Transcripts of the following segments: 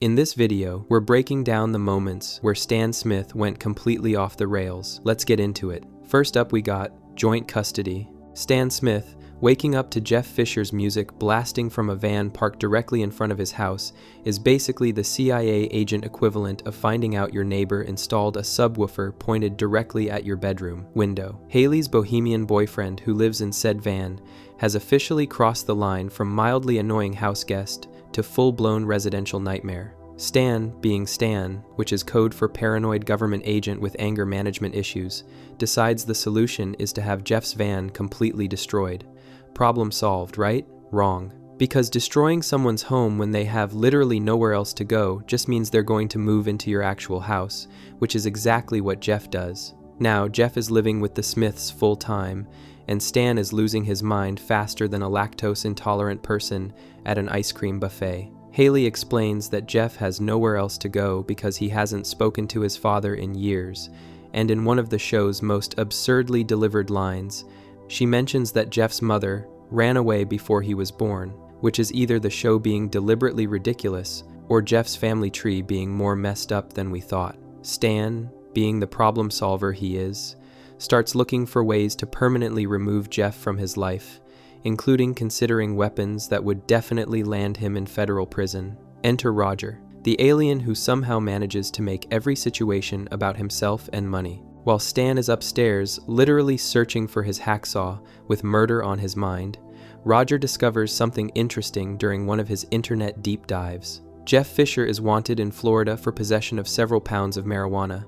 In this video, we're breaking down the moments where Stan Smith went completely off the rails. Let's get into it. First up, we got joint custody. Stan Smith, waking up to Jeff Fisher's music blasting from a van parked directly in front of his house, is basically the CIA agent equivalent of finding out your neighbor installed a subwoofer pointed directly at your bedroom window. Haley's bohemian boyfriend, who lives in said van, has officially crossed the line from mildly annoying house guest to full-blown residential nightmare. Stan, being Stan, which is code for paranoid government agent with anger management issues, decides the solution is to have Jeff's van completely destroyed. Problem solved, right? Wrong. Because destroying someone's home when they have literally nowhere else to go just means they're going to move into your actual house, which is exactly what Jeff does. Now, Jeff is living with the Smiths full-time, and Stan is losing his mind faster than a lactose-intolerant person at an ice cream buffet. Haley explains that Jeff has nowhere else to go because he hasn't spoken to his father in years, and in one of the show's most absurdly delivered lines, she mentions that Jeff's mother ran away before he was born, which is either the show being deliberately ridiculous or Jeff's family tree being more messed up than we thought. Stan, being the problem solver he is, starts looking for ways to permanently remove Jeff from his life, including considering weapons that would definitely land him in federal prison. Enter Roger, the alien who somehow manages to make every situation about himself and money. While Stan is upstairs, literally searching for his hacksaw with murder on his mind, Roger discovers something interesting during one of his internet deep dives. Jeff Fisher is wanted in Florida for possession of several pounds of marijuana.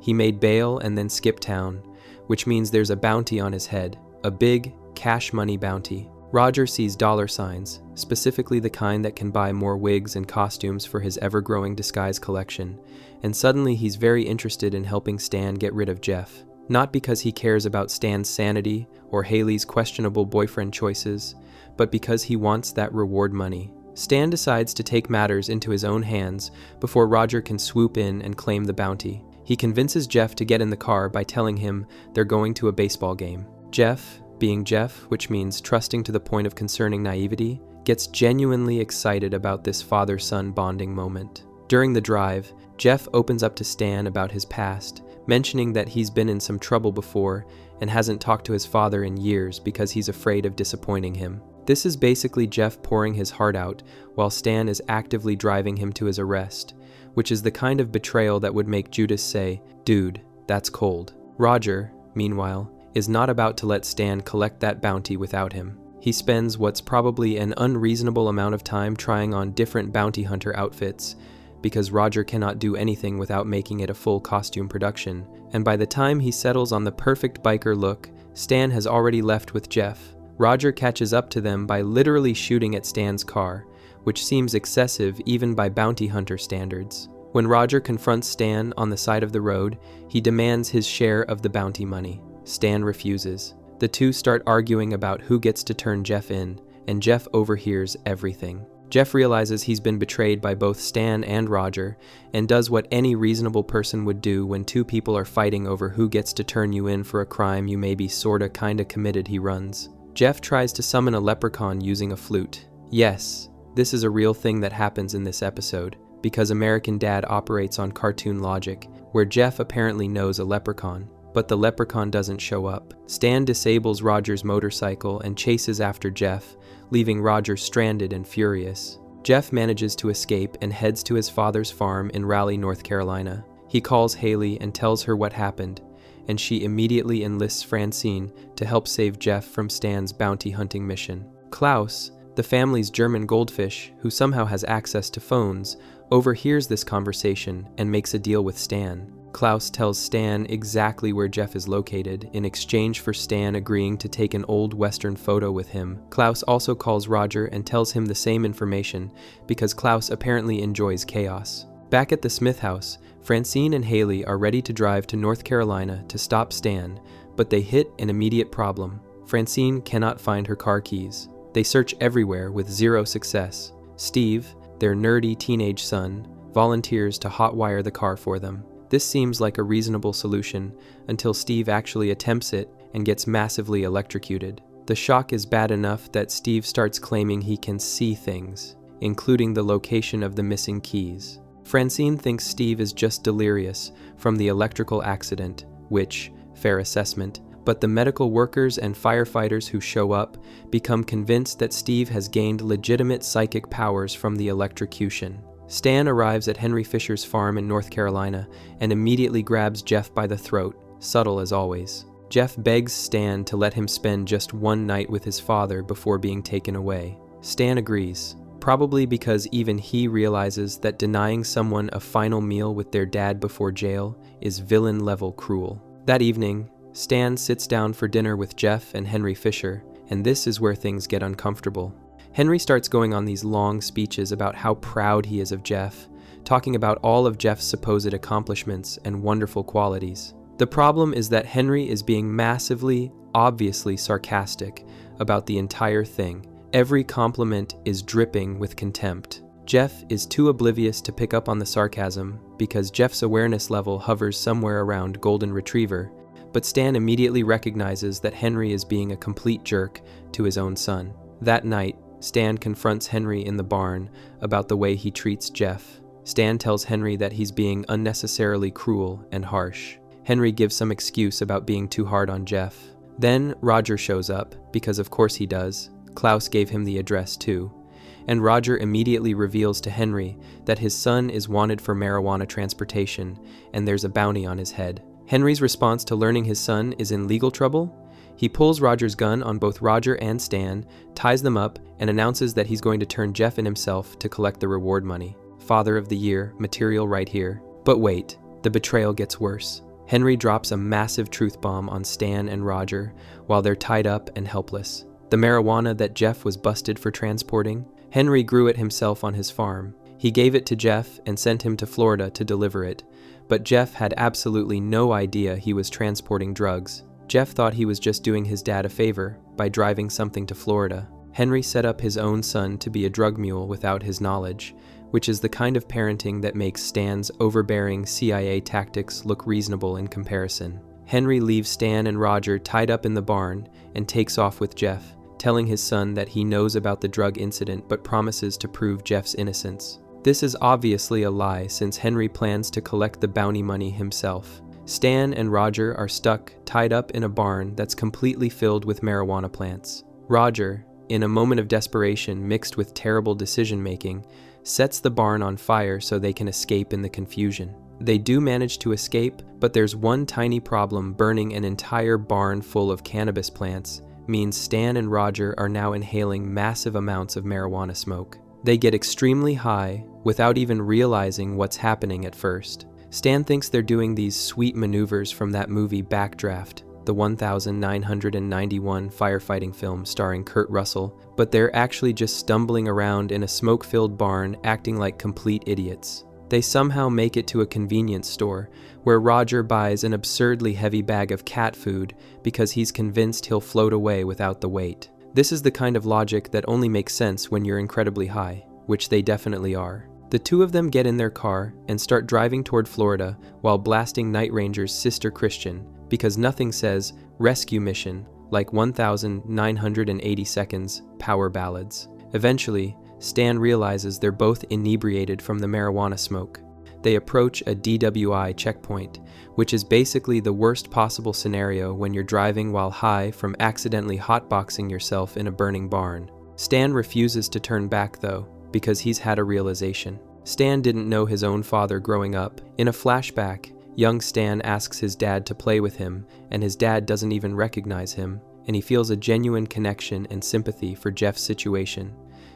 He made bail and then skipped town, which means there's a bounty on his head, a big, cash money bounty. Roger sees dollar signs, specifically the kind that can buy more wigs and costumes for his ever-growing disguise collection, and suddenly he's very interested in helping Stan get rid of Jeff. Not because he cares about Stan's sanity or Haley's questionable boyfriend choices, but because he wants that reward money. Stan decides to take matters into his own hands before Roger can swoop in and claim the bounty. He convinces Jeff to get in the car by telling him they're going to a baseball game. Jeff, being Jeff, which means trusting to the point of concerning naivety, gets genuinely excited about this father-son bonding moment. During the drive, Jeff opens up to Stan about his past, mentioning that he's been in some trouble before and hasn't talked to his father in years because he's afraid of disappointing him. This is basically Jeff pouring his heart out while Stan is actively driving him to his arrest, which is the kind of betrayal that would make Judas say, "Dude, that's cold." Roger, meanwhile, is not about to let Stan collect that bounty without him. He spends what's probably an unreasonable amount of time trying on different bounty hunter outfits, because Roger cannot do anything without making it a full costume production, and by the time he settles on the perfect biker look, Stan has already left with Jeff. Roger catches up to them by literally shooting at Stan's car, which seems excessive even by bounty hunter standards. When Roger confronts Stan on the side of the road, he demands his share of the bounty money. Stan refuses. The two start arguing about who gets to turn Jeff in, and Jeff overhears everything. Jeff realizes he's been betrayed by both Stan and Roger, and does what any reasonable person would do when two people are fighting over who gets to turn you in for a crime you may be sorta kinda committed. He runs. Jeff tries to summon a leprechaun using a flute. Yes, this is a real thing that happens in this episode, because American Dad operates on cartoon logic, where Jeff apparently knows a leprechaun, but the leprechaun doesn't show up. Stan disables Roger's motorcycle and chases after Jeff, leaving Roger stranded and furious. Jeff manages to escape and heads to his father's farm in Raleigh, North Carolina. He calls Haley and tells her what happened, and she immediately enlists Francine to help save Jeff from Stan's bounty hunting mission. Klaus, the family's German goldfish, who somehow has access to phones, overhears this conversation and makes a deal with Stan. Klaus tells Stan exactly where Jeff is located in exchange for Stan agreeing to take an old Western photo with him. Klaus also calls Roger and tells him the same information because Klaus apparently enjoys chaos. Back at the Smith house, Francine and Haley are ready to drive to North Carolina to stop Stan, but they hit an immediate problem. Francine cannot find her car keys. They search everywhere with zero success. Steve, their nerdy teenage son, volunteers to hotwire the car for them. This seems like a reasonable solution until Steve actually attempts it and gets massively electrocuted. The shock is bad enough that Steve starts claiming he can see things. including the location of the missing keys. Francine thinks Steve is just delirious from the electrical accident, which, fair assessment, but the medical workers and firefighters who show up become convinced that Steve has gained legitimate psychic powers from the electrocution. Stan arrives at Henry Fisher's farm in North Carolina and immediately grabs Jeff by the throat, subtle as always. Jeff begs Stan to let him spend just one night with his father before being taken away. Stan agrees, probably because even he realizes that denying someone a final meal with their dad before jail is villain-level cruel. That evening, Stan sits down for dinner with Jeff and Henry Fisher, and this is where things get uncomfortable. Henry starts going on these long speeches about how proud he is of Jeff, talking about all of Jeff's supposed accomplishments and wonderful qualities. The problem is that Henry is being massively, obviously sarcastic about the entire thing. Every compliment is dripping with contempt. Jeff is too oblivious to pick up on the sarcasm because Jeff's awareness level hovers somewhere around Golden Retriever, but Stan immediately recognizes that Henry is being a complete jerk to his own son. That night, Stan confronts Henry in the barn about the way he treats Jeff. Stan tells Henry that he's being unnecessarily cruel and harsh. Henry gives some excuse about being too hard on Jeff. Then Roger shows up, because of course he does. Klaus gave him the address too. And Roger immediately reveals to Henry that his son is wanted for marijuana transportation, and there's a bounty on his head. Henry's response to learning his son is in legal trouble? He pulls Roger's gun on both Roger and Stan, ties them up, and announces that he's going to turn Jeff in himself to collect the reward money. Father of the Year material right here. But wait, the betrayal gets worse. Henry drops a massive truth bomb on Stan and Roger while they're tied up and helpless. The marijuana that Jeff was busted for transporting, Henry grew it himself on his farm. He gave it to Jeff and sent him to Florida to deliver it, but Jeff had absolutely no idea he was transporting drugs. Jeff thought he was just doing his dad a favor by driving something to Florida. Henry set up his own son to be a drug mule without his knowledge, which is the kind of parenting that makes Stan's overbearing CIA tactics look reasonable in comparison. Henry leaves Stan and Roger tied up in the barn and takes off with Jeff, telling his son that he knows about the drug incident but promises to prove Jeff's innocence. This is obviously a lie since Henry plans to collect the bounty money himself. Stan and Roger are stuck, tied up in a barn that's completely filled with marijuana plants. Roger, in a moment of desperation mixed with terrible decision-making, sets the barn on fire so they can escape in the confusion. They do manage to escape, but there's one tiny problem. Burning an entire barn full of cannabis plants means Stan and Roger are now inhaling massive amounts of marijuana smoke. They get extremely high without even realizing what's happening at first. Stan thinks they're doing these sweet maneuvers from that movie Backdraft, the 1991 firefighting film starring Kurt Russell, but they're actually just stumbling around in a smoke-filled barn acting like complete idiots. They somehow make it to a convenience store where Roger buys an absurdly heavy bag of cat food because he's convinced he'll float away without the weight. This is the kind of logic that only makes sense when you're incredibly high, which they definitely are. The two of them get in their car and start driving toward Florida while blasting Night Ranger's Sister Christian, because nothing says rescue mission like 1980 seconds power ballads. Eventually, Stan realizes they're both inebriated from the marijuana smoke. They approach a DWI checkpoint, which is basically the worst possible scenario when you're driving while high from accidentally hotboxing yourself in a burning barn. Stan refuses to turn back though, because he's had a realization. Stan didn't know his own father growing up. In a flashback, young Stan asks his dad to play with him, and his dad doesn't even recognize him, and he feels a genuine connection and sympathy for Jeff's situation.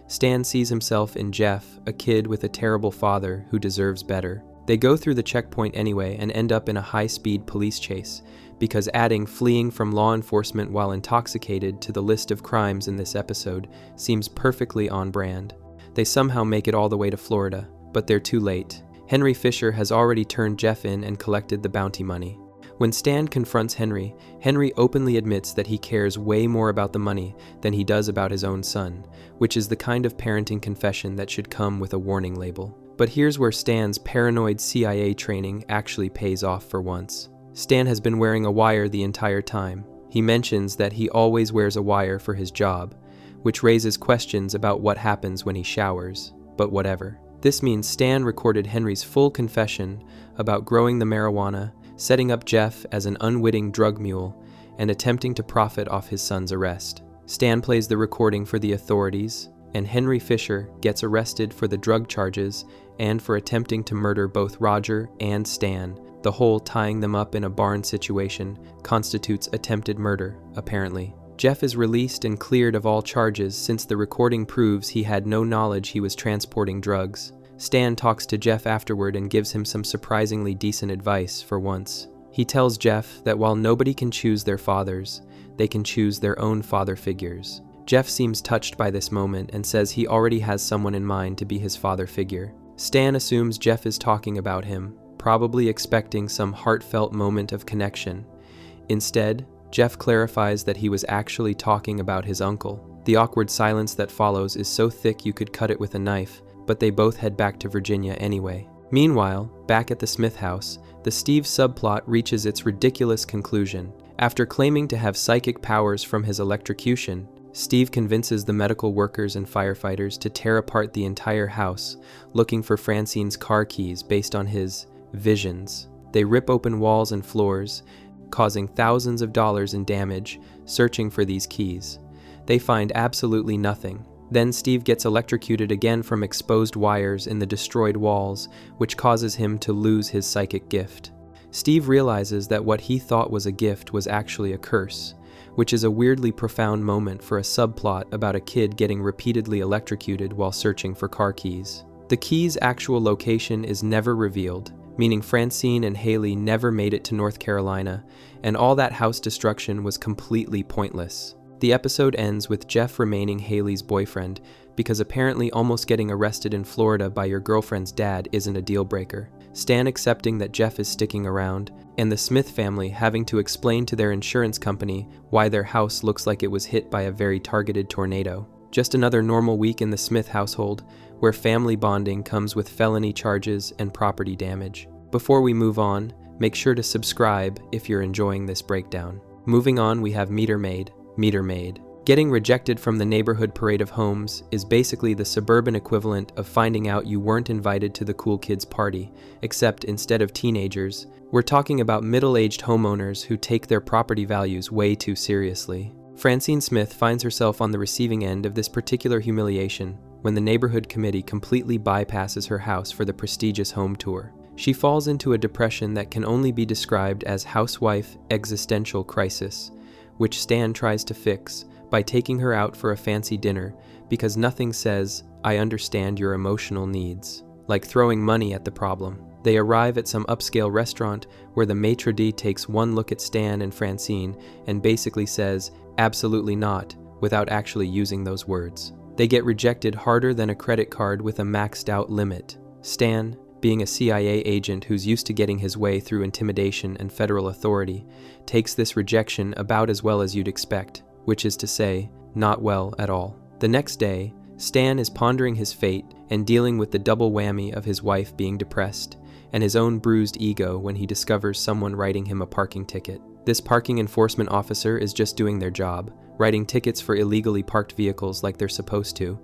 Stan sees himself in Jeff, a kid with a terrible father who deserves better. They go through the checkpoint anyway and end up in a high-speed police chase, because adding fleeing from law enforcement while intoxicated to the list of crimes in this episode seems perfectly on brand. They somehow make it all the way to Florida, but they're too late. Henry Fisher has already turned Jeff in and collected the bounty money. When Stan confronts Henry, Henry openly admits that he cares way more about the money than he does about his own son, which is the kind of parenting confession that should come with a warning label. But here's where Stan's paranoid CIA training actually pays off for once. Stan has been wearing a wire the entire time. He mentions that he always wears a wire for his job, which raises questions about what happens when he showers, but whatever. This means Stan recorded Henry's full confession about growing the marijuana, setting up Jeff as an unwitting drug mule, and attempting to profit off his son's arrest. Stan plays the recording for the authorities, and Henry Fisher gets arrested for the drug charges and for attempting to murder both Roger and Stan. The whole tying them up in a barn situation constitutes attempted murder, apparently. Jeff is released and cleared of all charges since the recording proves he had no knowledge he was transporting drugs. Stan talks to Jeff afterward and gives him some surprisingly decent advice for once. He tells Jeff that while nobody can choose their fathers, they can choose their own father figures. Jeff seems touched by this moment and says he already has someone in mind to be his father figure. Stan assumes Jeff is talking about him, probably expecting some heartfelt moment of connection. Instead, Jeff clarifies that he was actually talking about his uncle. The awkward silence that follows is so thick you could cut it with a knife, but they both head back to Virginia anyway. Meanwhile, back at the Smith house, the Steve subplot reaches its ridiculous conclusion. After claiming to have psychic powers from his electrocution, Steve convinces the medical workers and firefighters to tear apart the entire house, looking for Francine's car keys based on his visions. They rip open walls and floors, causing thousands of dollars in damage, searching for these keys. They find absolutely nothing. Then Steve gets electrocuted again from exposed wires in the destroyed walls, which causes him to lose his psychic gift. Steve realizes that what he thought was a gift was actually a curse, which is a weirdly profound moment for a subplot about a kid getting repeatedly electrocuted while searching for car keys. The key's actual location is never revealed, meaning Francine and Haley never made it to North Carolina, and all that house destruction was completely pointless. The episode ends with Jeff remaining Haley's boyfriend, because apparently almost getting arrested in Florida by your girlfriend's dad isn't a deal breaker. Stan accepting that Jeff is sticking around, and the Smith family having to explain to their insurance company why their house looks like it was hit by a very targeted tornado. Just another normal week in the Smith household, where family bonding comes with felony charges and property damage. Before we move on, make sure to subscribe if you're enjoying this breakdown. Moving on, we have Meter Maid. Getting rejected from the neighborhood parade of homes is basically the suburban equivalent of finding out you weren't invited to the cool kids party, except instead of teenagers, we're talking about middle-aged homeowners who take their property values way too seriously. Francine Smith finds herself on the receiving end of this particular humiliation when the neighborhood committee completely bypasses her house for the prestigious home tour. She falls into a depression that can only be described as housewife existential crisis, which Stan tries to fix by taking her out for a fancy dinner because nothing says, "I understand your emotional needs," like throwing money at the problem. They arrive at some upscale restaurant where the maitre d' takes one look at Stan and Francine and basically says, "Absolutely not," without actually using those words. They get rejected harder than a credit card with a maxed out limit. Stan, being a CIA agent who's used to getting his way through intimidation and federal authority, takes this rejection about as well as you'd expect, which is to say, not well at all. The next day, Stan is pondering his fate and dealing with the double whammy of his wife being depressed and his own bruised ego when he discovers someone writing him a parking ticket. This parking enforcement officer is just doing their job, writing tickets for illegally parked vehicles like they're supposed to,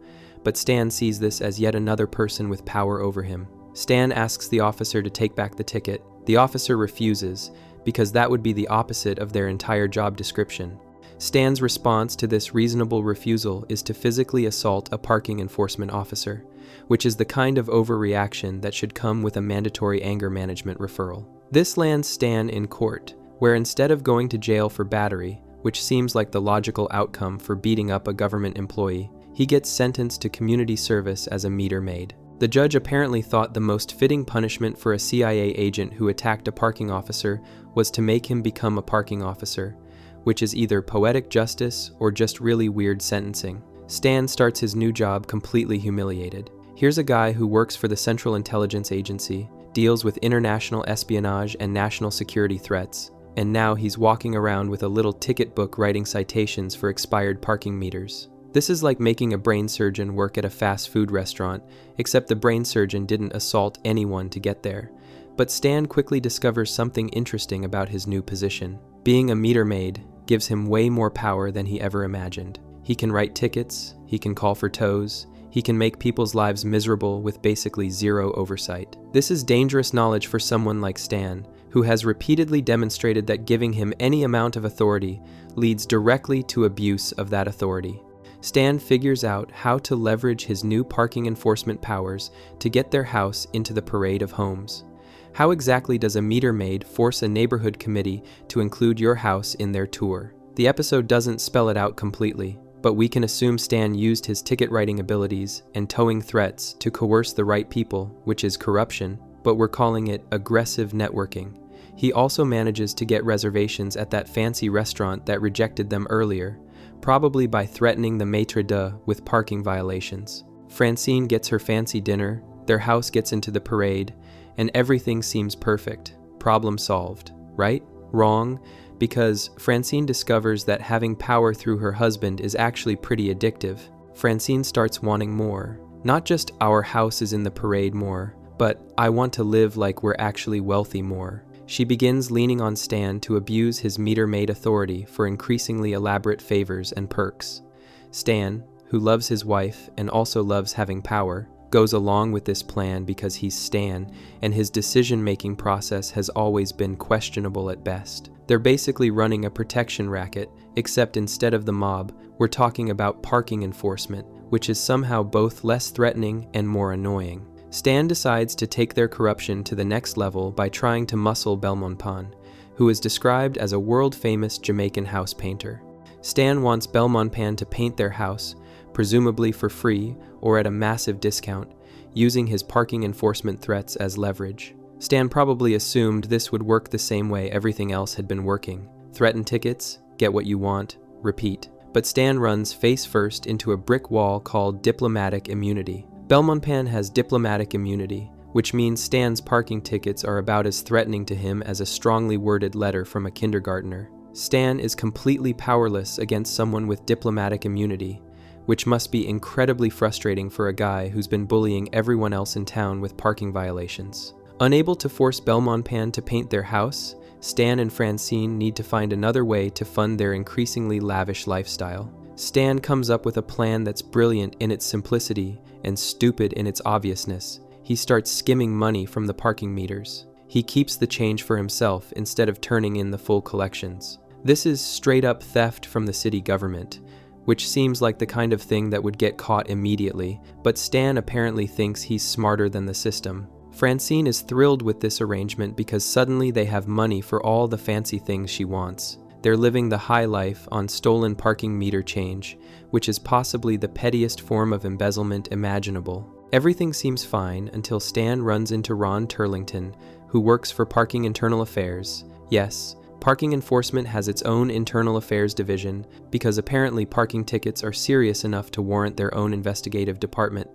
but Stan sees this as yet another person with power over him. Stan asks the officer to take back the ticket. The officer refuses, because that would be the opposite of their entire job description. Stan's response to this reasonable refusal is to physically assault a parking enforcement officer, which is the kind of overreaction that should come with a mandatory anger management referral. This lands Stan in court, where instead of going to jail for battery, which seems like the logical outcome for beating up a government employee, he gets sentenced to community service as a meter maid. The judge apparently thought the most fitting punishment for a CIA agent who attacked a parking officer was to make him become a parking officer, which is either poetic justice or just really weird sentencing. Stan starts his new job completely humiliated. Here's a guy who works for the Central Intelligence Agency, deals with international espionage and national security threats, and now he's walking around with a little ticket book writing citations for expired parking meters. This is like making a brain surgeon work at a fast food restaurant, except the brain surgeon didn't assault anyone to get there. But Stan quickly discovers something interesting about his new position. Being a meter maid gives him way more power than he ever imagined. He can write tickets, he can call for tows, he can make people's lives miserable with basically zero oversight. This is dangerous knowledge for someone like Stan, who has repeatedly demonstrated that giving him any amount of authority leads directly to abuse of that authority. Stan figures out how to leverage his new parking enforcement powers to get their house into the parade of homes. How exactly does a meter maid force a neighborhood committee to include your house in their tour? The episode doesn't spell it out completely, but we can assume Stan used his ticket writing abilities and towing threats to coerce the right people, which is corruption, but we're calling it aggressive networking. He also manages to get reservations at that fancy restaurant that rejected them earlier, probably by threatening the maitre d' with parking violations. Francine gets her fancy dinner, their house gets into the parade, and everything seems perfect. Problem solved, right? Wrong, because Francine discovers that having power through her husband is actually pretty addictive. Francine starts wanting more. Not just our house is in the parade more, but I want to live like we're actually wealthy more. She begins leaning on Stan to abuse his meter maid authority for increasingly elaborate favors and perks. Stan, who loves his wife and also loves having power, goes along with this plan because he's Stan, and his decision-making process has always been questionable at best. They're basically running a protection racket, except instead of the mob, we're talking about parking enforcement, which is somehow both less threatening and more annoying. Stan decides to take their corruption to the next level by trying to muscle Belmonpan, who is described as a world-famous Jamaican house painter. Stan wants Belmonpan to paint their house, presumably for free or at a massive discount, using his parking enforcement threats as leverage. Stan probably assumed this would work the same way everything else had been working. Threaten tickets, get what you want, repeat. But Stan runs face first into a brick wall called diplomatic immunity. Belmonpan has diplomatic immunity, which means Stan's parking tickets are about as threatening to him as a strongly worded letter from a kindergartner. Stan is completely powerless against someone with diplomatic immunity, which must be incredibly frustrating for a guy who's been bullying everyone else in town with parking violations. Unable to force Belmonpan to paint their house, Stan and Francine need to find another way to fund their increasingly lavish lifestyle. Stan comes up with a plan that's brilliant in its simplicity and stupid in its obviousness. He starts skimming money from the parking meters. He keeps the change for himself instead of turning in the full collections. This is straight-up theft from the city government, which seems like the kind of thing that would get caught immediately, but Stan apparently thinks he's smarter than the system. Francine is thrilled with this arrangement because suddenly they have money for all the fancy things she wants. They're living the high life on stolen parking meter change, which is possibly the pettiest form of embezzlement imaginable. Everything seems fine until Stan runs into Ron Turlington, who works for Parking Internal Affairs. Yes, parking enforcement has its own internal affairs division because apparently parking tickets are serious enough to warrant their own investigative department.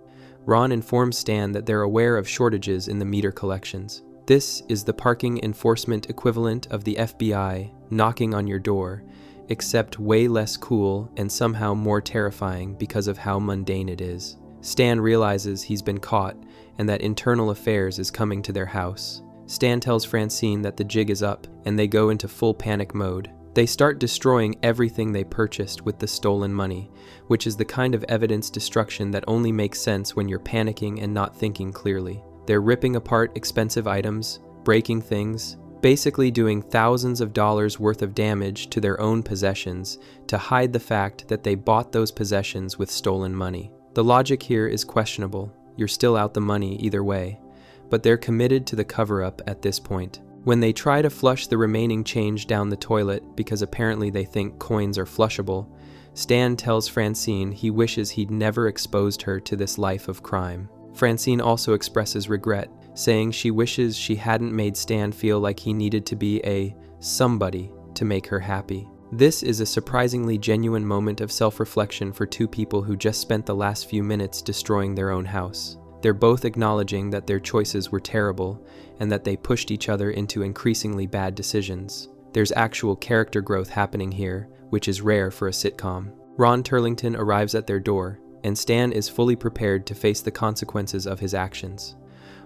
Ron informs Stan that they're aware of shortages in the meter collections. This is the parking enforcement equivalent of the FBI knocking on your door, except way less cool and somehow more terrifying because of how mundane it is. Stan realizes he's been caught and that Internal Affairs is coming to their house. Stan tells Francine that the jig is up and they go into full panic mode. They start destroying everything they purchased with the stolen money, which is the kind of evidence destruction that only makes sense when you're panicking and not thinking clearly. They're ripping apart expensive items, breaking things, basically doing thousands of dollars worth of damage to their own possessions to hide the fact that they bought those possessions with stolen money. The logic here is questionable. You're still out the money either way, but they're committed to the cover-up at this point. When they try to flush the remaining change down the toilet because apparently they think coins are flushable, Stan tells Francine he wishes he'd never exposed her to this life of crime. Francine also expresses regret, saying she wishes she hadn't made Stan feel like he needed to be a somebody to make her happy. This is a surprisingly genuine moment of self-reflection for two people who just spent the last few minutes destroying their own house. They're both acknowledging that their choices were terrible and that they pushed each other into increasingly bad decisions. There's actual character growth happening here, which is rare for a sitcom. Ron Turlington arrives at their door, and Stan is fully prepared to face the consequences of his actions.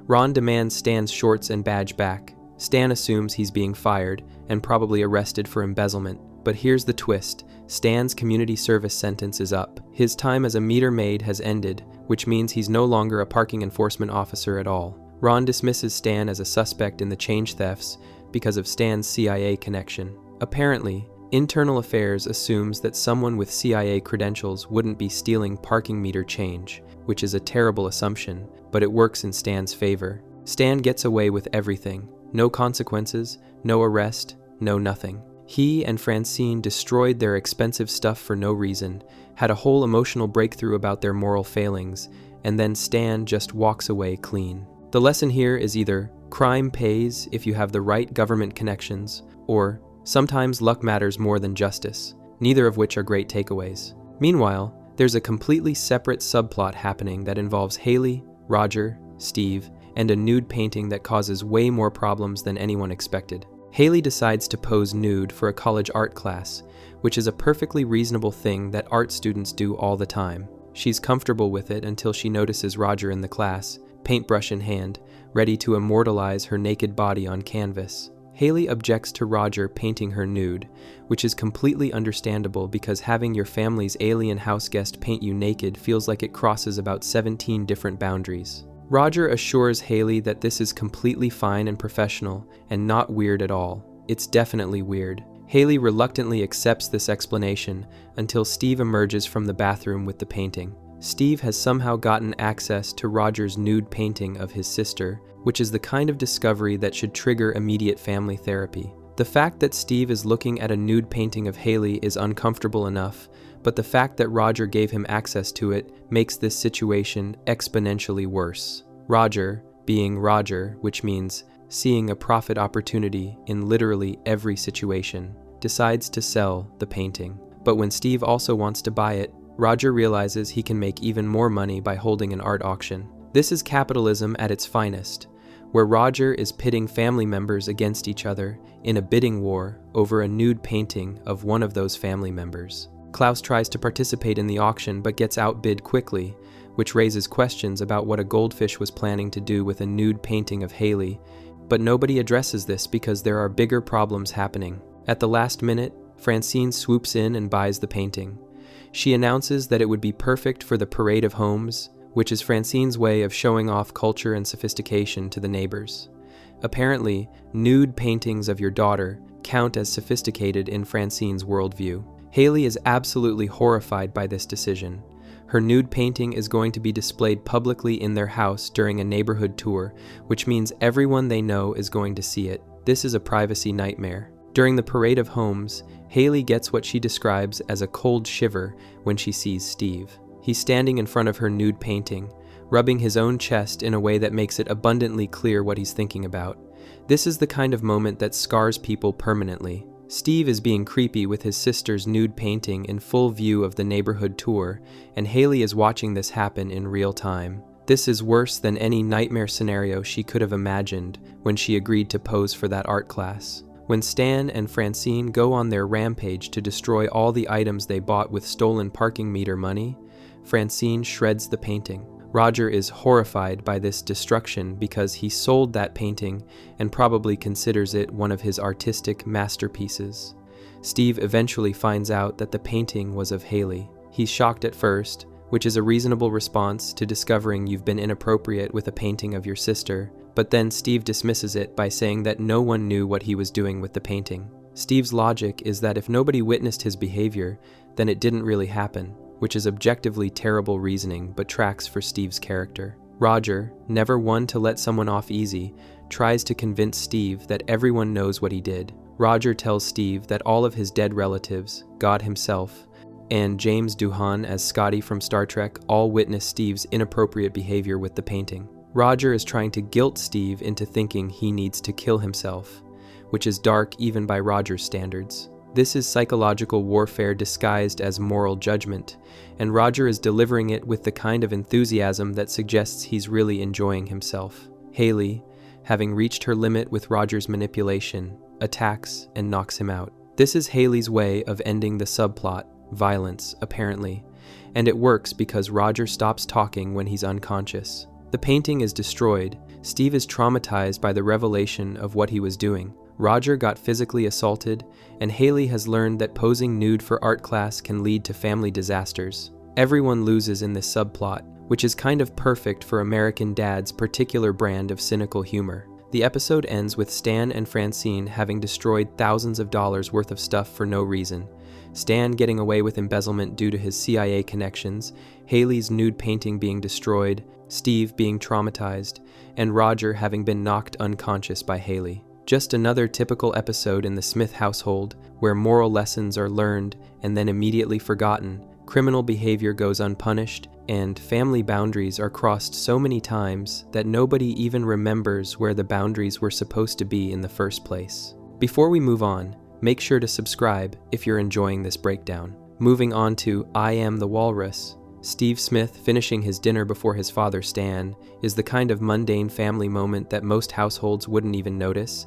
Ron demands Stan's shorts and badge back. Stan assumes he's being fired and probably arrested for embezzlement, But here's the twist. Stan's community service sentence is up. His time as a meter maid has ended, which means he's no longer a parking enforcement officer at all. Ron dismisses Stan as a suspect in the change thefts because of Stan's CIA connection. Apparently, Internal Affairs assumes that someone with CIA credentials wouldn't be stealing parking meter change, which is a terrible assumption, but it works in Stan's favor. Stan gets away with everything. No consequences, no arrest, no nothing. He and Francine destroyed their expensive stuff for no reason, had a whole emotional breakthrough about their moral failings, and then Stan just walks away clean. The lesson here is either crime pays if you have the right government connections, or sometimes luck matters more than justice, neither of which are great takeaways. Meanwhile, there's a completely separate subplot happening that involves Haley, Roger, Steve, and a nude painting that causes way more problems than anyone expected. Haley decides to pose nude for a college art class, which is a perfectly reasonable thing that art students do all the time. She's comfortable with it until she notices Roger in the class, paintbrush in hand, ready to immortalize her naked body on canvas. Haley objects to Roger painting her nude, which is completely understandable because having your family's alien house guest paint you naked feels like it crosses about 17 different boundaries. Roger assures Haley that this is completely fine and professional, and not weird at all. It's definitely weird. Haley reluctantly accepts this explanation until Steve emerges from the bathroom with the painting. Steve has somehow gotten access to Roger's nude painting of his sister, which is the kind of discovery that should trigger immediate family therapy. The fact that Steve is looking at a nude painting of Haley is uncomfortable enough, but the fact that Roger gave him access to it makes this situation exponentially worse. Roger, being Roger, which means seeing a profit opportunity in literally every situation, decides to sell the painting. But when Steve also wants to buy it, Roger realizes he can make even more money by holding an art auction. This is capitalism at its finest, where Roger is pitting family members against each other in a bidding war over a nude painting of one of those family members. Klaus tries to participate in the auction but gets outbid quickly, which raises questions about what a goldfish was planning to do with a nude painting of Haley, but nobody addresses this because there are bigger problems happening. At the last minute, Francine swoops in and buys the painting. She announces that it would be perfect for the parade of homes, which is Francine's way of showing off culture and sophistication to the neighbors. Apparently, nude paintings of your daughter count as sophisticated in Francine's worldview. Haley is absolutely horrified by this decision. Her nude painting is going to be displayed publicly in their house during a neighborhood tour, which means everyone they know is going to see it. This is a privacy nightmare. During the parade of homes, Haley gets what she describes as a cold shiver when she sees Steve. He's standing in front of her nude painting, rubbing his own chest in a way that makes it abundantly clear what he's thinking about. This is the kind of moment that scars people permanently. Steve is being creepy with his sister's nude painting in full view of the neighborhood tour, and Haley is watching this happen in real time. This is worse than any nightmare scenario she could have imagined when she agreed to pose for that art class. When Stan and Francine go on their rampage to destroy all the items they bought with stolen parking meter money, Francine shreds the painting. Roger is horrified by this destruction because he sold that painting and probably considers it one of his artistic masterpieces. Steve eventually finds out that the painting was of Haley. He's shocked at first, which is a reasonable response to discovering you've been inappropriate with a painting of your sister, but then Steve dismisses it by saying that no one knew what he was doing with the painting. Steve's logic is that if nobody witnessed his behavior, then it didn't really happen, which is objectively terrible reasoning but tracks for Steve's character. Roger, never one to let someone off easy, tries to convince Steve that everyone knows what he did. Roger tells Steve that all of his dead relatives, God himself, and James Doohan as Scotty from Star Trek all witnessed Steve's inappropriate behavior with the painting. Roger is trying to guilt Steve into thinking he needs to kill himself, which is dark even by Roger's standards. This is psychological warfare disguised as moral judgment, and Roger is delivering it with the kind of enthusiasm that suggests he's really enjoying himself. Haley, having reached her limit with Roger's manipulation, attacks and knocks him out. This is Haley's way of ending the subplot, violence, apparently, and it works because Roger stops talking when he's unconscious. The painting is destroyed, Steve is traumatized by the revelation of what he was doing. Roger got physically assaulted, and Haley has learned that posing nude for art class can lead to family disasters. Everyone loses in this subplot, which is kind of perfect for American Dad's particular brand of cynical humor. The episode ends with Stan and Francine having destroyed thousands of dollars worth of stuff for no reason. Stan getting away with embezzlement due to his CIA connections, Haley's nude painting being destroyed, Steve being traumatized, and Roger having been knocked unconscious by Haley. Just another typical episode in the Smith household where moral lessons are learned and then immediately forgotten, criminal behavior goes unpunished, and family boundaries are crossed so many times that nobody even remembers where the boundaries were supposed to be in the first place. Before we move on, make sure to subscribe if you're enjoying this breakdown. Moving on to I Am the Walrus. Steve Smith finishing his dinner before his father Stan is the kind of mundane family moment that most households wouldn't even notice,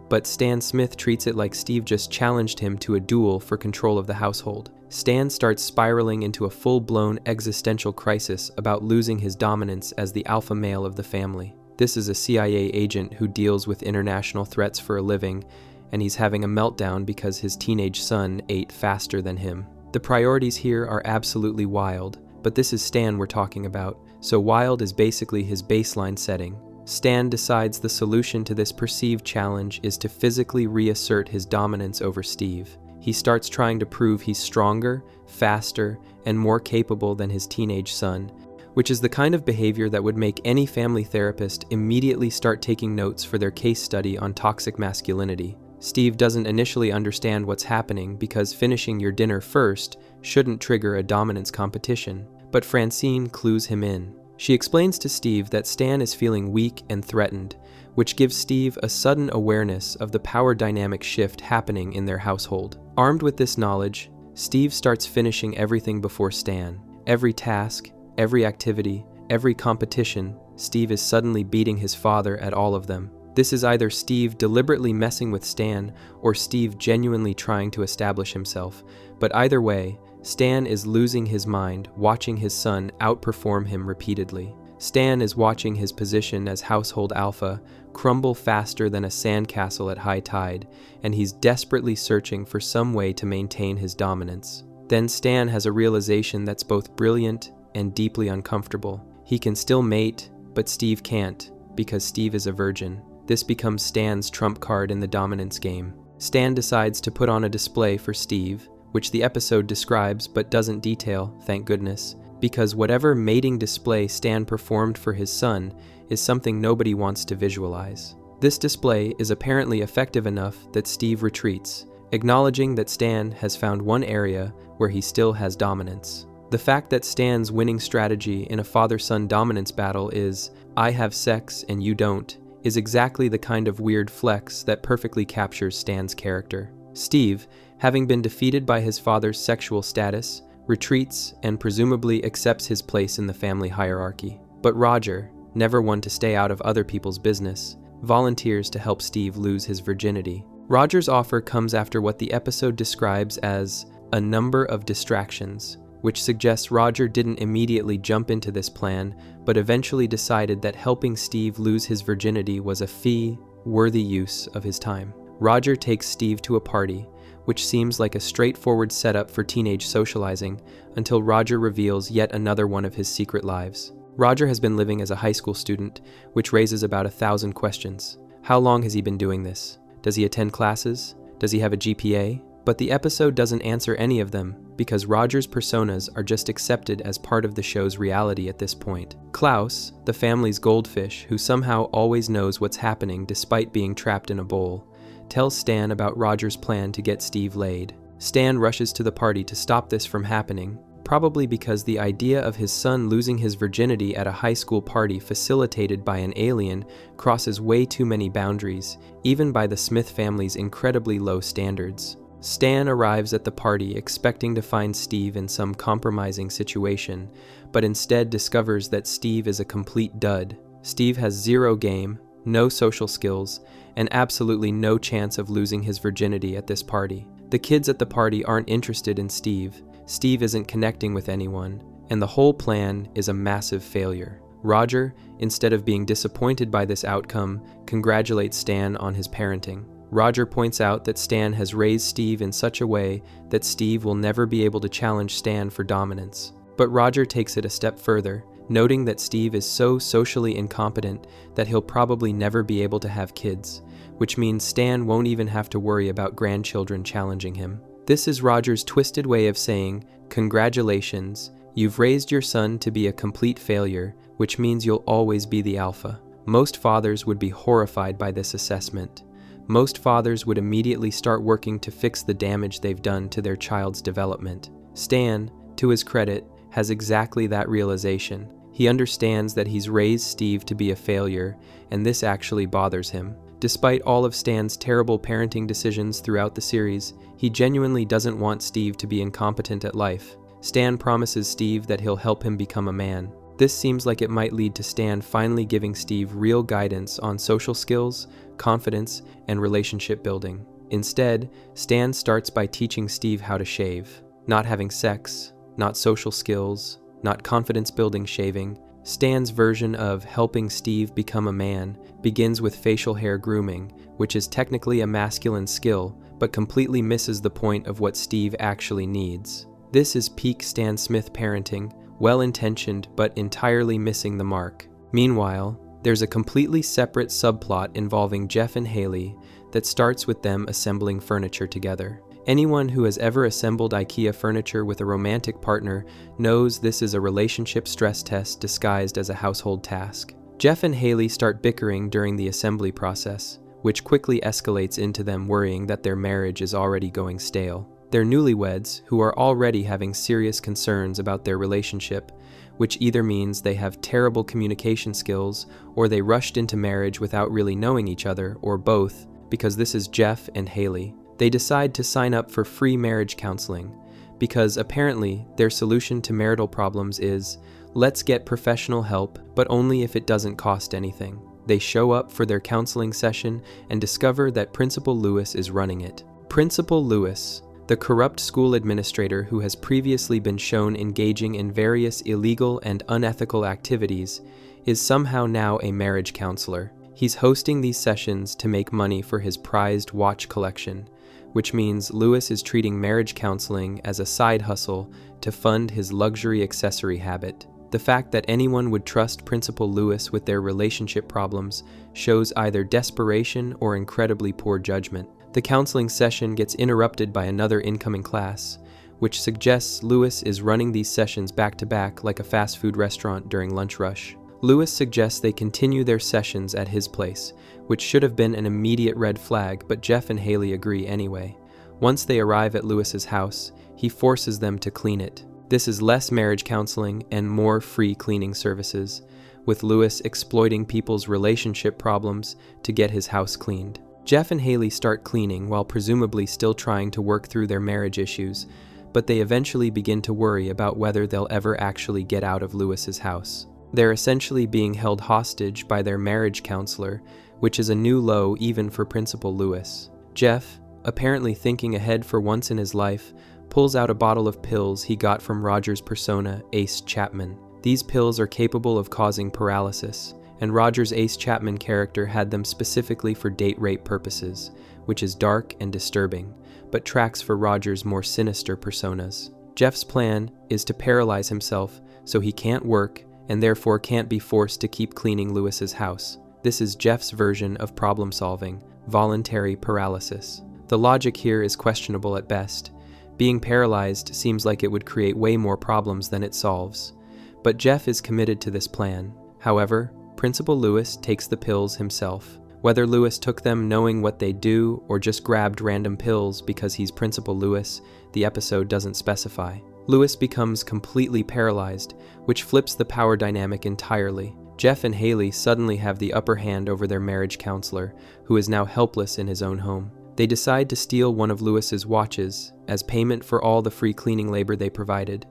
but Stan Smith treats it like Steve just challenged him to a duel for control of the household. Stan starts spiraling into a full-blown existential crisis about losing his dominance as the alpha male of the family. This is a CIA agent who deals with international threats for a living, and he's having a meltdown because his teenage son ate faster than him. The priorities here are absolutely wild, but this is Stan we're talking about, so wild is basically his baseline setting. Stan decides the solution to this perceived challenge is to physically reassert his dominance over Steve. He starts trying to prove he's stronger, faster, and more capable than his teenage son, which is the kind of behavior that would make any family therapist immediately start taking notes for their case study on toxic masculinity. Steve doesn't initially understand what's happening because finishing your dinner first shouldn't trigger a dominance competition, but Francine clues him in. She explains to Steve that Stan is feeling weak and threatened, which gives Steve a sudden awareness of the power dynamic shift happening in their household. Armed with this knowledge, Steve starts finishing everything before Stan. Every task, every activity, every competition, Steve is suddenly beating his father at all of them. This is either Steve deliberately messing with Stan or Steve genuinely trying to establish himself, but either way, Stan is losing his mind watching his son outperform him repeatedly. Stan is watching his position as household alpha crumble faster than a sandcastle at high tide, and he's desperately searching for some way to maintain his dominance. Then Stan has a realization that's both brilliant and deeply uncomfortable. He can still mate, but Steve can't, because Steve is a virgin. This becomes Stan's trump card in the dominance game. Stan decides to put on a display for Steve, which the episode describes but doesn't detail, thank goodness, because whatever mating display Stan performed for his son is something nobody wants to visualize. This display is apparently effective enough that Steve retreats, acknowledging that Stan has found one area where he still has dominance. The fact that Stan's winning strategy in a father-son dominance battle is, I have sex and you don't, is exactly the kind of weird flex that perfectly captures Stan's character. Steve, having been defeated by his father's sexual status, retreats and presumably accepts his place in the family hierarchy. But Roger, never one to stay out of other people's business, volunteers to help Steve lose his virginity. Roger's offer comes after what the episode describes as a number of distractions, which suggests Roger didn't immediately jump into this plan, but eventually decided that helping Steve lose his virginity was a fee-worthy use of his time. Roger takes Steve to a party, which seems like a straightforward setup for teenage socializing, until Roger reveals yet another one of his secret lives. Roger has been living as a high school student, which raises about 1,000 questions. How long has he been doing this? Does he attend classes? Does he have a GPA? But the episode doesn't answer any of them, because Roger's personas are just accepted as part of the show's reality at this point. Klaus, the family's goldfish, who somehow always knows what's happening despite being trapped in a bowl, tells Stan about Roger's plan to get Steve laid. Stan rushes to the party to stop this from happening, probably because the idea of his son losing his virginity at a high school party facilitated by an alien crosses way too many boundaries, even by the Smith family's incredibly low standards. Stan arrives at the party expecting to find Steve in some compromising situation, but instead discovers that Steve is a complete dud. Steve has zero game, no social skills, and absolutely no chance of losing his virginity at this party. The kids at the party aren't interested in Steve, Steve isn't connecting with anyone, and the whole plan is a massive failure. Roger, instead of being disappointed by this outcome, congratulates Stan on his parenting. Roger points out that Stan has raised Steve in such a way that Steve will never be able to challenge Stan for dominance. But Roger takes it a step further, noting that Steve is so socially incompetent that he'll probably never be able to have kids, which means Stan won't even have to worry about grandchildren challenging him. This is Roger's twisted way of saying, "Congratulations, you've raised your son to be a complete failure, which means you'll always be the alpha." Most fathers would be horrified by this assessment. Most fathers would immediately start working to fix the damage they've done to their child's development. Stan, to his credit, has exactly that realization. He understands that he's raised Steve to be a failure, and this actually bothers him. Despite all of Stan's terrible parenting decisions throughout the series, he genuinely doesn't want Steve to be incompetent at life. Stan promises Steve that he'll help him become a man. This seems like it might lead to Stan finally giving Steve real guidance on social skills, confidence, and relationship building. Instead, Stan starts by teaching Steve how to shave. Not having sex, not social skills, not confidence-building shaving. Stan's version of helping Steve become a man begins with facial hair grooming, which is technically a masculine skill, but completely misses the point of what Steve actually needs. This is peak Stan Smith parenting, well-intentioned but entirely missing the mark. Meanwhile, there's a completely separate subplot involving Jeff and Haley that starts with them assembling furniture together. Anyone who has ever assembled IKEA furniture with a romantic partner knows this is a relationship stress test disguised as a household task. Jeff and Haley start bickering during the assembly process, which quickly escalates into them worrying that their marriage is already going stale. They're newlyweds who are already having serious concerns about their relationship, which either means they have terrible communication skills or they rushed into marriage without really knowing each other, or both, because this is Jeff and Haley. They decide to sign up for free marriage counseling, because apparently their solution to marital problems is, let's get professional help, but only if it doesn't cost anything. They show up for their counseling session and discover that Principal Lewis is running it. Principal Lewis, the corrupt school administrator who has previously been shown engaging in various illegal and unethical activities, is somehow now a marriage counselor. He's hosting these sessions to make money for his prized watch collection, which means Lewis is treating marriage counseling as a side hustle to fund his luxury accessory habit. The fact that anyone would trust Principal Lewis with their relationship problems shows either desperation or incredibly poor judgment. The counseling session gets interrupted by another incoming class, which suggests Lewis is running these sessions back-to-back like a fast food restaurant during lunch rush. Lewis suggests they continue their sessions at his place, which should have been an immediate red flag, but Jeff and Haley agree anyway. Once they arrive at Lewis's house, he forces them to clean it. This is less marriage counseling and more free cleaning services, with Lewis exploiting people's relationship problems to get his house cleaned. Jeff and Haley start cleaning while presumably still trying to work through their marriage issues, but they eventually begin to worry about whether they'll ever actually get out of Lewis's house. They're essentially being held hostage by their marriage counselor, which is a new low even for Principal Lewis. Jeff, apparently thinking ahead for once in his life, pulls out a bottle of pills he got from Roger's persona, Ace Chapman. These pills are capable of causing paralysis, and Roger's Ace Chapman character had them specifically for date rape purposes, which is dark and disturbing, but tracks for Roger's more sinister personas. Jeff's plan is to paralyze himself so he can't work and therefore can't be forced to keep cleaning Lewis's house. This is Jeff's version of problem solving, voluntary paralysis. The logic here is questionable at best. Being paralyzed seems like it would create way more problems than it solves. But Jeff is committed to this plan. However, Principal Lewis takes the pills himself. Whether Lewis took them knowing what they do or just grabbed random pills because he's Principal Lewis, the episode doesn't specify. Lewis becomes completely paralyzed, which flips the power dynamic entirely. Jeff and Haley suddenly have the upper hand over their marriage counselor, who is now helpless in his own home. They decide to steal one of Lewis's watches as payment for all the free cleaning labor they provided,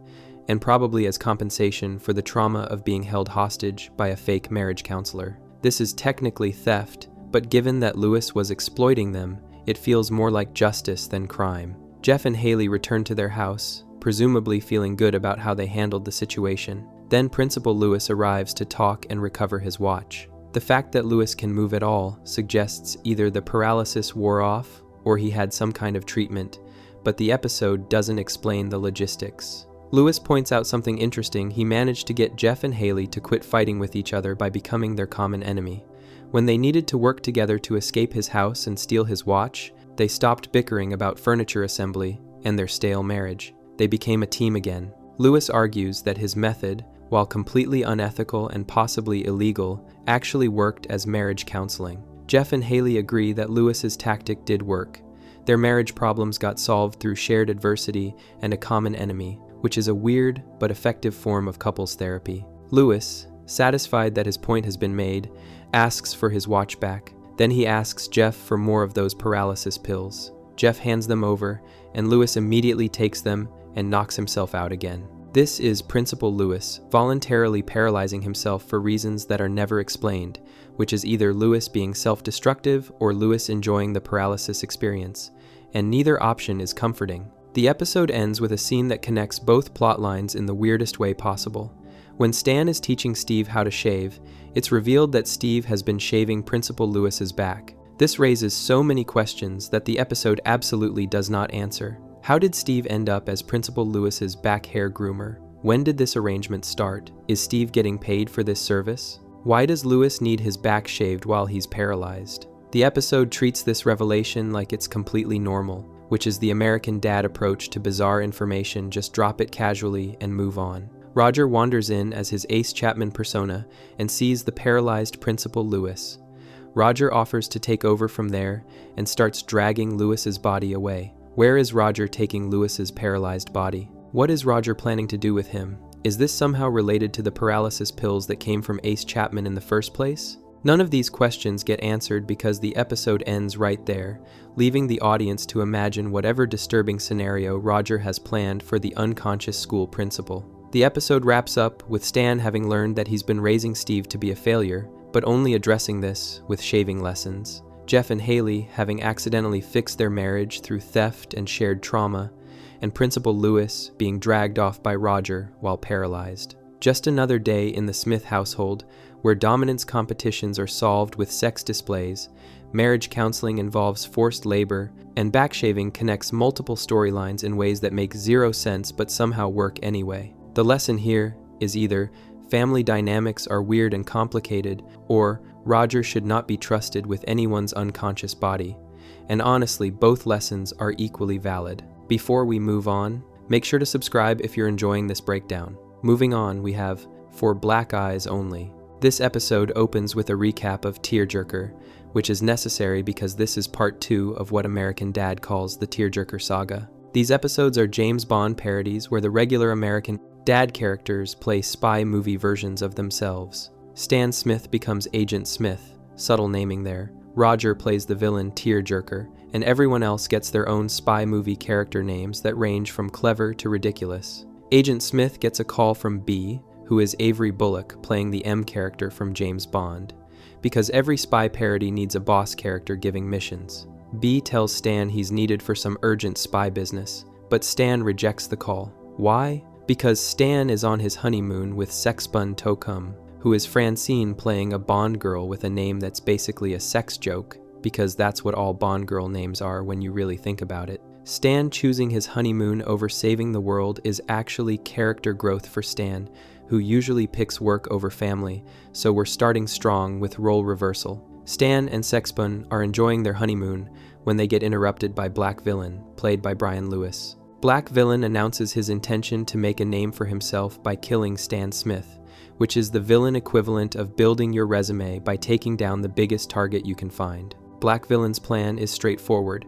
and probably as compensation for the trauma of being held hostage by a fake marriage counselor. This is technically theft, but given that Lewis was exploiting them, it feels more like justice than crime. Jeff and Haley return to their house, presumably feeling good about how they handled the situation. Then Principal Lewis arrives to talk and recover his watch. The fact that Lewis can move at all suggests either the paralysis wore off or he had some kind of treatment, but the episode doesn't explain the logistics. Lewis points out something interesting. He managed to get Jeff and Haley to quit fighting with each other by becoming their common enemy. When they needed to work together to escape his house and steal his watch, they stopped bickering about furniture assembly and their stale marriage. They became a team again. Lewis argues that his method, while completely unethical and possibly illegal, actually worked as marriage counseling. Jeff and Haley agree that Lewis's tactic did work. Their marriage problems got solved through shared adversity and a common enemy, which is a weird but effective form of couples therapy. Lewis, satisfied that his point has been made, asks for his watch back. Then he asks Jeff for more of those paralysis pills. Jeff hands them over, and Lewis immediately takes them and knocks himself out again. This is Principal Lewis voluntarily paralyzing himself for reasons that are never explained, which is either Lewis being self-destructive or Lewis enjoying the paralysis experience, and neither option is comforting. The episode ends with a scene that connects both plot lines in the weirdest way possible. When Stan is teaching Steve how to shave, it's revealed that Steve has been shaving Principal Lewis's back. This raises so many questions that the episode absolutely does not answer. How did Steve end up as Principal Lewis's back hair groomer? When did this arrangement start? Is Steve getting paid for this service? Why does Lewis need his back shaved while he's paralyzed? The episode treats this revelation like it's completely normal, which is the American dad approach to bizarre information. Just drop it casually and move on. Roger wanders in as his Ace Chapman persona and sees the paralyzed Principal Lewis. Roger offers to take over from there and starts dragging Lewis's body away. Where is Roger taking Lewis's paralyzed body? What is Roger planning to do with him? Is this somehow related to the paralysis pills that came from Ace Chapman in the first place? None of these questions get answered because the episode ends right there, leaving the audience to imagine whatever disturbing scenario Roger has planned for the unconscious school principal. The episode wraps up with Stan having learned that he's been raising Steve to be a failure, but only addressing this with shaving lessons. Jeff and Haley having accidentally fixed their marriage through theft and shared trauma, and Principal Lewis being dragged off by Roger while paralyzed. Just another day in the Smith household, where dominance competitions are solved with sex displays, marriage counseling involves forced labor, and backshaving connects multiple storylines in ways that make zero sense but somehow work anyway. The lesson here is either family dynamics are weird and complicated, or Roger should not be trusted with anyone's unconscious body. And honestly, both lessons are equally valid. Before we move on, make sure to subscribe if you're enjoying this breakdown. Moving on, we have For Black Eyes Only. This episode opens with a recap of Tearjerker, which is necessary because this is part 2 of what American Dad calls the Tearjerker saga. These episodes are James Bond parodies where the regular American Dad characters play spy movie versions of themselves. Stan Smith becomes Agent Smith, subtle naming there. Roger plays the villain Tearjerker, and everyone else gets their own spy movie character names that range from clever to ridiculous. Agent Smith gets a call from B, who is Avery Bullock playing the M character from James Bond, because every spy parody needs a boss character giving missions. B tells Stan he's needed for some urgent spy business, but Stan rejects the call. Why? Because Stan is on his honeymoon with Sexbun Tokum, who is Francine playing a Bond girl with a name that's basically a sex joke, because that's what all Bond girl names are when you really think about it. Stan choosing his honeymoon over saving the world is actually character growth for Stan, who usually picks work over family, so we're starting strong with role reversal. Stan and Sexbun are enjoying their honeymoon when they get interrupted by Black Villain, played by Brian Lewis. Black Villain announces his intention to make a name for himself by killing Stan Smith, which is the villain equivalent of building your resume by taking down the biggest target you can find. Black Villain's plan is straightforward: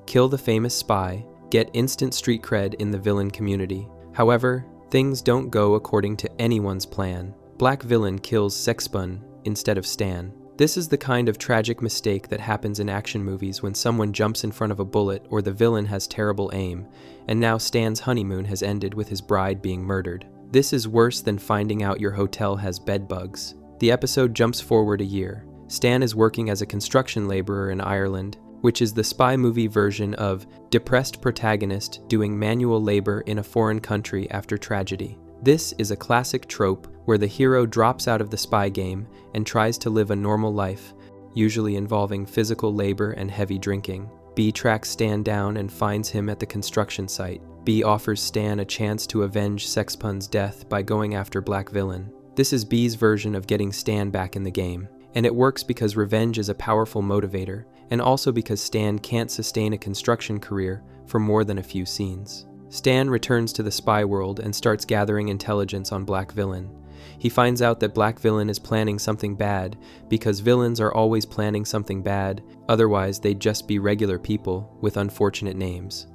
kill the famous spy, get instant street cred in the villain community. However, things don't go according to anyone's plan. Black Villain kills Sexbun instead of Stan. This is the kind of tragic mistake that happens in action movies when someone jumps in front of a bullet or the villain has terrible aim, and now Stan's honeymoon has ended with his bride being murdered. This is worse than finding out your hotel has bed bugs. The episode jumps forward a year. Stan is working as a construction laborer in Ireland, which is the spy movie version of depressed protagonist doing manual labor in a foreign country after tragedy. This is a classic trope where the hero drops out of the spy game and tries to live a normal life, usually involving physical labor and heavy drinking. B tracks Stan down and finds him at the construction site. B offers Stan a chance to avenge Sexpun's death by going after Black Villain. This is B's version of getting Stan back in the game, and it works because revenge is a powerful motivator, and also because Stan can't sustain a construction career for more than a few scenes. Stan returns to the spy world and starts gathering intelligence on Black Villain. He finds out that Black Villain is planning something bad, because villains are always planning something bad, otherwise they'd just be regular people with unfortunate names.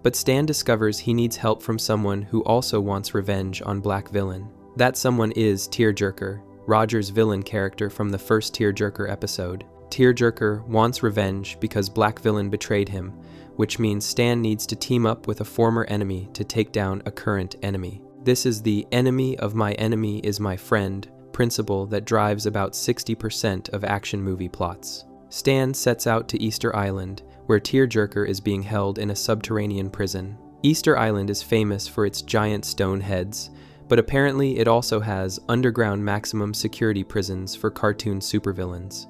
But Stan discovers he needs help from someone who also wants revenge on Black Villain. That someone is Tearjerker, Roger's villain character from the first Tearjerker episode. Tearjerker wants revenge because Black Villain betrayed him, which means Stan needs to team up with a former enemy to take down a current enemy. This is the enemy of my enemy is my friend principle that drives about 60% of action movie plots. Stan sets out to Easter Island, where Tearjerker is being held in a subterranean prison. Easter Island is famous for its giant stone heads, but apparently it also has underground maximum security prisons for cartoon supervillains.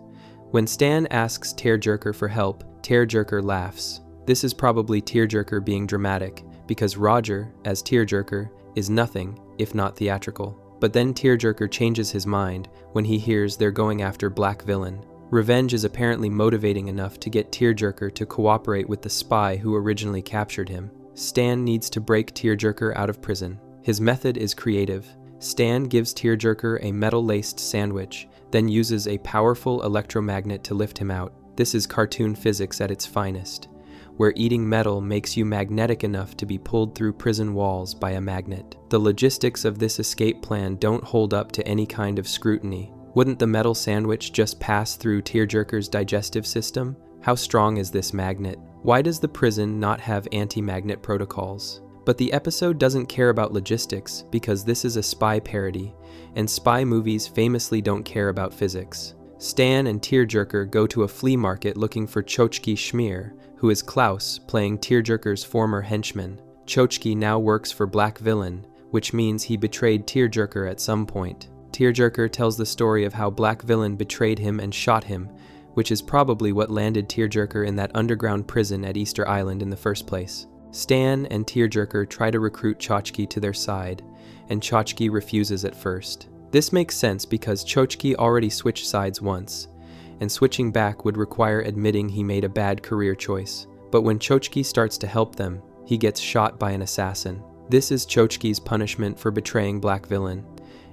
When Stan asks Tearjerker for help, Tearjerker laughs. This is probably Tearjerker being dramatic, because Roger, as Tearjerker, is nothing if not theatrical. But then Tearjerker changes his mind when he hears they're going after Black Villain. Revenge is apparently motivating enough to get Tearjerker to cooperate with the spy who originally captured him. Stan needs to break Tearjerker out of prison. His method is creative. Stan gives Tearjerker a metal-laced sandwich, then uses a powerful electromagnet to lift him out. This is cartoon physics at its finest, where eating metal makes you magnetic enough to be pulled through prison walls by a magnet. The logistics of this escape plan don't hold up to any kind of scrutiny. Wouldn't the metal sandwich just pass through Tearjerker's digestive system? How strong is this magnet? Why does the prison not have anti-magnet protocols? But the episode doesn't care about logistics because this is a spy parody, and spy movies famously don't care about physics. Stan and Tearjerker go to a flea market looking for Chochki Schmier, who is Klaus, playing Tearjerker's former henchman. Chochki now works for Black Villain, which means he betrayed Tearjerker at some point. Tearjerker tells the story of how Black Villain betrayed him and shot him, which is probably what landed Tearjerker in that underground prison at Easter Island in the first place. Stan and Tearjerker try to recruit Chochki to their side, and Chochki refuses at first. This makes sense because Chochki already switched sides once, and switching back would require admitting he made a bad career choice. But when Chochki starts to help them, he gets shot by an assassin. This is Chochki's punishment for betraying Black Villain,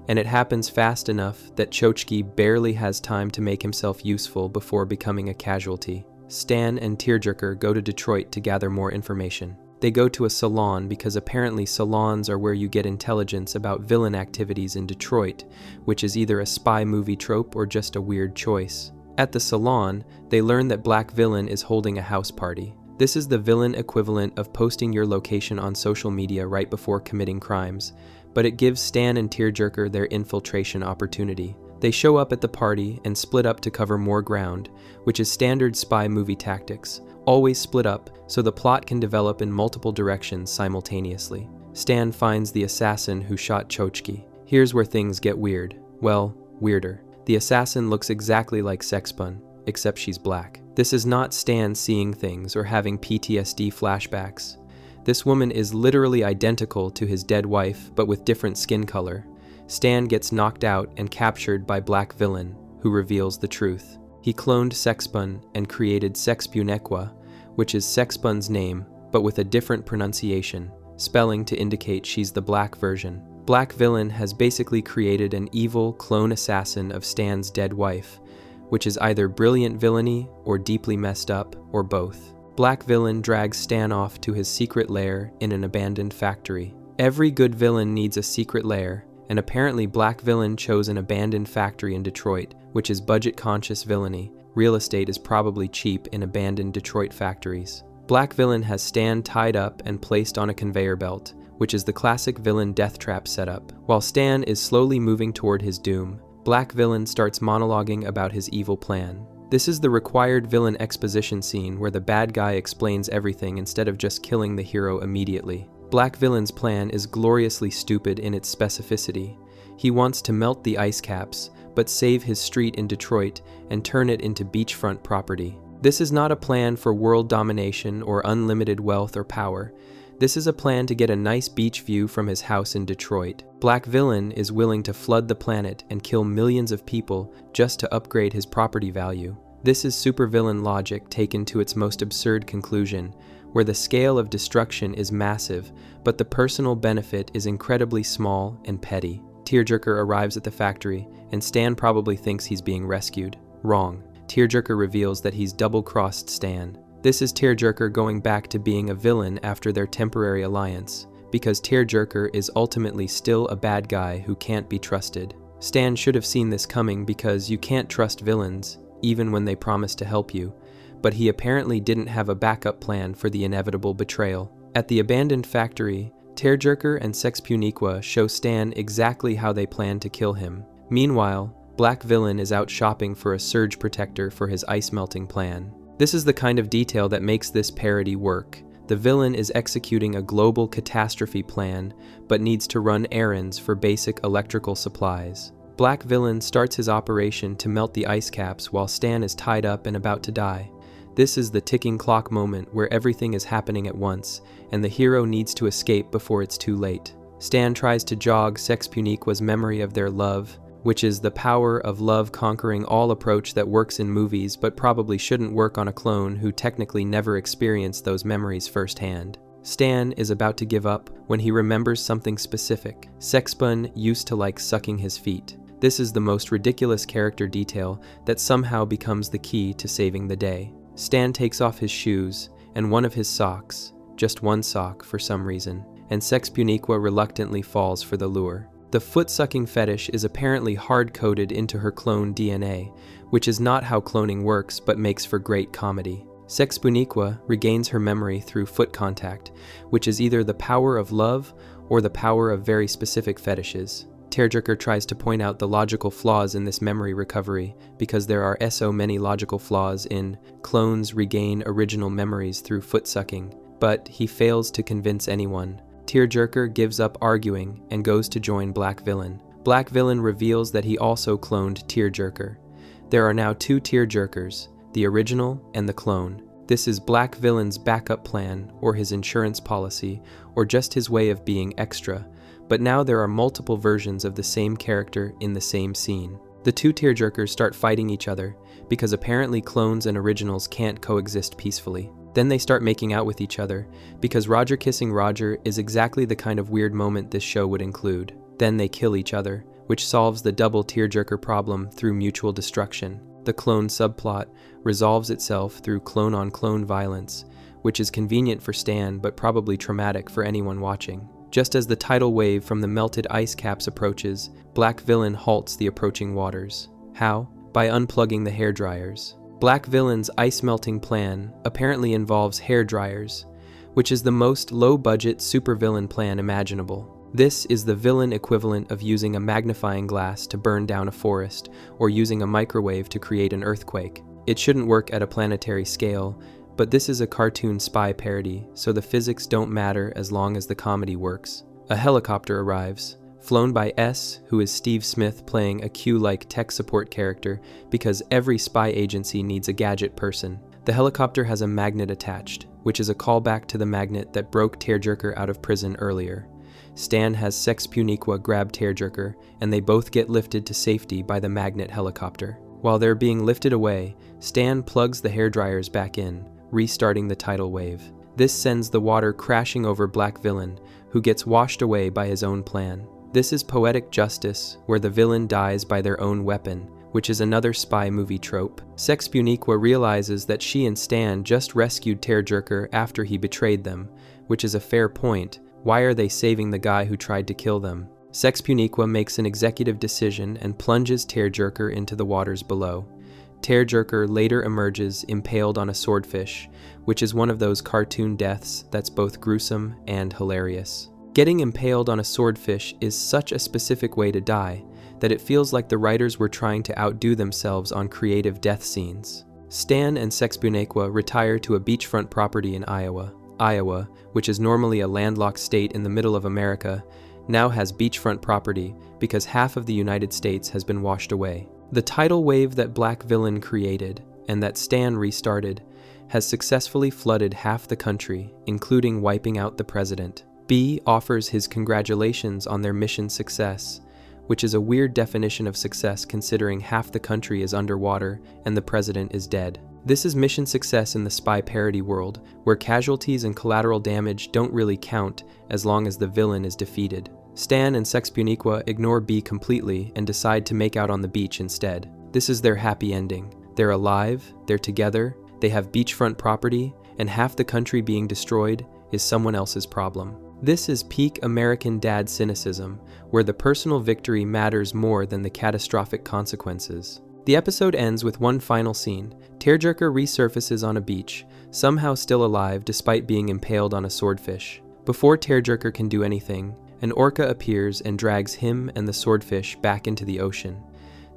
and it happens fast enough that Chochki barely has time to make himself useful before becoming a casualty. Stan and Tearjerker go to Detroit to gather more information. They go to a salon because apparently salons are where you get intelligence about villain activities in Detroit, which is either a spy movie trope or just a weird choice. At the salon, they learn that Black Villain is holding a house party. This is the villain equivalent of posting your location on social media right before committing crimes, but it gives Stan and Tearjerker their infiltration opportunity. They show up at the party and split up to cover more ground, which is standard spy movie tactics. Always split up so the plot can develop in multiple directions simultaneously. Stan finds the assassin who shot Chochki. Here's where things get weird. Well, weirder. The assassin looks exactly like Sexpun, except she's black. This is not Stan seeing things or having PTSD flashbacks. This woman is literally identical to his dead wife, but with different skin color. Stan gets knocked out and captured by Black Villain, who reveals the truth. He cloned Sexpun and created Sexpunekwa, which is Sexpun's name, but with a different pronunciation, spelling to indicate she's the black version. Black Villain has basically created an evil clone assassin of Stan's dead wife, which is either brilliant villainy or deeply messed up, or both. Black Villain drags Stan off to his secret lair in an abandoned factory. Every good villain needs a secret lair, and apparently Black Villain chose an abandoned factory in Detroit, which is budget-conscious villainy. Real estate is probably cheap in abandoned Detroit factories. Black Villain has Stan tied up and placed on a conveyor belt, which is the classic villain death trap setup. While Stan is slowly moving toward his doom, Black Villain starts monologuing about his evil plan. This is the required villain exposition scene where the bad guy explains everything instead of just killing the hero immediately. Black Villain's plan is gloriously stupid in its specificity. He wants to melt the ice caps, but save his street in Detroit and turn it into beachfront property. This is not a plan for world domination or unlimited wealth or power. This is a plan to get a nice beach view from his house in Detroit. Black Villain is willing to flood the planet and kill millions of people just to upgrade his property value. This is supervillain logic taken to its most absurd conclusion, where the scale of destruction is massive, but the personal benefit is incredibly small and petty. Tearjerker arrives at the factory, and Stan probably thinks he's being rescued. Wrong. Tearjerker reveals that he's double-crossed Stan. This is Tearjerker going back to being a villain after their temporary alliance, because Tearjerker is ultimately still a bad guy who can't be trusted. Stan should have seen this coming because you can't trust villains, even when they promise to help you, but he apparently didn't have a backup plan for the inevitable betrayal. At the abandoned factory, Tearjerker and Sexpuniqua show Stan exactly how they plan to kill him. Meanwhile, Black Villain is out shopping for a surge protector for his ice-melting plan. This is the kind of detail that makes this parody work. The villain is executing a global catastrophe plan, but needs to run errands for basic electrical supplies. Black Villain starts his operation to melt the ice caps while Stan is tied up and about to die. This is the ticking clock moment where everything is happening at once, and the hero needs to escape before it's too late. Stan tries to jog Sexpuniqua's memory of their love, which is the power of love conquering all approach that works in movies but probably shouldn't work on a clone who technically never experienced those memories firsthand. Stan is about to give up when he remembers something specific. Sexpun used to like sucking his feet. This is the most ridiculous character detail that somehow becomes the key to saving the day. Stan takes off his shoes and one of his socks, just one sock for some reason, and Sexpuniqua reluctantly falls for the lure. The foot-sucking fetish is apparently hard-coded into her clone DNA, which is not how cloning works but makes for great comedy. Sexpuniqua regains her memory through foot contact, which is either the power of love or the power of very specific fetishes. Tearjerker tries to point out the logical flaws in this memory recovery because there are so many logical flaws in clones regain original memories through foot-sucking, but he fails to convince anyone. Tearjerker gives up arguing and goes to join Black Villain. Black Villain reveals that he also cloned Tearjerker. There are now two Tearjerkers, the original and the clone. This is Black Villain's backup plan, or his insurance policy, or just his way of being extra, but now there are multiple versions of the same character in the same scene. The two Tearjerkers start fighting each other, because apparently clones and originals can't coexist peacefully. Then they start making out with each other, because Roger kissing Roger is exactly the kind of weird moment this show would include. Then they kill each other, which solves the double Tearjerker problem through mutual destruction. The clone subplot resolves itself through clone-on-clone violence, which is convenient for Stan but probably traumatic for anyone watching. Just as the tidal wave from the melted ice caps approaches, Black Villain halts the approaching waters. How? By unplugging the hair dryers. Black Villain's ice-melting plan apparently involves hair dryers, which is the most low-budget supervillain plan imaginable. This is the villain equivalent of using a magnifying glass to burn down a forest, or using a microwave to create an earthquake. It shouldn't work at a planetary scale, but this is a cartoon spy parody, so the physics don't matter as long as the comedy works. A helicopter arrives, flown by S, who is Steve Smith playing a Q-like tech support character because every spy agency needs a gadget person. The helicopter has a magnet attached, which is a callback to the magnet that broke Tearjerker out of prison earlier. Stan has Sexpuniqua grab Tearjerker, and they both get lifted to safety by the magnet helicopter. While they're being lifted away, Stan plugs the hairdryers back in, restarting the tidal wave. This sends the water crashing over Black Villain, who gets washed away by his own plan. This is poetic justice, where the villain dies by their own weapon, which is another spy movie trope. Sexpuniqua realizes that she and Stan just rescued Tearjerker after he betrayed them, which is a fair point. Why are they saving the guy who tried to kill them? Sexpuniqua makes an executive decision and plunges Tearjerker into the waters below. Tearjerker later emerges impaled on a swordfish, which is one of those cartoon deaths that's both gruesome and hilarious. Getting impaled on a swordfish is such a specific way to die that it feels like the writers were trying to outdo themselves on creative death scenes. Stan and Sexpuniqua retire to a beachfront property in Iowa. Iowa, which is normally a landlocked state in the middle of America, now has beachfront property because half of the United States has been washed away. The tidal wave that Black Villain created, and that Stan restarted, has successfully flooded half the country, including wiping out the president. B offers his congratulations on their mission success, which is a weird definition of success considering half the country is underwater and the president is dead. This is mission success in the spy parody world, where casualties and collateral damage don't really count as long as the villain is defeated. Stan and Sexpuniqua ignore B completely and decide to make out on the beach instead. This is their happy ending. They're alive, they're together, they have beachfront property, and half the country being destroyed is someone else's problem. This is peak American dad cynicism, where the personal victory matters more than the catastrophic consequences. The episode ends with one final scene. Tearjerker resurfaces on a beach, somehow still alive despite being impaled on a swordfish. Before Tearjerker can do anything, an orca appears and drags him and the swordfish back into the ocean.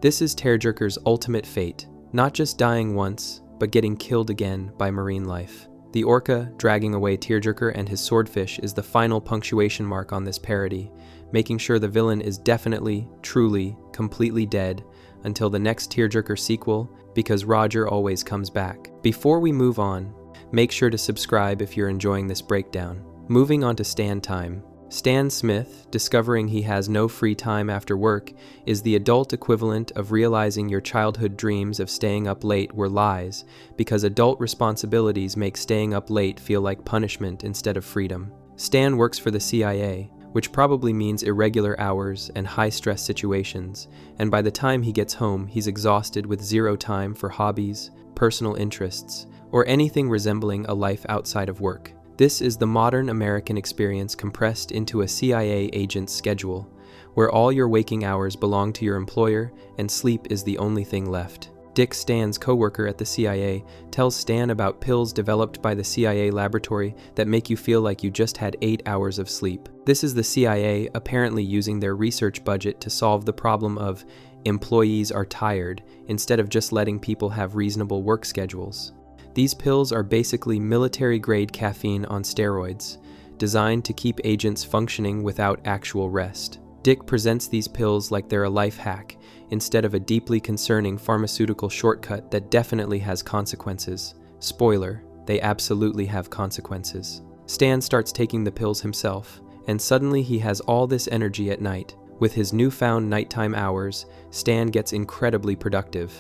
This is Tearjerker's ultimate fate, not just dying once, but getting killed again by marine life. The orca dragging away Tearjerker and his swordfish is the final punctuation mark on this parody, making sure the villain is definitely, truly, completely dead until the next Tearjerker sequel, because Roger always comes back. Before we move on, make sure to subscribe if you're enjoying this breakdown. Moving on to Stan time. Stan Smith, discovering he has no free time after work, is the adult equivalent of realizing your childhood dreams of staying up late were lies, because adult responsibilities make staying up late feel like punishment instead of freedom. Stan works for the CIA, which probably means irregular hours and high-stress situations, and by the time he gets home, he's exhausted with zero time for hobbies, personal interests, or anything resembling a life outside of work. This is the modern American experience compressed into a CIA agent's schedule, where all your waking hours belong to your employer and sleep is the only thing left. Dick, Stan's co-worker at the CIA, tells Stan about pills developed by the CIA laboratory that make you feel like you just had 8 hours of sleep. This is the CIA apparently using their research budget to solve the problem of employees are tired instead of just letting people have reasonable work schedules. These pills are basically military-grade caffeine on steroids, designed to keep agents functioning without actual rest. Dick presents these pills like they're a life hack, instead of a deeply concerning pharmaceutical shortcut that definitely has consequences. Spoiler, they absolutely have consequences. Stan starts taking the pills himself, and suddenly he has all this energy at night. With his newfound nighttime hours, Stan gets incredibly productive.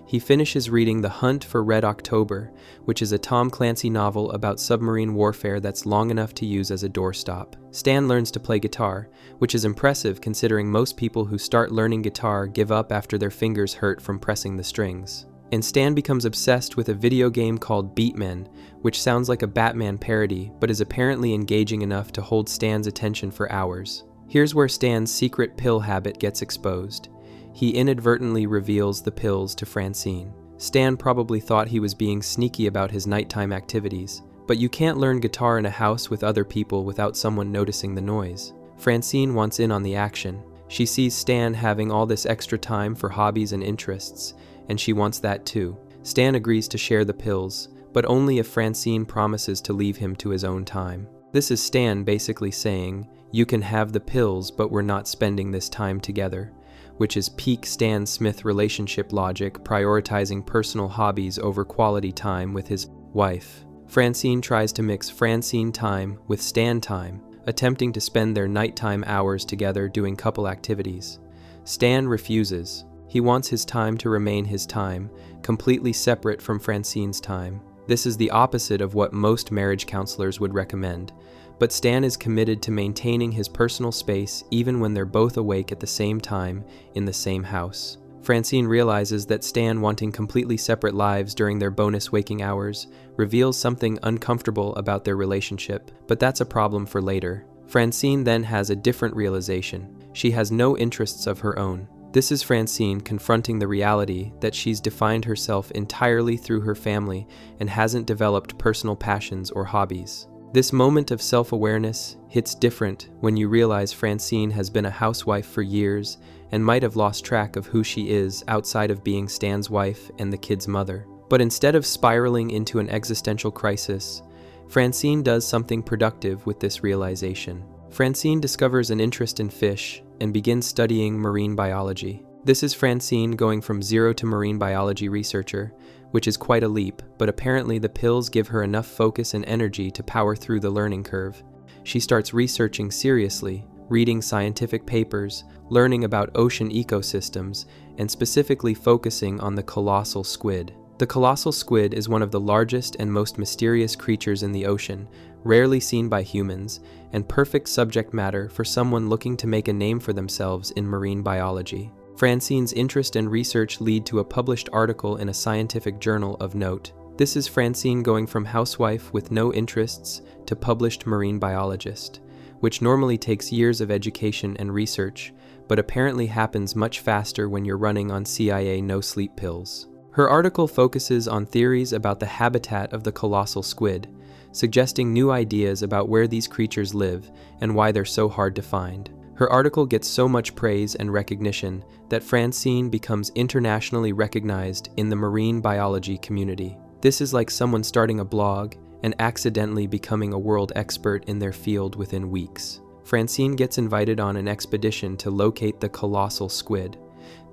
He finishes reading The Hunt for Red October, which is a Tom Clancy novel about submarine warfare that's long enough to use as a doorstop. Stan learns to play guitar, which is impressive considering most people who start learning guitar give up after their fingers hurt from pressing the strings. And Stan becomes obsessed with a video game called Beatmen, which sounds like a Batman parody, but is apparently engaging enough to hold Stan's attention for hours. Here's where Stan's secret pill habit gets exposed. He inadvertently reveals the pills to Francine. Stan probably thought he was being sneaky about his nighttime activities, but you can't learn guitar in a house with other people without someone noticing the noise. Francine wants in on the action. She sees Stan having all this extra time for hobbies and interests, and she wants that too. Stan agrees to share the pills, but only if Francine promises to leave him to his own time. This is Stan basically saying, "You can have the pills, but we're not spending this time together," which is peak Stan Smith relationship logic, prioritizing personal hobbies over quality time with his wife. Francine tries to mix Francine time with Stan time, attempting to spend their nighttime hours together doing couple activities. Stan refuses. He wants his time to remain his time, completely separate from Francine's time. This is the opposite of what most marriage counselors would recommend, but Stan is committed to maintaining his personal space even when they're both awake at the same time in the same house. Francine realizes that Stan wanting completely separate lives during their bonus waking hours reveals something uncomfortable about their relationship, but that's a problem for later. Francine then has a different realization. She has no interests of her own. This is Francine confronting the reality that she's defined herself entirely through her family and hasn't developed personal passions or hobbies. This moment of self-awareness hits different when you realize Francine has been a housewife for years and might have lost track of who she is outside of being Stan's wife and the kid's mother. But instead of spiraling into an existential crisis, Francine does something productive with this realization. Francine discovers an interest in fish and begins studying marine biology. This is Francine going from zero to marine biology researcher, which is quite a leap, but apparently the pills give her enough focus and energy to power through the learning curve. She starts researching seriously, reading scientific papers, learning about ocean ecosystems, and specifically focusing on the colossal squid. The colossal squid is one of the largest and most mysterious creatures in the ocean, rarely seen by humans, and perfect subject matter for someone looking to make a name for themselves in marine biology. Francine's interest and research lead to a published article in a scientific journal of note. This is Francine going from housewife with no interests to published marine biologist, which normally takes years of education and research, but apparently happens much faster when you're running on CIA no-sleep pills. Her article focuses on theories about the habitat of the colossal squid, suggesting new ideas about where these creatures live and why they're so hard to find. Her article gets so much praise and recognition that Francine becomes internationally recognized in the marine biology community. This is like someone starting a blog and accidentally becoming a world expert in their field within weeks. Francine gets invited on an expedition to locate the colossal squid.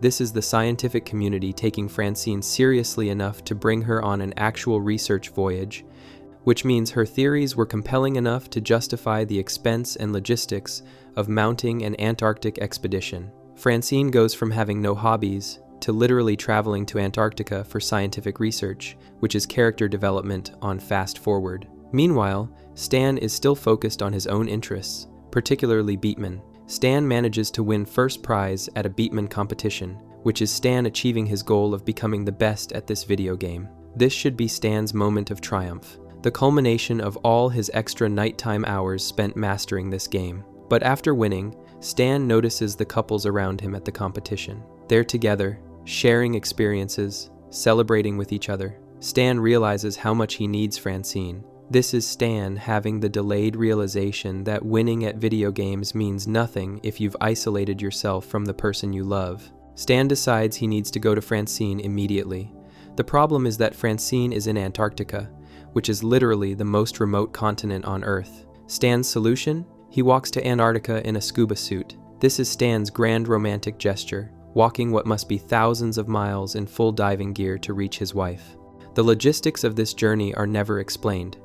This is the scientific community taking Francine seriously enough to bring her on an actual research voyage, which means her theories were compelling enough to justify the expense and logistics of mounting an Antarctic expedition. Francine goes from having no hobbies to literally traveling to Antarctica for scientific research, which is character development on fast forward. Meanwhile, Stan is still focused on his own interests, particularly Beatman. Stan manages to win first prize at a Beatman competition, which is Stan achieving his goal of becoming the best at this video game. This should be Stan's moment of triumph, the culmination of all his extra nighttime hours spent mastering this game. But after winning, Stan notices the couples around him at the competition. They're together, sharing experiences, celebrating with each other. Stan realizes how much he needs Francine. This is Stan having the delayed realization that winning at video games means nothing if you've isolated yourself from the person you love. Stan decides he needs to go to Francine immediately. The problem is that Francine is in Antarctica, which is literally the most remote continent on Earth. Stan's solution? He walks to Antarctica in a scuba suit. This is Stan's grand romantic gesture, walking what must be thousands of miles in full diving gear to reach his wife. The logistics of this journey are never explained.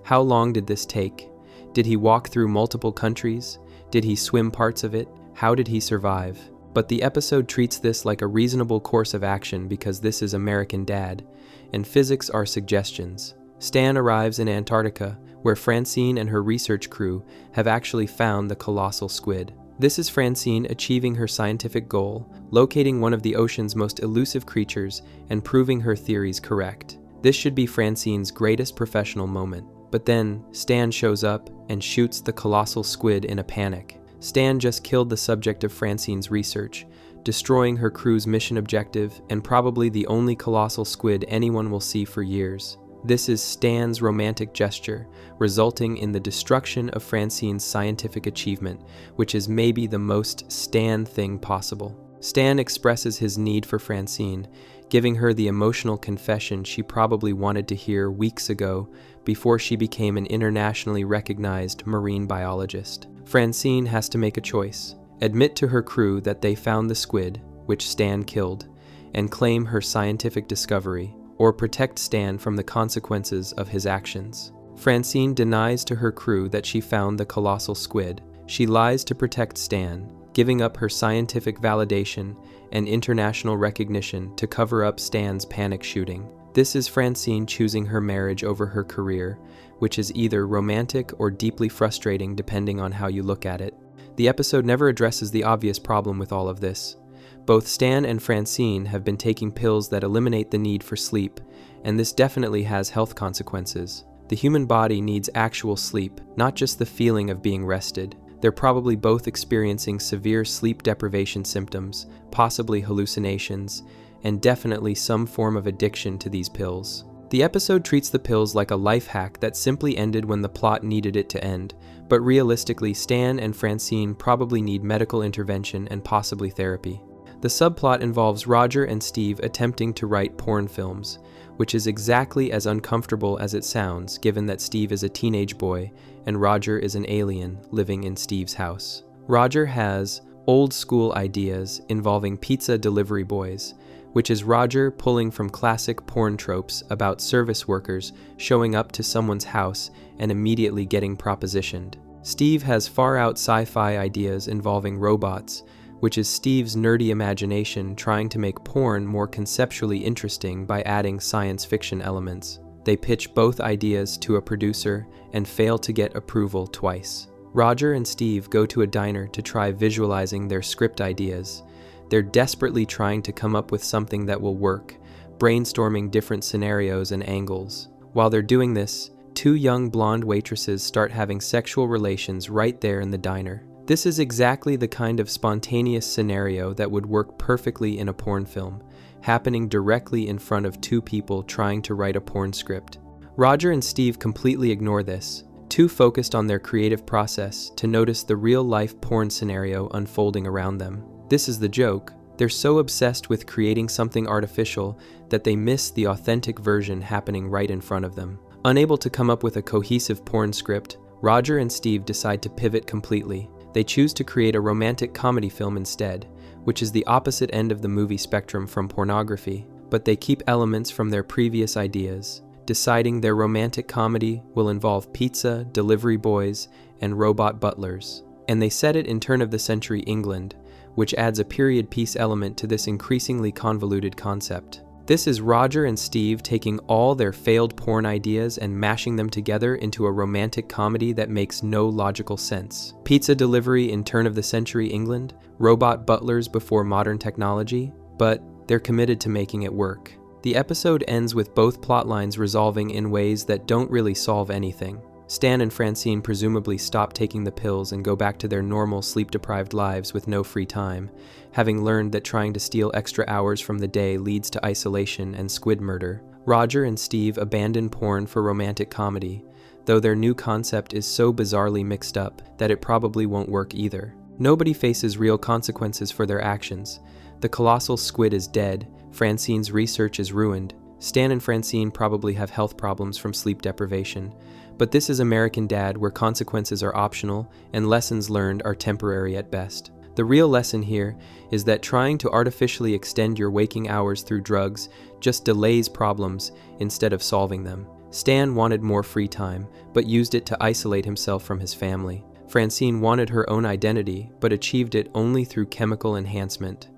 How long did this take? Did he walk through multiple countries? Did he swim parts of it? How did he survive? But the episode treats this like a reasonable course of action because this is American Dad, and physics are suggestions. Stan arrives in Antarctica, where Francine and her research crew have actually found the colossal squid. This is Francine achieving her scientific goal, locating one of the ocean's most elusive creatures and proving her theories correct. This should be Francine's greatest professional moment. But then, Stan shows up and shoots the colossal squid in a panic. Stan just killed the subject of Francine's research, destroying her crew's mission objective and probably the only colossal squid anyone will see for years. This is Stan's romantic gesture, resulting in the destruction of Francine's scientific achievement, which is maybe the most Stan thing possible. Stan expresses his need for Francine, giving her the emotional confession she probably wanted to hear weeks ago before she became an internationally recognized marine biologist. Francine has to make a choice: admit to her crew that they found the squid, which Stan killed, and claim her scientific discovery, or protect Stan from the consequences of his actions. Francine denies to her crew that she found the colossal squid. She lies to protect Stan, giving up her scientific validation and international recognition to cover up Stan's panic shooting. This is Francine choosing her marriage over her career, which is either romantic or deeply frustrating depending on how you look at it. The episode never addresses the obvious problem with all of this. Both Stan and Francine have been taking pills that eliminate the need for sleep, and this definitely has health consequences. The human body needs actual sleep, not just the feeling of being rested. They're probably both experiencing severe sleep deprivation symptoms, possibly hallucinations, and definitely some form of addiction to these pills. The episode treats the pills like a life hack that simply ended when the plot needed it to end, but realistically, Stan and Francine probably need medical intervention and possibly therapy. The subplot involves Roger and Steve attempting to write porn films, which is exactly as uncomfortable as it sounds, given that Steve is a teenage boy and Roger is an alien living in Steve's house. Roger has old-school ideas involving pizza delivery boys, which is Roger pulling from classic porn tropes about service workers showing up to someone's house and immediately getting propositioned. Steve has far-out sci-fi ideas involving robots, which is Steve's nerdy imagination trying to make porn more conceptually interesting by adding science fiction elements. They pitch both ideas to a producer and fail to get approval twice. Roger and Steve go to a diner to try visualizing their script ideas. They're desperately trying to come up with something that will work, brainstorming different scenarios and angles. While they're doing this, two young blonde waitresses start having sexual relations right there in the diner. This is exactly the kind of spontaneous scenario that would work perfectly in a porn film, happening directly in front of two people trying to write a porn script. Roger and Steve completely ignore this, too focused on their creative process to notice the real-life porn scenario unfolding around them. This is the joke. They're so obsessed with creating something artificial that they miss the authentic version happening right in front of them. Unable to come up with a cohesive porn script, Roger and Steve decide to pivot completely. They choose to create a romantic comedy film instead, which is the opposite end of the movie spectrum from pornography, but they keep elements from their previous ideas, deciding their romantic comedy will involve pizza, delivery boys, and robot butlers. And they set it in turn-of-the-century England, which adds a period piece element to this increasingly convoluted concept. This is Roger and Steve taking all their failed porn ideas and mashing them together into a romantic comedy that makes no logical sense. Pizza delivery in turn-of-the-century England, robot butlers before modern technology, but they're committed to making it work. The episode ends with both plotlines resolving in ways that don't really solve anything. Stan and Francine presumably stop taking the pills and go back to their normal sleep-deprived lives with no free time, having learned that trying to steal extra hours from the day leads to isolation and squid murder. Roger and Steve abandon porn for romantic comedy, though their new concept is so bizarrely mixed up that it probably won't work either. Nobody faces real consequences for their actions. The colossal squid is dead, Francine's research is ruined, Stan and Francine probably have health problems from sleep deprivation, but this is American Dad, where consequences are optional and lessons learned are temporary at best. The real lesson here is that trying to artificially extend your waking hours through drugs just delays problems instead of solving them. Stan wanted more free time, but used it to isolate himself from his family. Francine wanted her own identity, but achieved it only through chemical enhancement.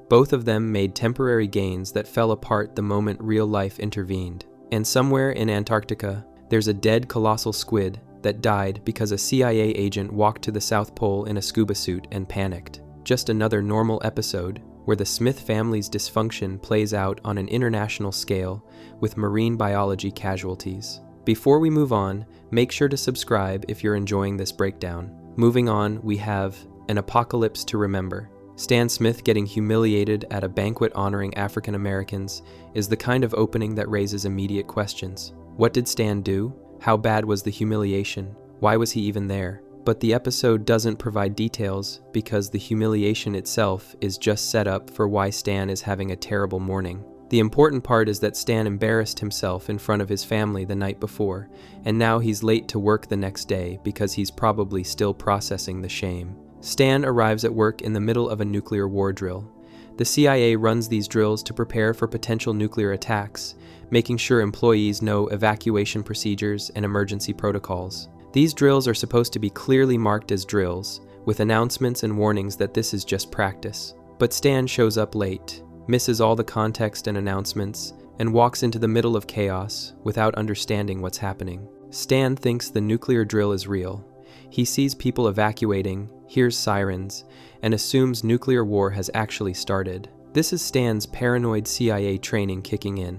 Both of them made temporary gains that fell apart the moment real life intervened. And somewhere in Antarctica, there's a dead colossal squid that died because a CIA agent walked to the South Pole in a scuba suit and panicked. Just another normal episode where the Smith family's dysfunction plays out on an international scale with marine biology casualties. Before we move on, make sure to subscribe if you're enjoying this breakdown. Moving on, we have An Apocalypse to Remember. Stan Smith getting humiliated at a banquet honoring African Americans is the kind of opening that raises immediate questions. What did Stan do? How bad was the humiliation? Why was he even there? But the episode doesn't provide details because the humiliation itself is just set up for why Stan is having a terrible morning. The important part is that Stan embarrassed himself in front of his family the night before, and now he's late to work the next day because he's probably still processing the shame. Stan arrives at work in the middle of a nuclear war drill. The CIA runs these drills to prepare for potential nuclear attacks, making sure employees know evacuation procedures and emergency protocols. These drills are supposed to be clearly marked as drills, with announcements and warnings that this is just practice. But Stan shows up late, misses all the context and announcements, and walks into the middle of chaos without understanding what's happening. Stan thinks the nuclear drill is real. He sees people evacuating, hears sirens, and assumes nuclear war has actually started. This is Stan's paranoid CIA training kicking in,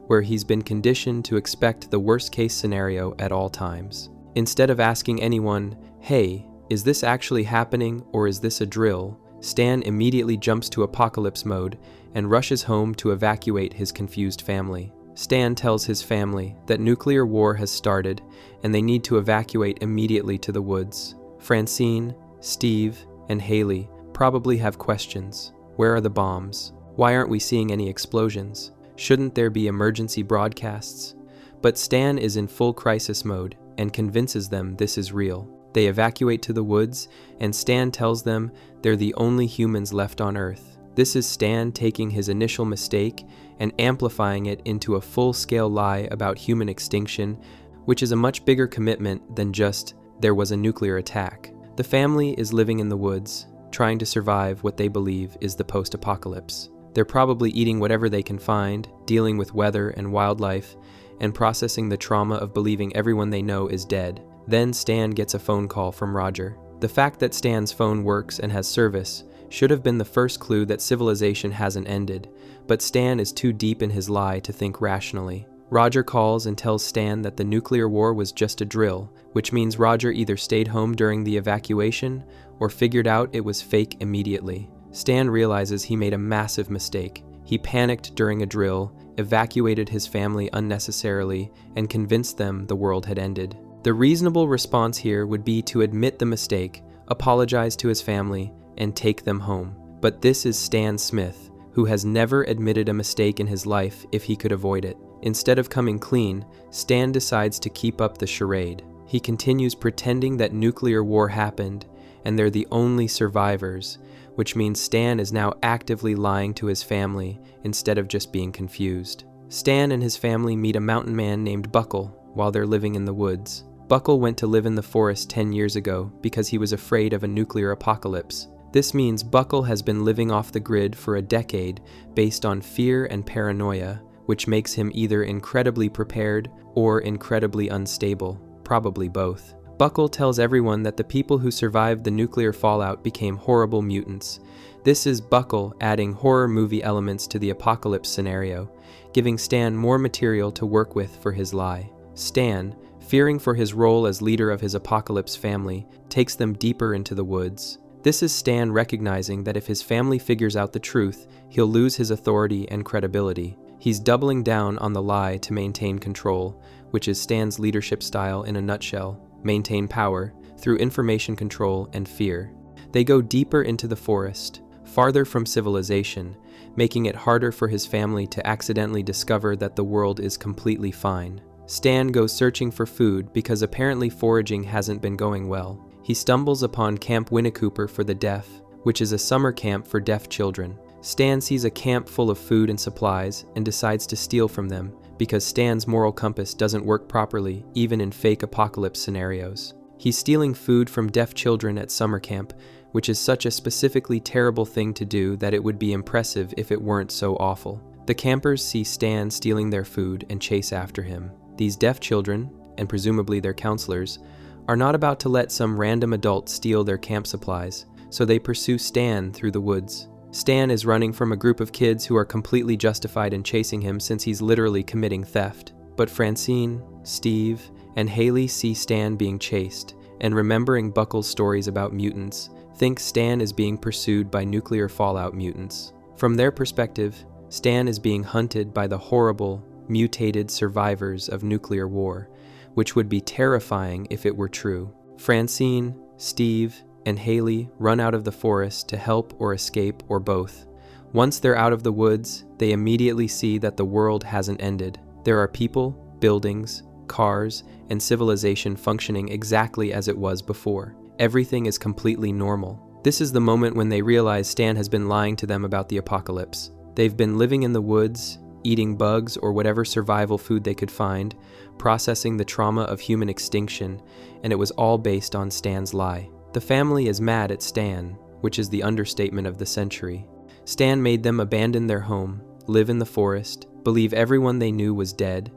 where he's been conditioned to expect the worst-case scenario at all times. Instead of asking anyone, "Hey, is this actually happening or is this a drill?" Stan immediately jumps to apocalypse mode and rushes home to evacuate his confused family. Stan tells his family that nuclear war has started and they need to evacuate immediately to the woods. Francine, Steve, and Haley probably have questions. Where are the bombs? Why aren't we seeing any explosions? Shouldn't there be emergency broadcasts? But Stan is in full crisis mode and convinces them this is real. They evacuate to the woods, and Stan tells them they're the only humans left on Earth. This is Stan taking his initial mistake and amplifying it into a full-scale lie about human extinction, which is a much bigger commitment than just there was a nuclear attack. The family is living in the woods, trying to survive what they believe is the post-apocalypse. They're probably eating whatever they can find, dealing with weather and wildlife, and processing the trauma of believing everyone they know is dead. Then Stan gets a phone call from Roger. The fact that Stan's phone works and has service should have been the first clue that civilization hasn't ended, but Stan is too deep in his lie to think rationally. Roger calls and tells Stan that the nuclear war was just a drill, which means Roger either stayed home during the evacuation or figured out it was fake immediately. Stan realizes he made a massive mistake. He panicked during a drill, evacuated his family unnecessarily, and convinced them the world had ended. The reasonable response here would be to admit the mistake, apologize to his family, and take them home. But this is Stan Smith, who has never admitted a mistake in his life if he could avoid it. Instead of coming clean, Stan decides to keep up the charade. He continues pretending that nuclear war happened, and they're the only survivors, which means Stan is now actively lying to his family instead of just being confused. Stan and his family meet a mountain man named Buckle while they're living in the woods. Buckle went to live in the forest 10 years ago because he was afraid of a nuclear apocalypse. This means Buckle has been living off the grid for a decade based on fear and paranoia, which makes him either incredibly prepared or incredibly unstable, probably both. Buckle tells everyone that the people who survived the nuclear fallout became horrible mutants. This is Buckle adding horror movie elements to the apocalypse scenario, giving Stan more material to work with for his lie. Stan, fearing for his role as leader of his apocalypse family, takes them deeper into the woods. This is Stan recognizing that if his family figures out the truth, he'll lose his authority and credibility. He's doubling down on the lie to maintain control, which is Stan's leadership style in a nutshell: maintain power through information control and fear. They go deeper into the forest, farther from civilization, making it harder for his family to accidentally discover that the world is completely fine. Stan goes searching for food because apparently foraging hasn't been going well. He stumbles upon Camp Winnecooper for the Deaf, which is a summer camp for deaf children. Stan sees a camp full of food and supplies and decides to steal from them because Stan's moral compass doesn't work properly even in fake apocalypse scenarios. He's stealing food from deaf children at summer camp, which is such a specifically terrible thing to do that it would be impressive if it weren't so awful. The campers see Stan stealing their food and chase after him. These deaf children, and presumably their counselors, are not about to let some random adult steal their camp supplies, so they pursue Stan through the woods. Stan is running from a group of kids who are completely justified in chasing him since he's literally committing theft. But Francine, Steve, and Haley see Stan being chased, and remembering Buckle's stories about mutants, think Stan is being pursued by nuclear fallout mutants. From their perspective, Stan is being hunted by the horrible, mutated survivors of nuclear war, which would be terrifying if it were true. Francine, Steve, and Haley run out of the forest to help or escape or both. Once they're out of the woods, they immediately see that the world hasn't ended. There are people, buildings, cars, and civilization functioning exactly as it was before. Everything is completely normal. This is the moment when they realize Stan has been lying to them about the apocalypse. They've been living in the woods, eating bugs or whatever survival food they could find, processing the trauma of human extinction, and it was all based on Stan's lie. The family is mad at Stan, which is the understatement of the century. Stan made them abandon their home, live in the forest, believe everyone they knew was dead,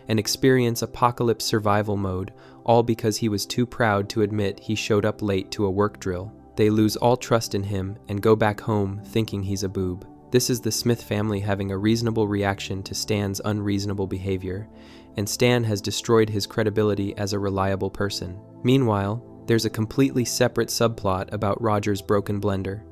and experience apocalypse survival mode, all because he was too proud to admit he showed up late to a work drill. They lose all trust in him and go back home thinking he's a boob. This is the Smith family having a reasonable reaction to Stan's unreasonable behavior, and Stan has destroyed his credibility as a reliable person. Meanwhile, there's a completely separate subplot about Roger's broken blender.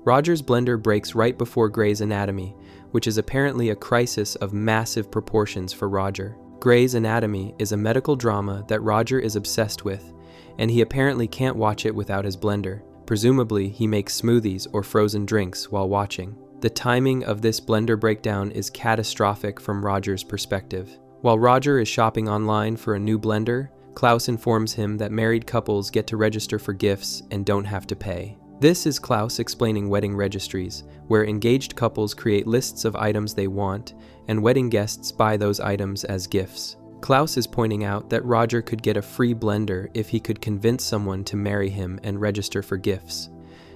Roger's blender breaks right before Grey's Anatomy, which is apparently a crisis of massive proportions for Roger. Grey's Anatomy is a medical drama that Roger is obsessed with, and he apparently can't watch it without his blender. Presumably, he makes smoothies or frozen drinks while watching. The timing of this blender breakdown is catastrophic from Roger's perspective. While Roger is shopping online for a new blender, Klaus informs him that married couples get to register for gifts and don't have to pay. This is Klaus explaining wedding registries, where engaged couples create lists of items they want, and wedding guests buy those items as gifts. Klaus is pointing out that Roger could get a free blender if he could convince someone to marry him and register for gifts.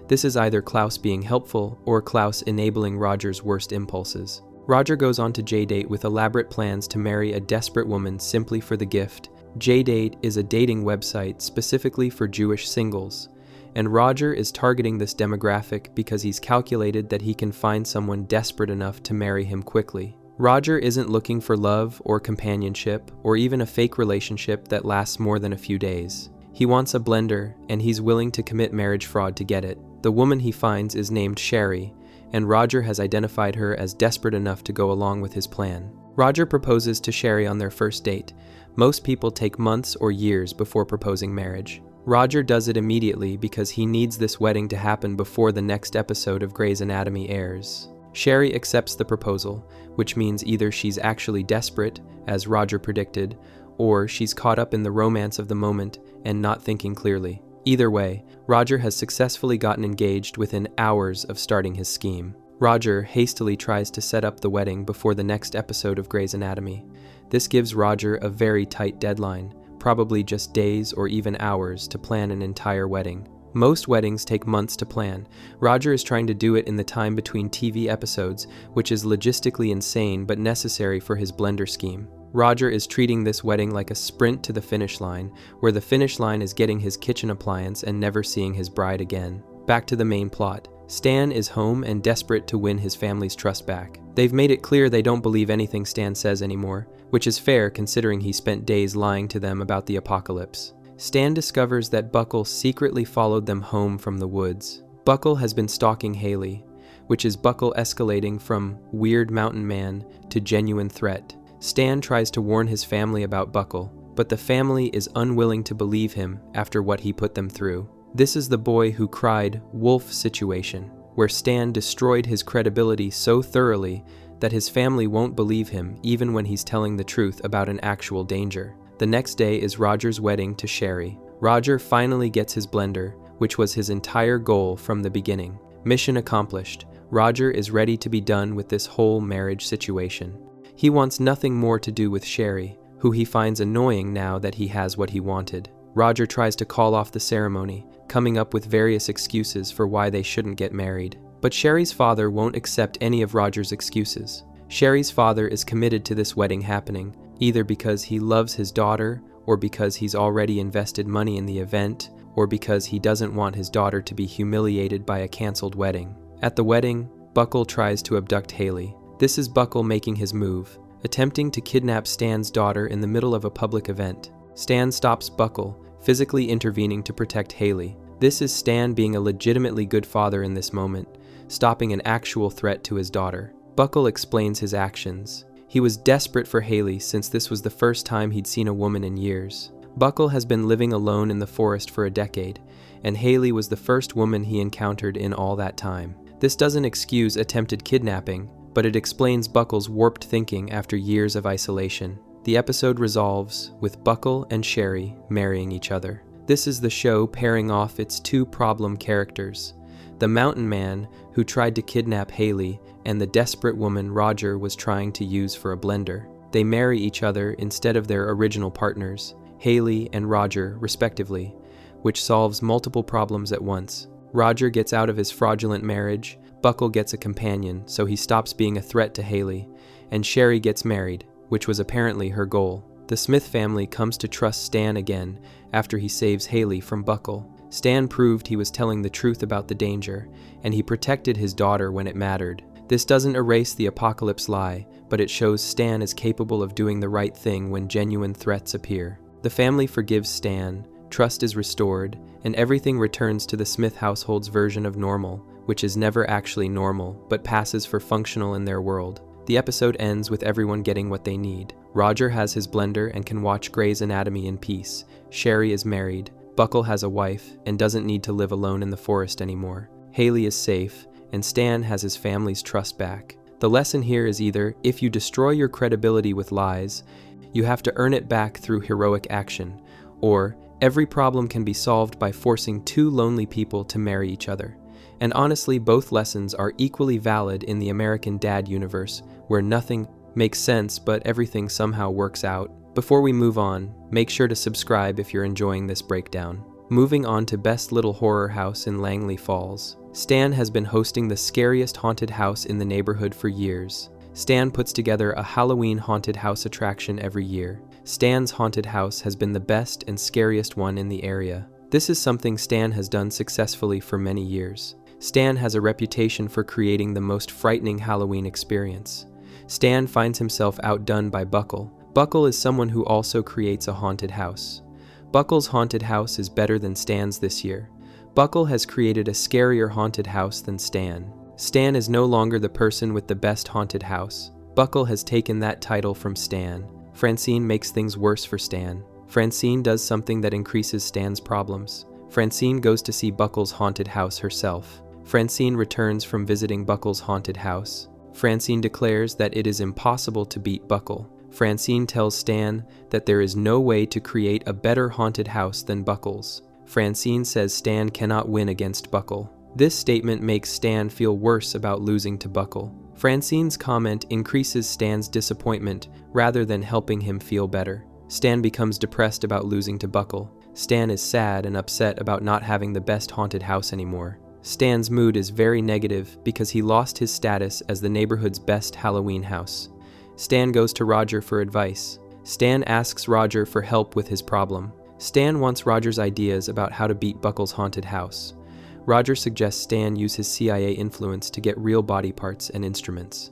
This is either Klaus being helpful or Klaus enabling Roger's worst impulses. Roger goes on to JDate with elaborate plans to marry a desperate woman simply for the gift. JDate is a dating website specifically for Jewish singles, and Roger is targeting this demographic because he's calculated that he can find someone desperate enough to marry him quickly. Roger isn't looking for love or companionship or even a fake relationship that lasts more than a few days. He wants a blender, and he's willing to commit marriage fraud to get it. The woman he finds is named Sherry, and Roger has identified her as desperate enough to go along with his plan. Roger proposes to Sherry on their first date. Most people take months or years before proposing marriage. Roger does it immediately because he needs this wedding to happen before the next episode of Grey's Anatomy airs. Sherry accepts the proposal, which means either she's actually desperate, as Roger predicted, or she's caught up in the romance of the moment and not thinking clearly. Either way, Roger has successfully gotten engaged within hours of starting his scheme. Roger hastily tries to set up the wedding before the next episode of Grey's Anatomy. This gives Roger a very tight deadline, probably just days or even hours to plan an entire wedding. Most weddings take months to plan. Roger is trying to do it in the time between TV episodes, which is logistically insane but necessary for his blender scheme. Roger is treating this wedding like a sprint to the finish line, where the finish line is getting his kitchen appliance and never seeing his bride again. Back to the main plot. Stan is home and desperate to win his family's trust back. They've made it clear they don't believe anything Stan says anymore, which is fair considering he spent days lying to them about the apocalypse. Stan discovers that Buckle secretly followed them home from the woods. Buckle has been stalking Haley, which is Buckle escalating from weird mountain man to genuine threat. Stan tries to warn his family about Buckle, but the family is unwilling to believe him after what he put them through. This is the boy who cried wolf situation, where Stan destroyed his credibility so thoroughly that his family won't believe him even when he's telling the truth about an actual danger. The next day is Roger's wedding to Sherry. Roger finally gets his blender, which was his entire goal from the beginning. Mission accomplished. Roger is ready to be done with this whole marriage situation. He wants nothing more to do with Sherry, who he finds annoying now that he has what he wanted. Roger tries to call off the ceremony, coming up with various excuses for why they shouldn't get married. But Sherry's father won't accept any of Roger's excuses. Sherry's father is committed to this wedding happening, either because he loves his daughter, or because he's already invested money in the event, or because he doesn't want his daughter to be humiliated by a canceled wedding. At the wedding, Buckle tries to abduct Haley. This is Buckle making his move, attempting to kidnap Stan's daughter in the middle of a public event. Stan stops Buckle, physically intervening to protect Haley. This is Stan being a legitimately good father in this moment, stopping an actual threat to his daughter. Buckle explains his actions. He was desperate for Haley since this was the first time he'd seen a woman in years. Buckle has been living alone in the forest for a decade, and Haley was the first woman he encountered in all that time. This doesn't excuse attempted kidnapping, but it explains Buckle's warped thinking after years of isolation. The episode resolves with Buckle and Sherry marrying each other. This is the show pairing off its two problem characters, the mountain man who tried to kidnap Haley and the desperate woman Roger was trying to use for a blender. They marry each other instead of their original partners, Haley and Roger respectively, which solves multiple problems at once. Roger gets out of his fraudulent marriage, Buckle gets a companion so he stops being a threat to Haley, and Sherry gets married, which was apparently her goal. The Smith family comes to trust Stan again after he saves Haley from Buckle. Stan proved he was telling the truth about the danger, and he protected his daughter when it mattered. This doesn't erase the apocalypse lie, but it shows Stan is capable of doing the right thing when genuine threats appear. The family forgives Stan, trust is restored, and everything returns to the Smith household's version of normal, which is never actually normal, but passes for functional in their world. The episode ends with everyone getting what they need. Roger has his blender and can watch Grey's Anatomy in peace. Sherry is married. Buckle has a wife and doesn't need to live alone in the forest anymore. Haley is safe, and Stan has his family's trust back. The lesson here is either, if you destroy your credibility with lies, you have to earn it back through heroic action, or every problem can be solved by forcing two lonely people to marry each other. And honestly, both lessons are equally valid in the American Dad universe, where nothing makes sense but everything somehow works out. Before we move on, make sure to subscribe if you're enjoying this breakdown. Moving on to Best Little Horror House in Langley Falls. Stan has been hosting the scariest haunted house in the neighborhood for years. Stan puts together a Halloween haunted house attraction every year. Stan's haunted house has been the best and scariest one in the area. This is something Stan has done successfully for many years. Stan has a reputation for creating the most frightening Halloween experience. Stan finds himself outdone by Buckle. Buckle is someone who also creates a haunted house. Buckle's haunted house is better than Stan's this year. Buckle has created a scarier haunted house than Stan. Stan is no longer the person with the best haunted house. Buckle has taken that title from Stan. Francine makes things worse for Stan. Francine does something that increases Stan's problems. Francine goes to see Buckle's haunted house herself. Francine returns from visiting Buckle's haunted house. Francine declares that it is impossible to beat Buckle. Francine tells Stan that there is no way to create a better haunted house than Buckle's. Francine says Stan cannot win against Buckle. This statement makes Stan feel worse about losing to Buckle. Francine's comment increases Stan's disappointment rather than helping him feel better. Stan becomes depressed about losing to Buckle. Stan is sad and upset about not having the best haunted house anymore. Stan's mood is very negative because he lost his status as the neighborhood's best Halloween house. Stan goes to Roger for advice. Stan asks Roger for help with his problem. Stan wants Roger's ideas about how to beat Buckle's haunted house. Roger suggests Stan use his CIA influence to get real body parts and instruments.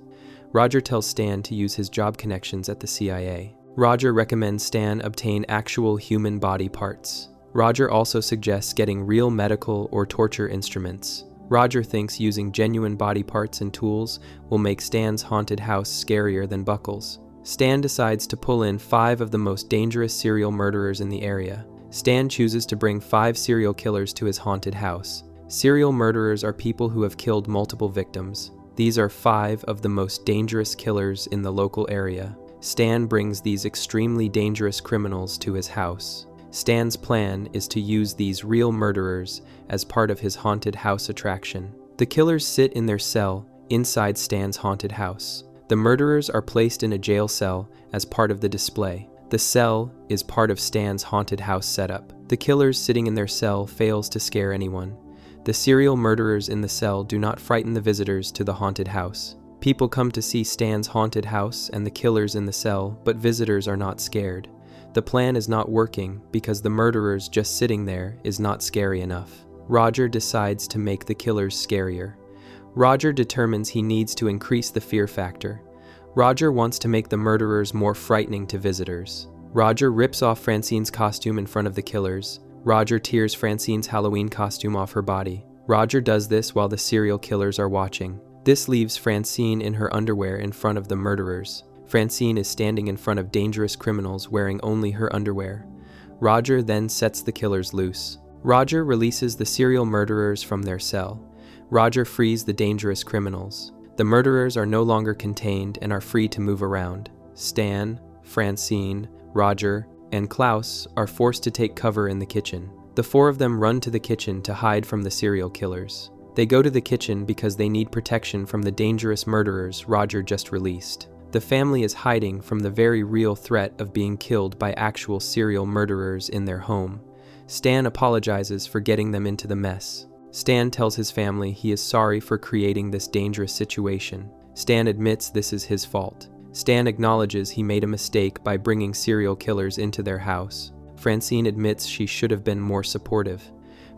Roger tells Stan to use his job connections at the CIA. Roger recommends Stan obtain actual human body parts. Roger also suggests getting real medical or torture instruments. Roger thinks using genuine body parts and tools will make Stan's haunted house scarier than Buckle's. Stan decides to pull in 5 of the most dangerous serial murderers in the area. Stan chooses to bring 5 serial killers to his haunted house. Serial murderers are people who have killed multiple victims. These are 5 of the most dangerous killers in the local area. Stan brings these extremely dangerous criminals to his house. Stan's plan is to use these real murderers as part of his haunted house attraction. The killers sit in their cell inside Stan's haunted house. The murderers are placed in a jail cell as part of the display. The cell is part of Stan's haunted house setup. The killers sitting in their cell fails to scare anyone. The serial murderers in the cell do not frighten the visitors to the haunted house. People come to see Stan's haunted house and the killers in the cell, but visitors are not scared. The plan is not working because the murderers just sitting there is not scary enough. Roger decides to make the killers scarier. Roger determines he needs to increase the fear factor. Roger wants to make the murderers more frightening to visitors. Roger rips off Francine's costume in front of the killers. Roger tears Francine's Halloween costume off her body. Roger does this while the serial killers are watching. This leaves Francine in her underwear in front of the murderers. Francine is standing in front of dangerous criminals wearing only her underwear. Roger then sets the killers loose. Roger releases the serial murderers from their cell. Roger frees the dangerous criminals. The murderers are no longer contained and are free to move around. Stan, Francine, Roger, and Klaus are forced to take cover in the kitchen. The 4 of them run to the kitchen to hide from the serial killers. They go to the kitchen because they need protection from the dangerous murderers Roger just released. The family is hiding from the very real threat of being killed by actual serial murderers in their home. Stan apologizes for getting them into the mess. Stan tells his family he is sorry for creating this dangerous situation. Stan admits this is his fault. Stan acknowledges he made a mistake by bringing serial killers into their house. Francine admits she should have been more supportive.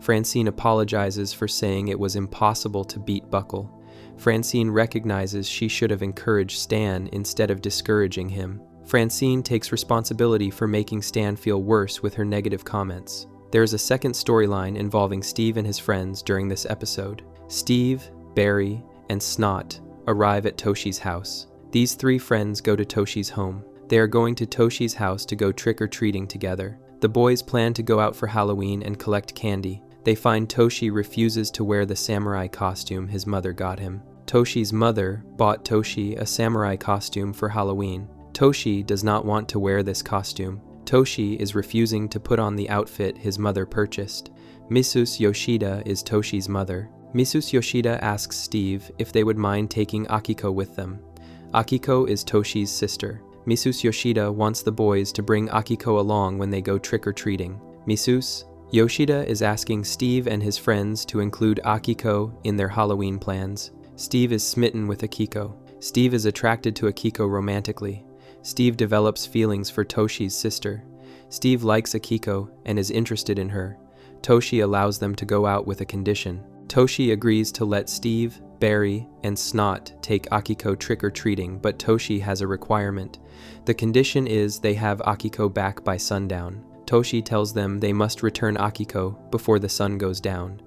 Francine apologizes for saying it was impossible to beat Buckle. Francine recognizes she should have encouraged Stan instead of discouraging him. Francine takes responsibility for making Stan feel worse with her negative comments. There is a second storyline involving Steve and his friends during this episode. Steve, Barry, and Snot arrive at Toshi's house. These 3 friends go to Toshi's home. They are going to Toshi's house to go trick-or-treating together. The boys plan to go out for Halloween and collect candy. They find Toshi refuses to wear the samurai costume his mother got him. Toshi's mother bought Toshi a samurai costume for Halloween. Toshi does not want to wear this costume. Toshi is refusing to put on the outfit his mother purchased. Mrs. Yoshida is Toshi's mother. Mrs. Yoshida asks Steve if they would mind taking Akiko with them. Akiko is Toshi's sister. Mrs. Yoshida wants the boys to bring Akiko along when they go trick-or-treating. Mrs. Yoshida is asking Steve and his friends to include Akiko in their Halloween plans. Steve is smitten with Akiko. Steve is attracted to Akiko romantically. Steve develops feelings for Toshi's sister. Steve likes Akiko and is interested in her. Toshi allows them to go out with a condition. Toshi agrees to let Steve, Barry, and Snot take Akiko trick-or-treating, but Toshi has a requirement. The condition is they have Akiko back by sundown. Toshi tells them they must return Akiko before the sun goes down.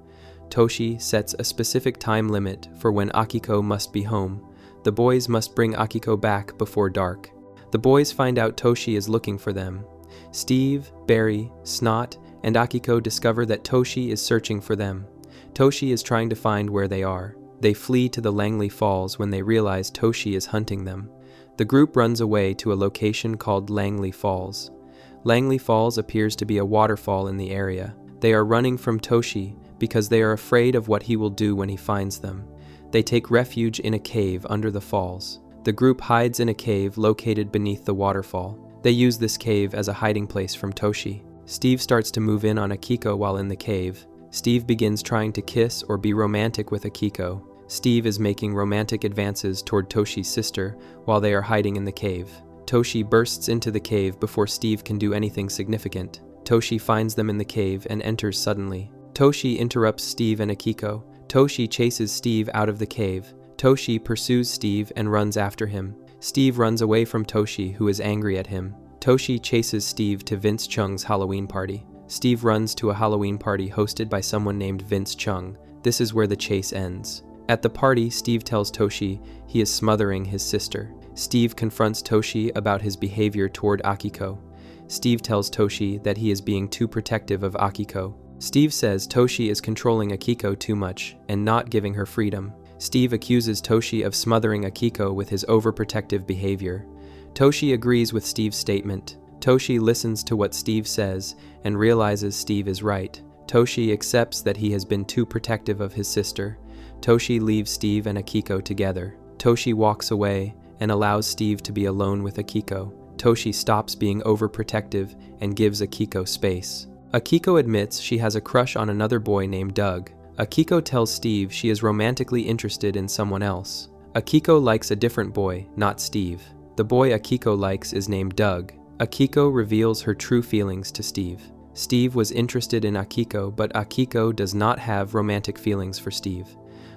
Toshi sets a specific time limit for when Akiko must be home. The boys must bring Akiko back before dark. The boys find out Toshi is looking for them. Steve, Barry, Snot, and Akiko discover that Toshi is searching for them. Toshi is trying to find where they are. They flee to the Langley Falls when they realize Toshi is hunting them. The group runs away to a location called Langley Falls. Langley Falls appears to be a waterfall in the area. They are running from Toshi because they are afraid of what he will do when he finds them. They take refuge in a cave under the falls. The group hides in a cave located beneath the waterfall. They use this cave as a hiding place from Toshi. Steve starts to move in on Akiko while in the cave. Steve begins trying to kiss or be romantic with Akiko. Steve is making romantic advances toward Toshi's sister while they are hiding in the cave. Toshi bursts into the cave before Steve can do anything significant. Toshi finds them in the cave and enters suddenly. Toshi interrupts Steve and Akiko. Toshi chases Steve out of the cave. Toshi pursues Steve and runs after him. Steve runs away from Toshi, who is angry at him. Toshi chases Steve to Vince Chung's Halloween party. Steve runs to a Halloween party hosted by someone named Vince Chung. This is where the chase ends. At the party, Steve tells Toshi he is smothering his sister. Steve confronts Toshi about his behavior toward Akiko. Steve tells Toshi that he is being too protective of Akiko. Steve says Toshi is controlling Akiko too much and not giving her freedom. Steve accuses Toshi of smothering Akiko with his overprotective behavior. Toshi agrees with Steve's statement. Toshi listens to what Steve says and realizes Steve is right. Toshi accepts that he has been too protective of his sister. Toshi leaves Steve and Akiko together. Toshi walks away and allows Steve to be alone with Akiko. Toshi stops being overprotective and gives Akiko space. Akiko admits she has a crush on another boy named Doug. Akiko tells Steve she is romantically interested in someone else. Akiko likes a different boy, not Steve. The boy Akiko likes is named Doug. Akiko reveals her true feelings to Steve. Steve was interested in Akiko, but Akiko does not have romantic feelings for Steve.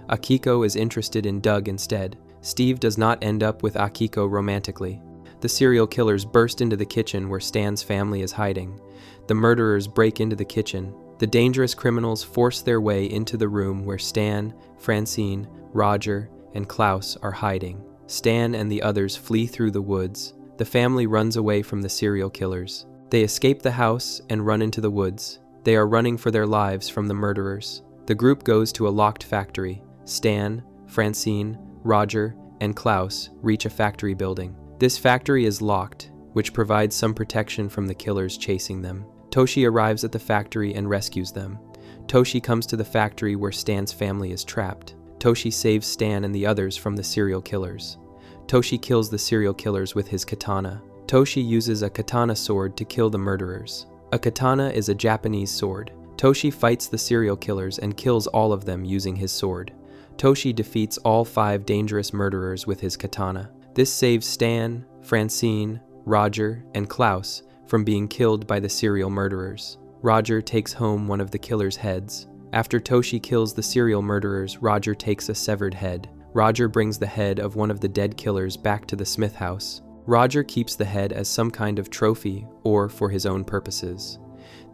Akiko is interested in Doug instead. Steve does not end up with Akiko romantically. The serial killers burst into the kitchen where Stan's family is hiding. The murderers break into the kitchen. The dangerous criminals force their way into the room where Stan, Francine, Roger, and Klaus are hiding. Stan and the others flee through the woods. The family runs away from the serial killers. They escape the house and run into the woods. They are running for their lives from the murderers. The group goes to a locked factory. Stan, Francine, Roger, and Klaus reach a factory building. This factory is locked, which provides some protection from the killers chasing them. Toshi arrives at the factory and rescues them. Toshi comes to the factory where Stan's family is trapped. Toshi saves Stan and the others from the serial killers. Toshi kills the serial killers with his katana. Toshi uses a katana sword to kill the murderers. A katana is a Japanese sword. Toshi fights the serial killers and kills all of them using his sword. Toshi defeats all 5 dangerous murderers with his katana. This saves Stan, Francine, Roger, and Klaus from being killed by the serial murderers. Roger takes home one of the killers' heads. After Toshi kills the serial murderers, Roger takes a severed head. Roger brings the head of one of the dead killers back to the Smith house. Roger keeps the head as some kind of trophy or for his own purposes.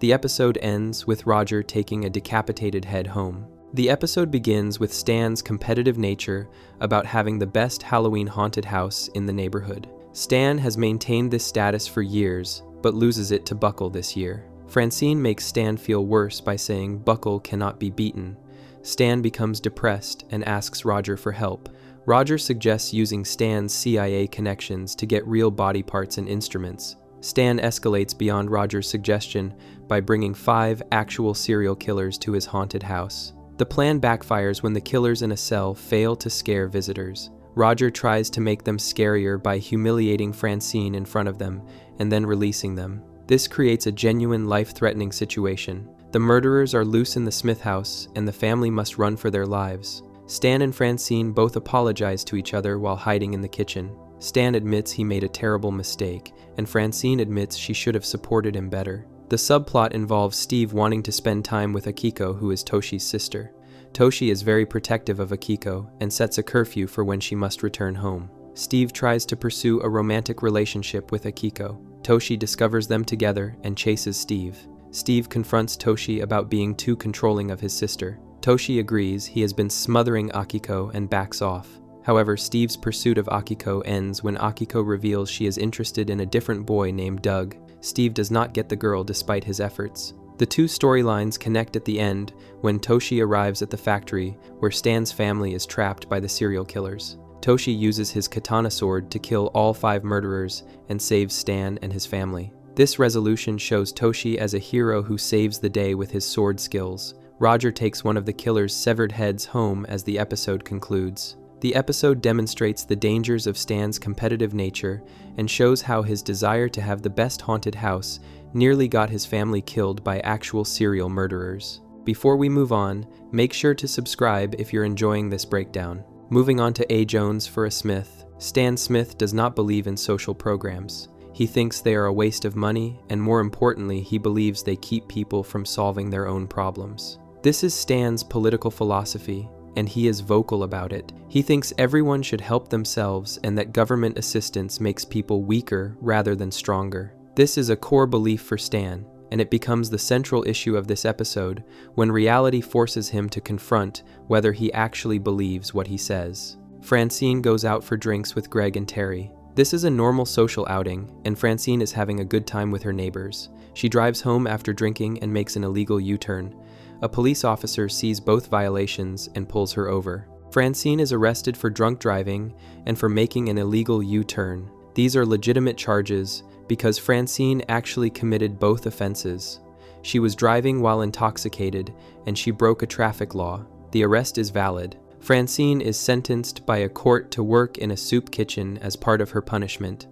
The episode ends with Roger taking a decapitated head home. The episode begins with Stan's competitive nature about having the best Halloween haunted house in the neighborhood. Stan has maintained this status for years, but loses it to Buckle this year. Francine makes Stan feel worse by saying Buckle cannot be beaten. Stan becomes depressed and asks Roger for help. Roger suggests using Stan's CIA connections to get real body parts and instruments. Stan escalates beyond Roger's suggestion by bringing 5 actual serial killers to his haunted house. The plan backfires when the killers in a cell fail to scare visitors. Roger tries to make them scarier by humiliating Francine in front of them and then releasing them. This creates a genuine life-threatening situation. The murderers are loose in the Smith house and the family must run for their lives. Stan and Francine both apologize to each other while hiding in the kitchen. Stan admits he made a terrible mistake, and Francine admits she should have supported him better. The subplot involves Steve wanting to spend time with Akiko, who is Toshi's sister. Toshi is very protective of Akiko and sets a curfew for when she must return home. Steve tries to pursue a romantic relationship with Akiko. Toshi discovers them together and chases Steve. Steve confronts Toshi about being too controlling of his sister. Toshi agrees he has been smothering Akiko and backs off. However, Steve's pursuit of Akiko ends when Akiko reveals she is interested in a different boy named Doug. Steve does not get the girl despite his efforts. The two storylines connect at the end when Toshi arrives at the factory where Stan's family is trapped by the serial killers. Toshi uses his katana sword to kill all 5 murderers and saves Stan and his family. This resolution shows Toshi as a hero who saves the day with his sword skills. Roger takes one of the killer's severed heads home as the episode concludes. The episode demonstrates the dangers of Stan's competitive nature and shows how his desire to have the best haunted house nearly got his family killed by actual serial murderers. Before we move on, make sure to subscribe if you're enjoying this breakdown. Moving on to A. Jones for a Smith. Stan Smith does not believe in social programs. He thinks they are a waste of money, and more importantly, he believes they keep people from solving their own problems. This is Stan's political philosophy, and he is vocal about it. He thinks everyone should help themselves and that government assistance makes people weaker rather than stronger. This is a core belief for Stan, and it becomes the central issue of this episode when reality forces him to confront whether he actually believes what he says. Francine goes out for drinks with Greg and Terry. This is a normal social outing, and Francine is having a good time with her neighbors. She drives home after drinking and makes an illegal U-turn. A police officer sees both violations and pulls her over. Francine is arrested for drunk driving and for making an illegal U-turn. These are legitimate charges because Francine actually committed both offenses. She was driving while intoxicated and she broke a traffic law. The arrest is valid. Francine is sentenced by a court to work in a soup kitchen as part of her punishment.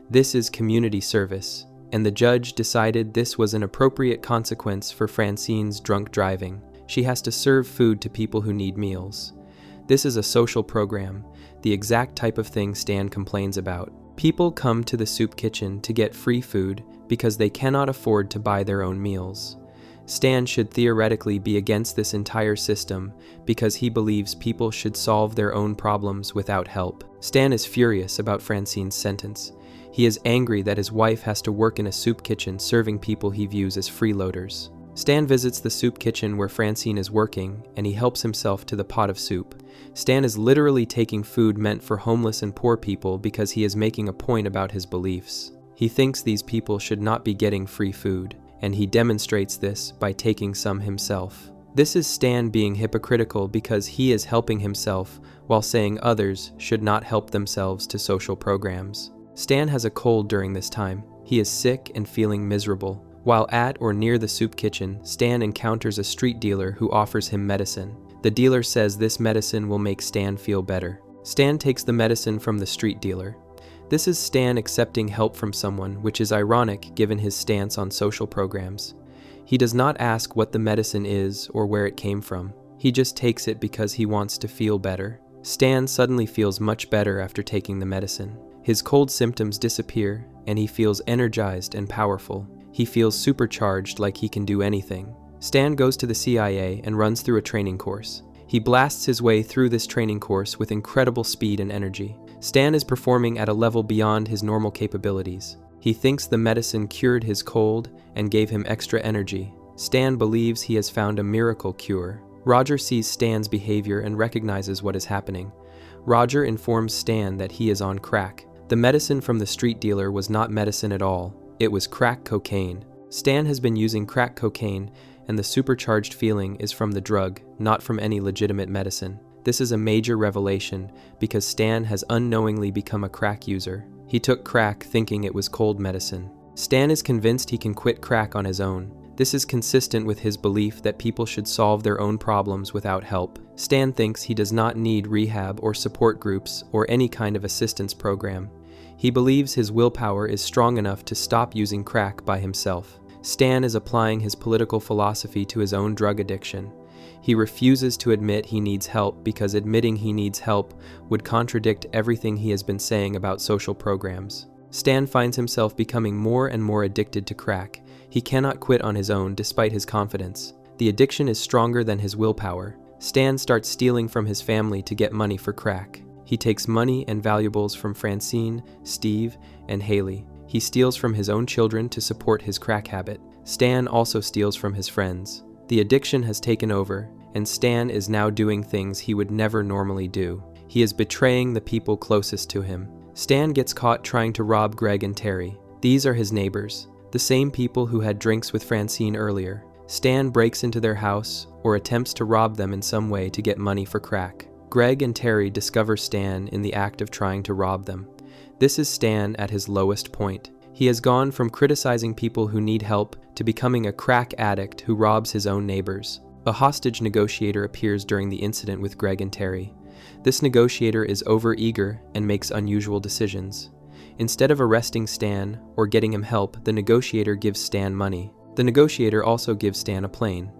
This is community service, and the judge decided this was an appropriate consequence for Francine's drunk driving. She has to serve food to people who need meals. This is a social program, the exact type of thing Stan complains about. People come to the soup kitchen to get free food because they cannot afford to buy their own meals. Stan should theoretically be against this entire system because he believes people should solve their own problems without help. Stan is furious about Francine's sentence. He is angry that his wife has to work in a soup kitchen serving people he views as freeloaders. Stan visits the soup kitchen where Francine is working, and he helps himself to the pot of soup. Stan is literally taking food meant for homeless and poor people because he is making a point about his beliefs. He thinks these people should not be getting free food, and he demonstrates this by taking some himself. This is Stan being hypocritical because he is helping himself while saying others should not help themselves to social programs. Stan has a cold during this time. He is sick and feeling miserable. While at or near the soup kitchen, Stan encounters a street dealer who offers him medicine. The dealer says this medicine will make Stan feel better. Stan takes the medicine from the street dealer. This is Stan accepting help from someone, which is ironic given his stance on social programs. He does not ask what the medicine is or where it came from. He just takes it because he wants to feel better. Stan suddenly feels much better after taking the medicine. His cold symptoms disappear, and he feels energized and powerful. He feels supercharged, like he can do anything. Stan goes to the CIA and runs through a training course. He blasts his way through this training course with incredible speed and energy. Stan is performing at a level beyond his normal capabilities. He thinks the medicine cured his cold and gave him extra energy. Stan believes he has found a miracle cure. Roger sees Stan's behavior and recognizes what is happening. Roger informs Stan that he is on crack. The The medicine from the street dealer was not medicine at all. It was crack cocaine. Stan has been using crack cocaine, and the supercharged feeling is from the drug, not from any legitimate medicine. This is a major revelation because Stan has unknowingly become a crack user. He took crack thinking it was cold medicine. Stan is convinced he can quit crack on his own. This is consistent with his belief that people should solve their own problems without help. Stan thinks he does not need rehab or support groups or any kind of assistance program. He believes his willpower is strong enough to stop using crack by himself. Stan is applying his political philosophy to his own drug addiction. He refuses to admit he needs help because admitting he needs help would contradict everything he has been saying about social programs. Stan finds himself becoming more and more addicted to crack. He cannot quit on his own despite his confidence. The addiction is stronger than his willpower. Stan starts stealing from his family to get money for crack. He takes money and valuables from Francine, Steve, and Haley. He steals from his own children to support his crack habit. Stan also steals from his friends. The addiction has taken over, and Stan is now doing things he would never normally do. He is betraying the people closest to him. Stan gets caught trying to rob Greg and Terry. These are his neighbors, the same people who had drinks with Francine earlier. Stan breaks into their house or attempts to rob them in some way to get money for crack. Greg and Terry discover Stan in the act of trying to rob them. This is Stan at his lowest point. He has gone from criticizing people who need help to becoming a crack addict who robs his own neighbors. A hostage negotiator appears during the incident with Greg and Terry. This negotiator is overeager and makes unusual decisions. Instead of arresting Stan or getting him help, the negotiator gives Stan money. The negotiator also gives Stan a plane.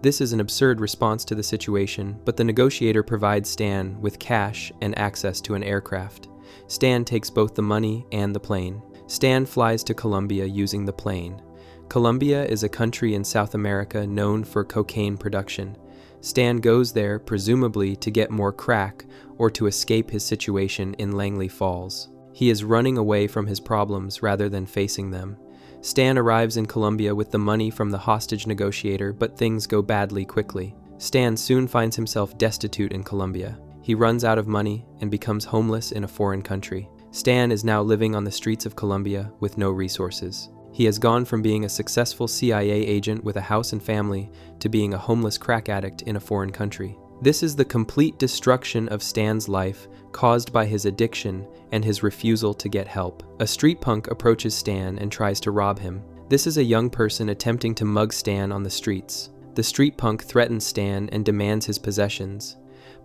This is an absurd response to the situation, but the negotiator provides Stan with cash and access to an aircraft. Stan takes both the money and the plane. Stan flies to Colombia using the plane. Colombia is a country in South America known for cocaine production. Stan goes there presumably to get more crack or to escape his situation in Langley Falls. He is running away from his problems rather than facing them. Stan arrives in Colombia with the money from the hostage negotiator, but things go badly quickly. Stan soon finds himself destitute in Colombia. He runs out of money and becomes homeless in a foreign country. Stan is now living on the streets of Colombia with no resources. He has gone from being a successful CIA agent with a house and family to being a homeless crack addict in a foreign country. This is the complete destruction of Stan's life caused by his addiction and his refusal to get help. A street punk approaches Stan and tries to rob him. This is a young person attempting to mug Stan on the streets. The street punk threatens Stan and demands his possessions.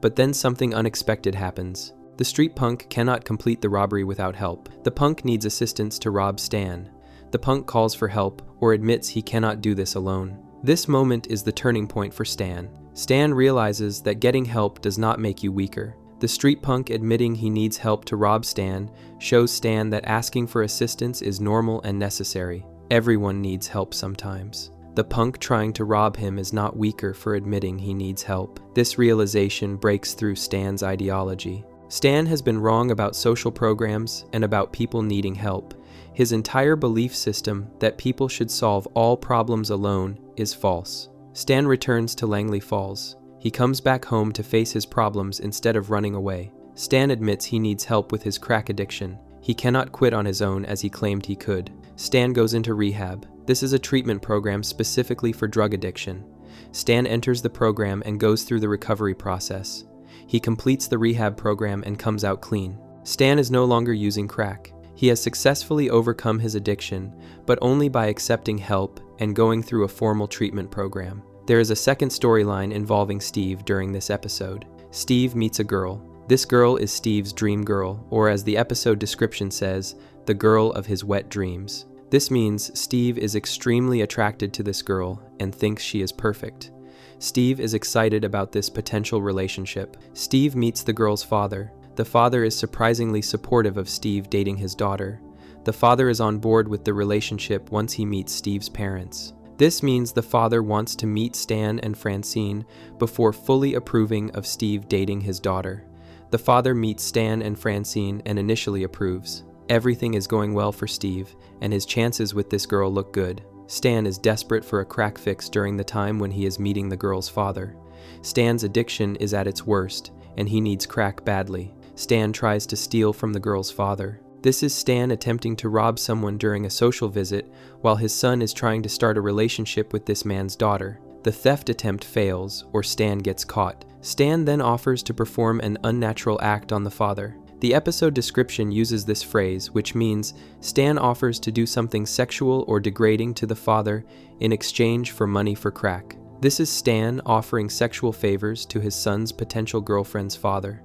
But then something unexpected happens. The street punk cannot complete the robbery without help. The punk needs assistance to rob Stan. The punk calls for help or admits he cannot do this alone. This moment is the turning point for Stan. Stan realizes that getting help does not make you weaker. The street punk admitting he needs help to rob Stan shows Stan that asking for assistance is normal and necessary. Everyone needs help sometimes. The punk trying to rob him is not weaker for admitting he needs help. This realization breaks through Stan's ideology. Stan has been wrong about social programs and about people needing help. His entire belief system that people should solve all problems alone is false. Stan returns to Langley Falls. He comes back home to face his problems instead of running away. Stan admits he needs help with his crack addiction. He cannot quit on his own as he claimed he could. Stan goes into rehab. This is a treatment program specifically for drug addiction. Stan enters the program and goes through the recovery process. He completes the rehab program and comes out clean. Stan is no longer using crack. He has successfully overcome his addiction, but only by accepting help and going through a formal treatment program. There is a second storyline involving Steve during this episode. Steve meets a girl. This girl is Steve's dream girl, or as the episode description says, the girl of his wet dreams. This means Steve is extremely attracted to this girl and thinks she is perfect. Steve is excited about this potential relationship. Steve meets the girl's father. The father is surprisingly supportive of Steve dating his daughter. The father is on board with the relationship once he meets Steve's parents. This means the father wants to meet Stan and Francine before fully approving of Steve dating his daughter. The father meets Stan and Francine and initially approves. Everything is going well for Steve, and his chances with this girl look good. Stan is desperate for a crack fix during the time when he is meeting the girl's father. Stan's addiction is at its worst, and he needs crack badly. Stan tries to steal from the girl's father. This is Stan attempting to rob someone during a social visit while his son is trying to start a relationship with this man's daughter. The theft attempt fails, or Stan gets caught. Stan then offers to perform an unnatural act on the father. The episode description uses this phrase, which means Stan offers to do something sexual or degrading to the father in exchange for money for crack. This is Stan offering sexual favors to his son's potential girlfriend's father.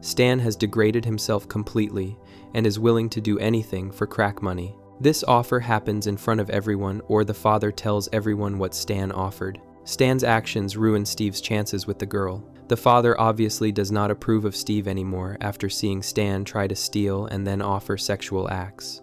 Stan has degraded himself completely and is willing to do anything for crack money. This offer happens in front of everyone, or the father tells everyone what Stan offered. Stan's actions ruin Steve's chances with the girl. The father obviously does not approve of Steve anymore after seeing Stan try to steal and then offer sexual acts.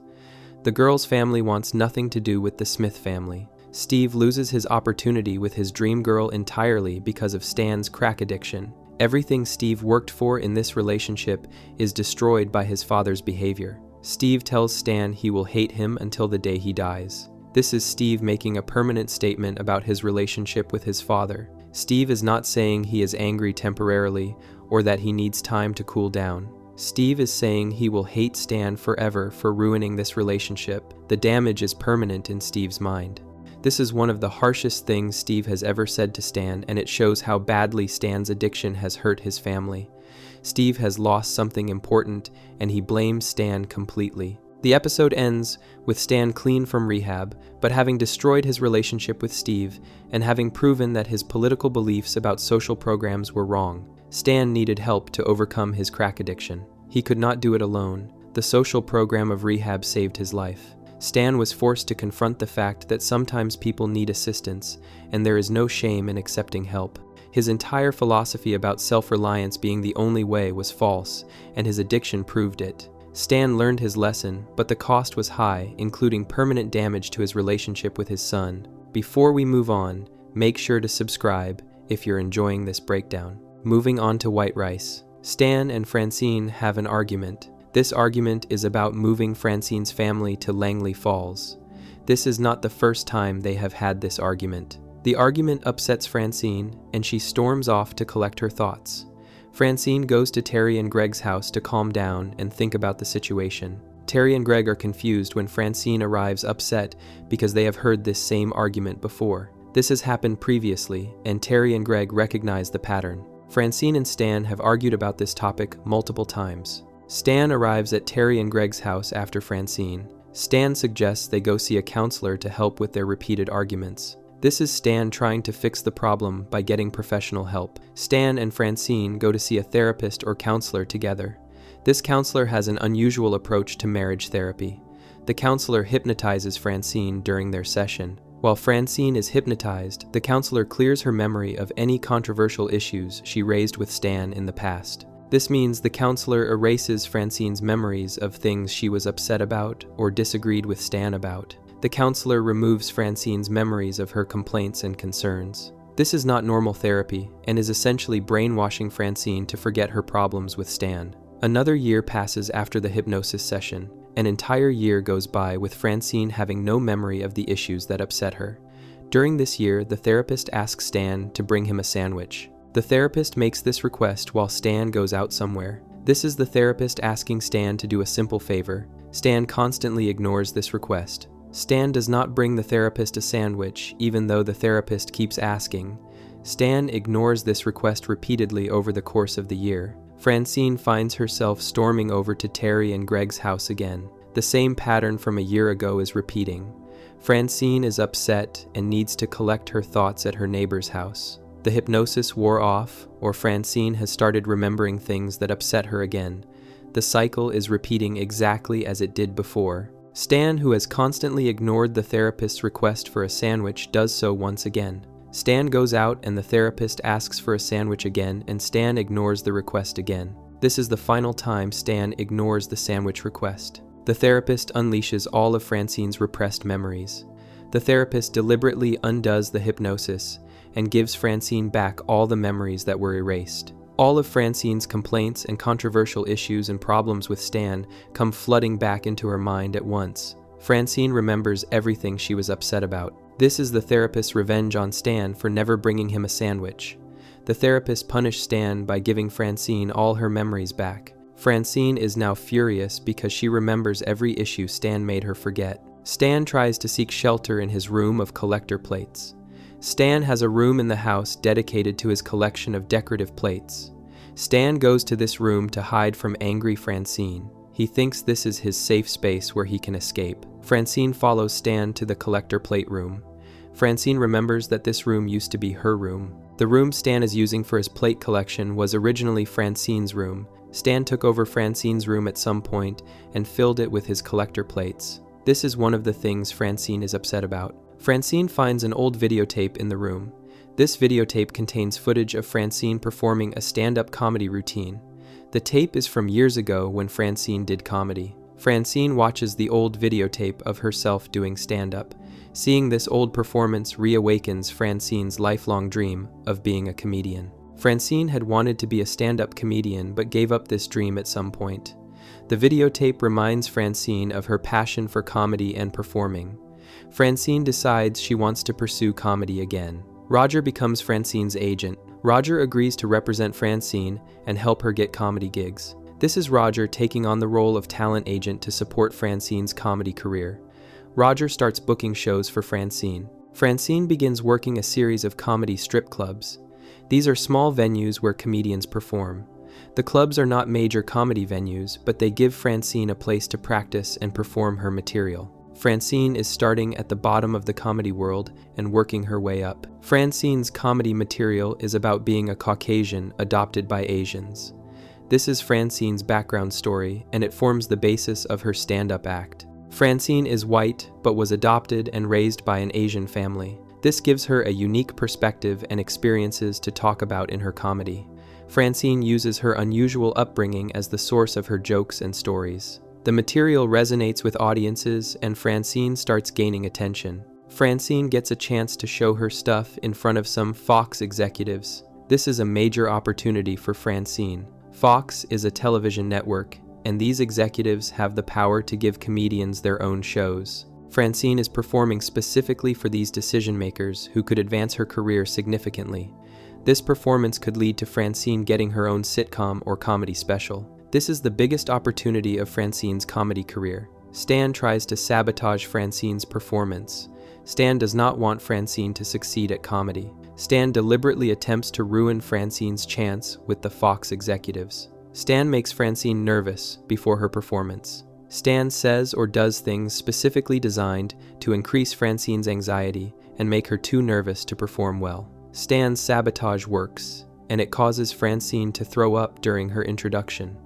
The girl's family wants nothing to do with the Smith family. Steve loses his opportunity with his dream girl entirely because of Stan's crack addiction. Everything Steve worked for in this relationship is destroyed by his father's behavior. Steve tells Stan he will hate him until the day he dies. This is Steve making a permanent statement about his relationship with his father. Steve is not saying he is angry temporarily or that he needs time to cool down. Steve is saying he will hate Stan forever for ruining this relationship. The damage is permanent in Steve's mind. This is one of the harshest things Steve has ever said to Stan, and it shows how badly Stan's addiction has hurt his family. Steve has lost something important, and he blames Stan completely. The episode ends with Stan clean from rehab, but having destroyed his relationship with Steve and having proven that his political beliefs about social programs were wrong. Stan needed help to overcome his crack addiction. He could not do it alone. The social program of rehab saved his life. Stan was forced to confront the fact that sometimes people need assistance, and there is no shame in accepting help. His entire philosophy about self-reliance being the only way was false, and his addiction proved it. Stan learned his lesson, but the cost was high, including permanent damage to his relationship with his son. Before we move on, make sure to subscribe if you're enjoying this breakdown. Moving on to white rice. Stan and Francine have an argument. This argument is about moving Francine's family to Langley Falls. This is not the first time they have had this argument. The argument upsets Francine, and she storms off to collect her thoughts. Francine goes to Terry and Greg's house to calm down and think about the situation. Terry and Greg are confused when Francine arrives upset because they have heard this same argument before. This has happened previously, and Terry and Greg recognize the pattern. Francine and Stan have argued about this topic multiple times. Stan arrives at Terry and Greg's house after Francine. Stan suggests they go see a counselor to help with their repeated arguments. This is Stan trying to fix the problem by getting professional help. Stan and Francine go to see a therapist or counselor together. This counselor has an unusual approach to marriage therapy. The counselor hypnotizes Francine during their session. While Francine is hypnotized, the counselor clears her memory of any controversial issues she raised with Stan in the past. This means the counselor erases Francine's memories of things she was upset about or disagreed with Stan about. The counselor removes Francine's memories of her complaints and concerns. This is not normal therapy and is essentially brainwashing Francine to forget her problems with Stan. Another year passes after the hypnosis session. An entire year goes by with Francine having no memory of the issues that upset her. During this year, the therapist asks Stan to bring him a sandwich. The therapist makes this request while Stan goes out somewhere. This is the therapist asking Stan to do a simple favor. Stan constantly ignores this request. Stan does not bring the therapist a sandwich, even though the therapist keeps asking. Stan ignores this request repeatedly over the course of the year. Francine finds herself storming over to Terry and Greg's house again. The same pattern from a year ago is repeating. Francine is upset and needs to collect her thoughts at her neighbor's house. The hypnosis wore off, or Francine has started remembering things that upset her again. The cycle is repeating exactly as it did before. Stan, who has constantly ignored the therapist's request for a sandwich, does so once again. Stan goes out and the therapist asks for a sandwich again, and Stan ignores the request again. This is the final time Stan ignores the sandwich request. The therapist unleashes all of Francine's repressed memories. The therapist deliberately undoes the hypnosis and gives Francine back all the memories that were erased. All of Francine's complaints and controversial issues and problems with Stan come flooding back into her mind at once. Francine remembers everything she was upset about. This is the therapist's revenge on Stan for never bringing him a sandwich. The therapist punished Stan by giving Francine all her memories back. Francine is now furious because she remembers every issue Stan made her forget. Stan tries to seek shelter in his room of collector plates. Stan has a room in the house dedicated to his collection of decorative plates. Stan goes to this room to hide from angry Francine. He thinks this is his safe space where he can escape. Francine follows Stan to the collector plate room. Francine remembers that this room used to be her room. The room Stan is using for his plate collection was originally Francine's room. Stan took over Francine's room at some point and filled it with his collector plates. This is one of the things Francine is upset about. Francine finds an old videotape in the room. This videotape contains footage of Francine performing a stand-up comedy routine. The tape is from years ago when Francine did comedy. Francine watches the old videotape of herself doing stand-up. Seeing this old performance reawakens Francine's lifelong dream of being a comedian. Francine had wanted to be a stand-up comedian but gave up this dream at some point. The videotape reminds Francine of her passion for comedy and performing. Francine decides she wants to pursue comedy again. Roger becomes Francine's agent. Roger agrees to represent Francine and help her get comedy gigs. This is Roger taking on the role of talent agent to support Francine's comedy career. Roger starts booking shows for Francine. Francine begins working a series of comedy strip clubs. These are small venues where comedians perform. The clubs are not major comedy venues, but they give Francine a place to practice and perform her material. Francine is starting at the bottom of the comedy world and working her way up. Francine's comedy material is about being a Caucasian adopted by Asians. This is Francine's background story, and it forms the basis of her stand-up act. Francine is white, but was adopted and raised by an Asian family. This gives her a unique perspective and experiences to talk about in her comedy. Francine uses her unusual upbringing as the source of her jokes and stories. The material resonates with audiences, and Francine starts gaining attention. Francine gets a chance to show her stuff in front of some Fox executives. This is a major opportunity for Francine. Fox is a television network, and these executives have the power to give comedians their own shows. Francine is performing specifically for these decision makers who could advance her career significantly. This performance could lead to Francine getting her own sitcom or comedy special. This is the biggest opportunity of Francine's comedy career. Stan tries to sabotage Francine's performance. Stan does not want Francine to succeed at comedy. Stan deliberately attempts to ruin Francine's chance with the Fox executives. Stan makes Francine nervous before her performance. Stan says or does things specifically designed to increase Francine's anxiety and make her too nervous to perform well. Stan's sabotage works, and it causes Francine to throw up during her introduction.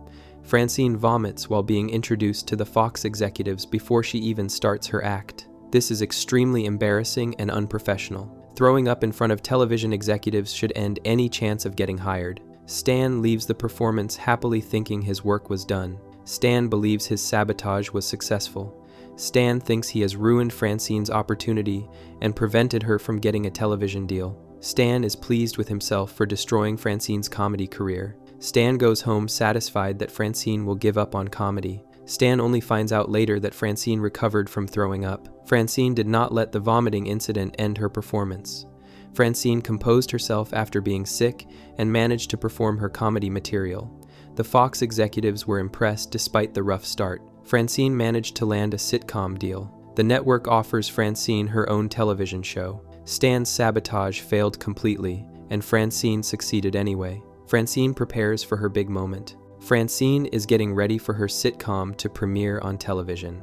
Francine vomits while being introduced to the Fox executives before she even starts her act. This is extremely embarrassing and unprofessional. Throwing up in front of television executives should end any chance of getting hired. Stan leaves the performance happily thinking his work was done. Stan believes his sabotage was successful. Stan thinks he has ruined Francine's opportunity and prevented her from getting a television deal. Stan is pleased with himself for destroying Francine's comedy career. Stan goes home satisfied that Francine will give up on comedy. Stan only finds out later that Francine recovered from throwing up. Francine did not let the vomiting incident end her performance. Francine composed herself after being sick and managed to perform her comedy material. The Fox executives were impressed despite the rough start. Francine managed to land a sitcom deal. The network offers Francine her own television show. Stan's sabotage failed completely, and Francine succeeded anyway. Francine prepares for her big moment. Francine is getting ready for her sitcom to premiere on television.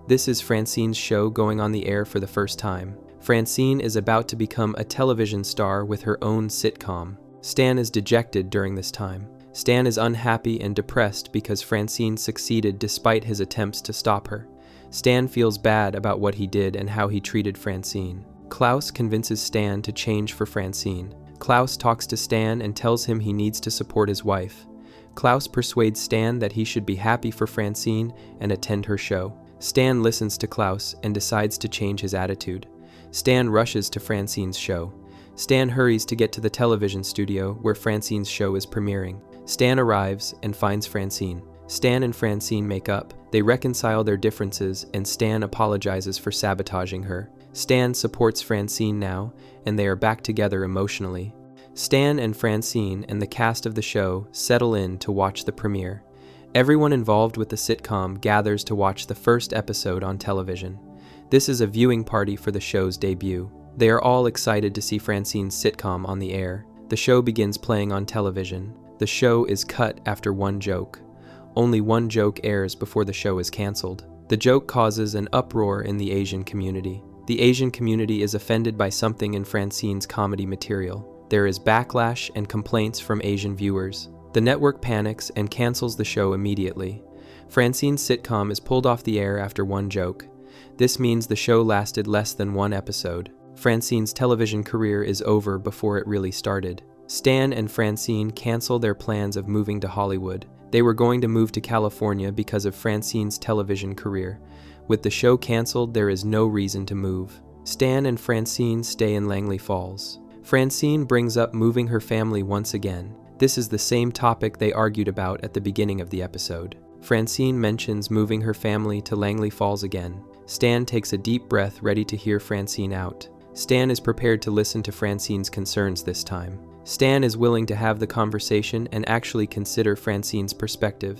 This is Francine's show going on the air for the first time. Francine is about to become a television star with her own sitcom. Stan is dejected during this time. Stan is unhappy and depressed because Francine succeeded despite his attempts to stop her. Stan feels bad about what he did and how he treated Francine. Klaus convinces Stan to change for Francine. Klaus talks to Stan and tells him he needs to support his wife. Klaus persuades Stan that he should be happy for Francine and attend her show. Stan listens to Klaus and decides to change his attitude. Stan rushes to Francine's show. Stan hurries to get to the television studio where Francine's show is premiering. Stan arrives and finds Francine. Stan and Francine make up. They reconcile their differences, and Stan apologizes for sabotaging her. Stan supports Francine now, and they are back together emotionally. Stan and Francine and the cast of the show settle in to watch the premiere. Everyone involved with the sitcom gathers to watch the first episode on television. This is a viewing party for the show's debut. They are all excited to see Francine's sitcom on the air. The show begins playing on television. The show is cut after one joke. Only one joke airs before the show is canceled. The joke causes an uproar in the Asian community. The Asian community is offended by something in Francine's comedy material. There is backlash and complaints from Asian viewers. The network panics and cancels the show immediately. Francine's sitcom is pulled off the air after one joke. This means the show lasted less than one episode. Francine's television career is over before it really started. Stan and Francine cancel their plans of moving to Hollywood. They were going to move to California because of Francine's television career. With the show canceled, there is no reason to move. Stan and Francine stay in Langley Falls. Francine brings up moving her family once again. This is the same topic they argued about at the beginning of the episode. Francine mentions moving her family to Langley Falls again. Stan takes a deep breath, ready to hear Francine out. Stan is prepared to listen to Francine's concerns this time. Stan is willing to have the conversation and actually consider Francine's perspective.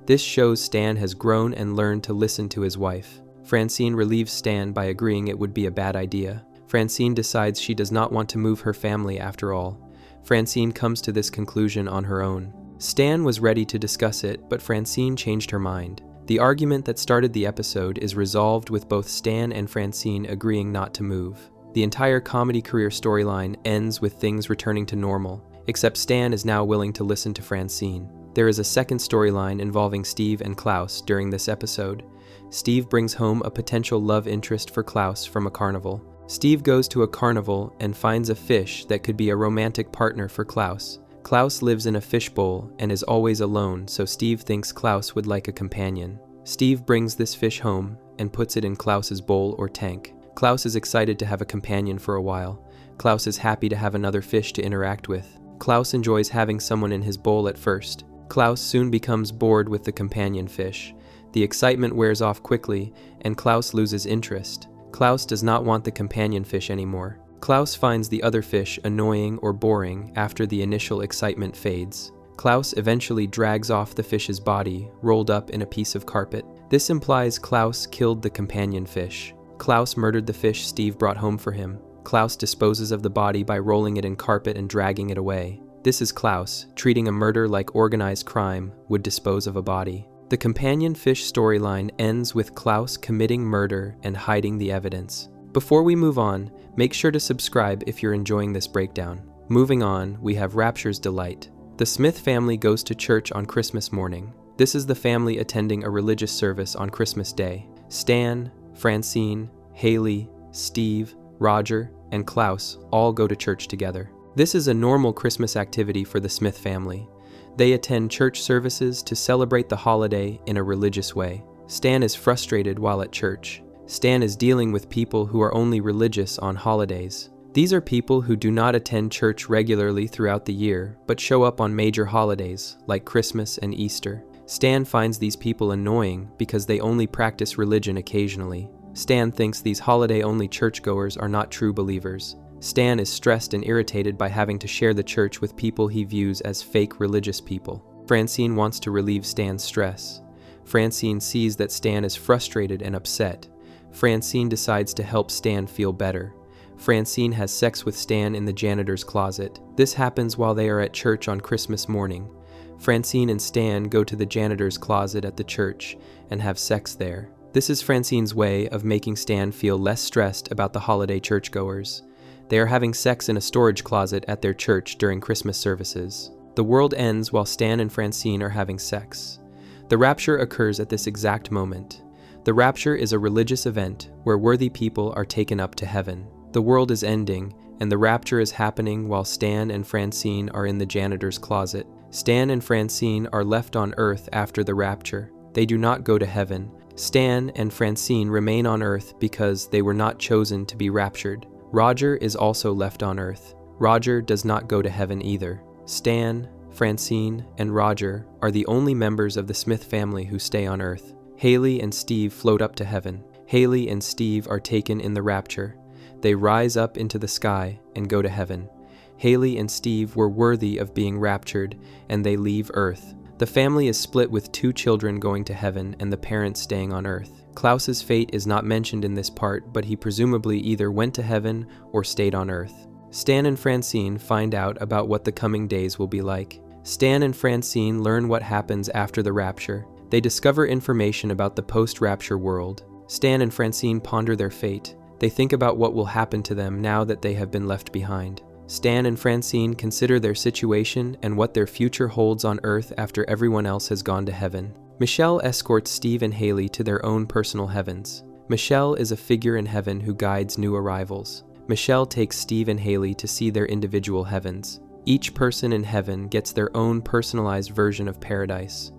This shows Stan has grown and learned to listen to his wife. Francine relieves Stan by agreeing it would be a bad idea. Francine decides she does not want to move her family after all. Francine comes to this conclusion on her own. Stan was ready to discuss it, but Francine changed her mind. The argument that started the episode is resolved with both Stan and Francine agreeing not to move. The entire comedy career storyline ends with things returning to normal, except Stan is now willing to listen to Francine. There is a second storyline involving Steve and Klaus during this episode. Steve brings home a potential love interest for Klaus from a carnival. Steve goes to a carnival and finds a fish that could be a romantic partner for Klaus. Klaus lives in a fishbowl and is always alone, so Steve thinks Klaus would like a companion. Steve brings this fish home and puts it in Klaus's bowl or tank. Klaus is excited to have a companion for a while. Klaus is happy to have another fish to interact with. Klaus enjoys having someone in his bowl at first. Klaus soon becomes bored with the companion fish. The excitement wears off quickly, and Klaus loses interest. Klaus does not want the companion fish anymore. Klaus finds the other fish annoying or boring after the initial excitement fades. Klaus eventually drags off the fish's body, rolled up in a piece of carpet. This implies Klaus killed the companion fish. Klaus murdered the fish Steve brought home for him. Klaus disposes of the body by rolling it in carpet and dragging it away. This is Klaus, treating a murder like organized crime would dispose of a body. The companion fish storyline ends with Klaus committing murder and hiding the evidence. Before we move on, make sure to subscribe if you're enjoying this breakdown. Moving on, we have Rapture's Delight. The Smith family goes to church on Christmas morning. This is the family attending a religious service on Christmas Day. Stan, Francine, Haley, Steve, Roger, and Klaus all go to church together. This is a normal Christmas activity for the Smith family. They attend church services to celebrate the holiday in a religious way. Stan is frustrated while at church. Stan is dealing with people who are only religious on holidays. These are people who do not attend church regularly throughout the year, but show up on major holidays like Christmas and Easter. Stan finds these people annoying because they only practice religion occasionally. Stan thinks these holiday-only churchgoers are not true believers. Stan is stressed and irritated by having to share the church with people he views as fake religious people. Francine wants to relieve Stan's stress. Francine sees that Stan is frustrated and upset. Francine decides to help Stan feel better. Francine has sex with Stan in the janitor's closet. This happens while they are at church on Christmas morning. Francine and Stan go to the janitor's closet at the church and have sex there. This is Francine's way of making Stan feel less stressed about the holiday churchgoers. They are having sex in a storage closet at their church during Christmas services. The world ends while Stan and Francine are having sex. The rapture occurs at this exact moment. The rapture is a religious event where worthy people are taken up to heaven. The world is ending, and the rapture is happening while Stan and Francine are in the janitor's closet. Stan and Francine are left on Earth after the rapture. They do not go to heaven. Stan and Francine remain on Earth because they were not chosen to be raptured. Roger is also left on Earth. Roger does not go to heaven either. Stan, Francine, and Roger are the only members of the Smith family who stay on Earth. Haley and Steve float up to heaven. Haley and Steve are taken in the rapture. They rise up into the sky and go to heaven. Haley and Steve were worthy of being raptured, and they leave Earth. The family is split with 2 children going to heaven and the parents staying on earth. Klaus's fate is not mentioned in this part, but he presumably either went to heaven or stayed on earth. Stan and Francine find out about what the coming days will be like. Stan and Francine learn what happens after the rapture. They discover information about the post-rapture world. Stan and Francine ponder their fate. They think about what will happen to them now that they have been left behind. Stan and Francine consider their situation and what their future holds on Earth after everyone else has gone to heaven. Michelle escorts Steve and Haley to their own personal heavens. Michelle is a figure in heaven who guides new arrivals. Michelle takes Steve and Haley to see their individual heavens. Each person in heaven gets their own personalized version of paradise.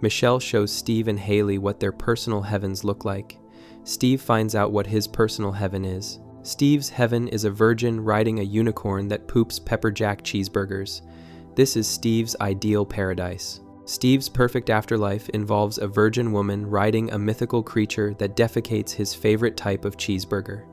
Michelle shows Steve and Haley what their personal heavens look like. Steve finds out what his personal heaven is. Steve's heaven is a virgin riding a unicorn that poops pepper jack cheeseburgers. This is Steve's ideal paradise. Steve's perfect afterlife involves a virgin woman riding a mythical creature that defecates his favorite type of cheeseburger.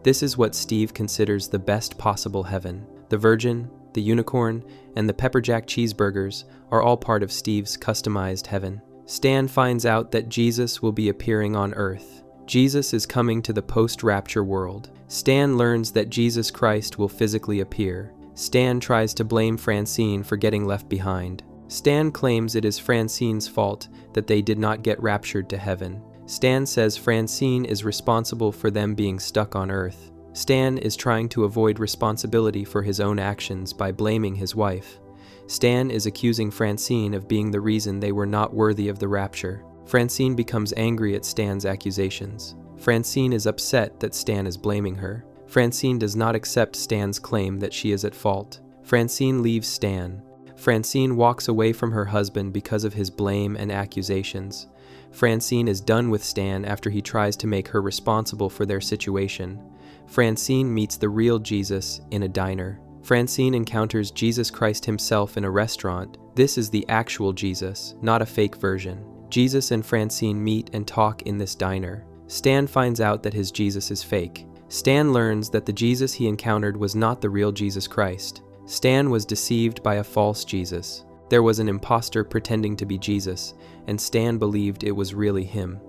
This is what Steve considers the best possible heaven. The virgin, the unicorn, and the pepper jack cheeseburgers are all part of Steve's customized heaven. Stan finds out that Jesus will be appearing on Earth. Jesus is coming to the post-rapture world. Stan learns that Jesus Christ will physically appear. Stan tries to blame Francine for getting left behind. Stan claims it is Francine's fault that they did not get raptured to heaven. Stan says Francine is responsible for them being stuck on Earth. Stan is trying to avoid responsibility for his own actions by blaming his wife. Stan is accusing Francine of being the reason they were not worthy of the rapture. Francine becomes angry at Stan's accusations. Francine is upset that Stan is blaming her. Francine does not accept Stan's claim that she is at fault. Francine leaves Stan. Francine walks away from her husband because of his blame and accusations. Francine is done with Stan after he tries to make her responsible for their situation. Francine meets the real Jesus in a diner. Francine encounters Jesus Christ himself in a restaurant. This is the actual Jesus, not a fake version. Jesus and Francine meet and talk in this diner. Stan finds out that his Jesus is fake. Stan learns that the Jesus he encountered was not the real Jesus Christ. Stan was deceived by a false Jesus. There was an imposter pretending to be Jesus, and Stan believed it was really him.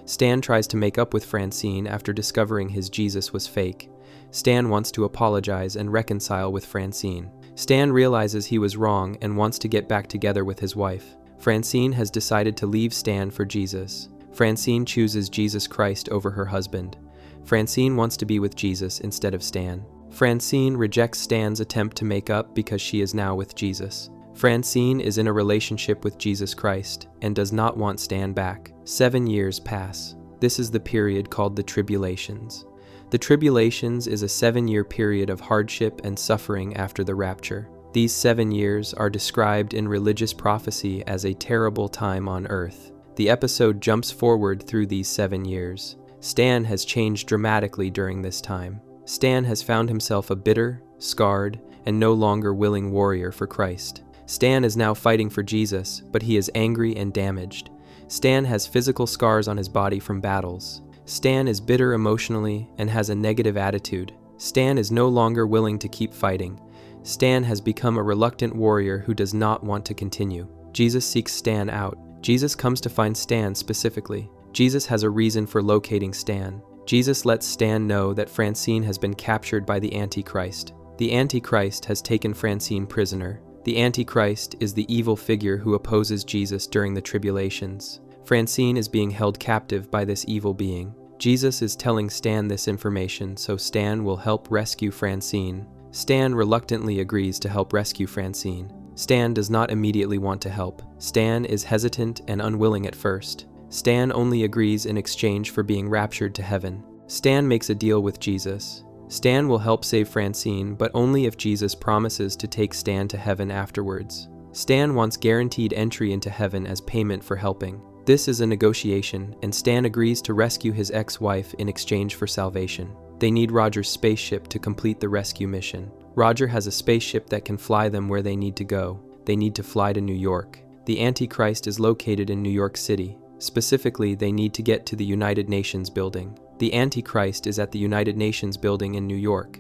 Stan tries to make up with Francine after discovering his Jesus was fake. Stan wants to apologize and reconcile with Francine. Stan realizes he was wrong and wants to get back together with his wife. Francine has decided to leave Stan for Jesus. Francine chooses Jesus Christ over her husband. Francine wants to be with Jesus instead of Stan. Francine rejects Stan's attempt to make up because she is now with Jesus. Francine is in a relationship with Jesus Christ and does not want Stan back. 7 years pass. This is the period called the Tribulations. The Tribulations is a 7-year period of hardship and suffering after the rapture. These 7 years are described in religious prophecy as a terrible time on earth. The episode jumps forward through these 7 years. Stan has changed dramatically during this time. Stan has found himself a bitter, scarred, and no longer willing warrior for Christ. Stan is now fighting for Jesus, but he is angry and damaged. Stan has physical scars on his body from battles. Stan is bitter emotionally and has a negative attitude. Stan is no longer willing to keep fighting. Stan has become a reluctant warrior who does not want to continue. Jesus seeks Stan out. Jesus comes to find Stan specifically. Jesus has a reason for locating Stan. Jesus lets Stan know that Francine has been captured by the Antichrist. The Antichrist has taken Francine prisoner. The Antichrist is the evil figure who opposes Jesus during the tribulations. Francine is being held captive by this evil being. Jesus is telling Stan this information so Stan will help rescue Francine. Stan reluctantly agrees to help rescue Francine. Stan does not immediately want to help. Stan is hesitant and unwilling at first. Stan only agrees in exchange for being raptured to heaven. Stan makes a deal with Jesus. Stan will help save Francine, but only if Jesus promises to take Stan to heaven afterwards. Stan wants guaranteed entry into heaven as payment for helping. This is a negotiation, and Stan agrees to rescue his ex-wife in exchange for salvation. They need Roger's spaceship to complete the rescue mission. Roger has a spaceship that can fly them where they need to go. They need to fly to New York. The Antichrist is located in New York City. Specifically, they need to get to the United Nations building. The Antichrist is at the United Nations building in New York.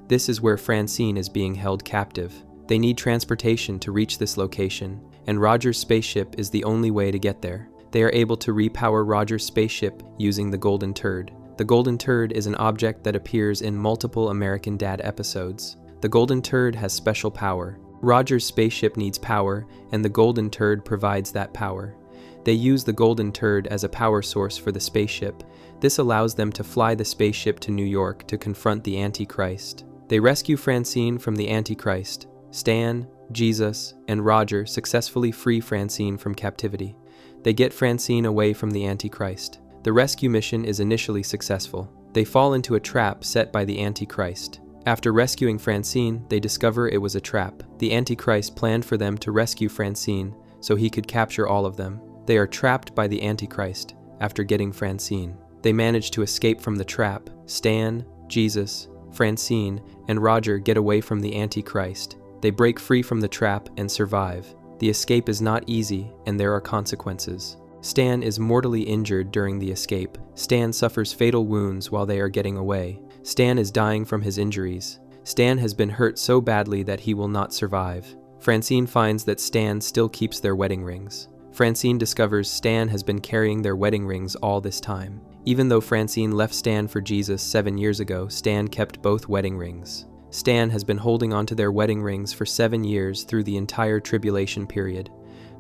This is where Francine is being held captive. They need transportation to reach this location, and Roger's spaceship is the only way to get there. They are able to repower Roger's spaceship using the Golden Turd. The Golden Turd is an object that appears in multiple American Dad episodes. The Golden Turd has special power. Roger's spaceship needs power, and the Golden Turd provides that power. They use the Golden Turd as a power source for the spaceship. This allows them to fly the spaceship to New York to confront the Antichrist. They rescue Francine from the Antichrist. Stan, Jesus, and Roger successfully free Francine from captivity. They get Francine away from the Antichrist. The rescue mission is initially successful. They fall into a trap set by the Antichrist. After rescuing Francine, they discover it was a trap. The Antichrist planned for them to rescue Francine so he could capture all of them. They are trapped by the Antichrist after getting Francine. They manage to escape from the trap. Stan, Jesus, Francine, and Roger get away from the Antichrist. They break free from the trap and survive. The escape is not easy, and there are consequences. Stan is mortally injured during the escape. Stan suffers fatal wounds while they are getting away. Stan is dying from his injuries. Stan has been hurt so badly that he will not survive. Francine finds that Stan still keeps their wedding rings. Francine discovers Stan has been carrying their wedding rings all this time. Even though Francine left Stan for Jesus 7 years ago, Stan kept both wedding rings. Stan has been holding onto their wedding rings for 7 years through the entire tribulation period.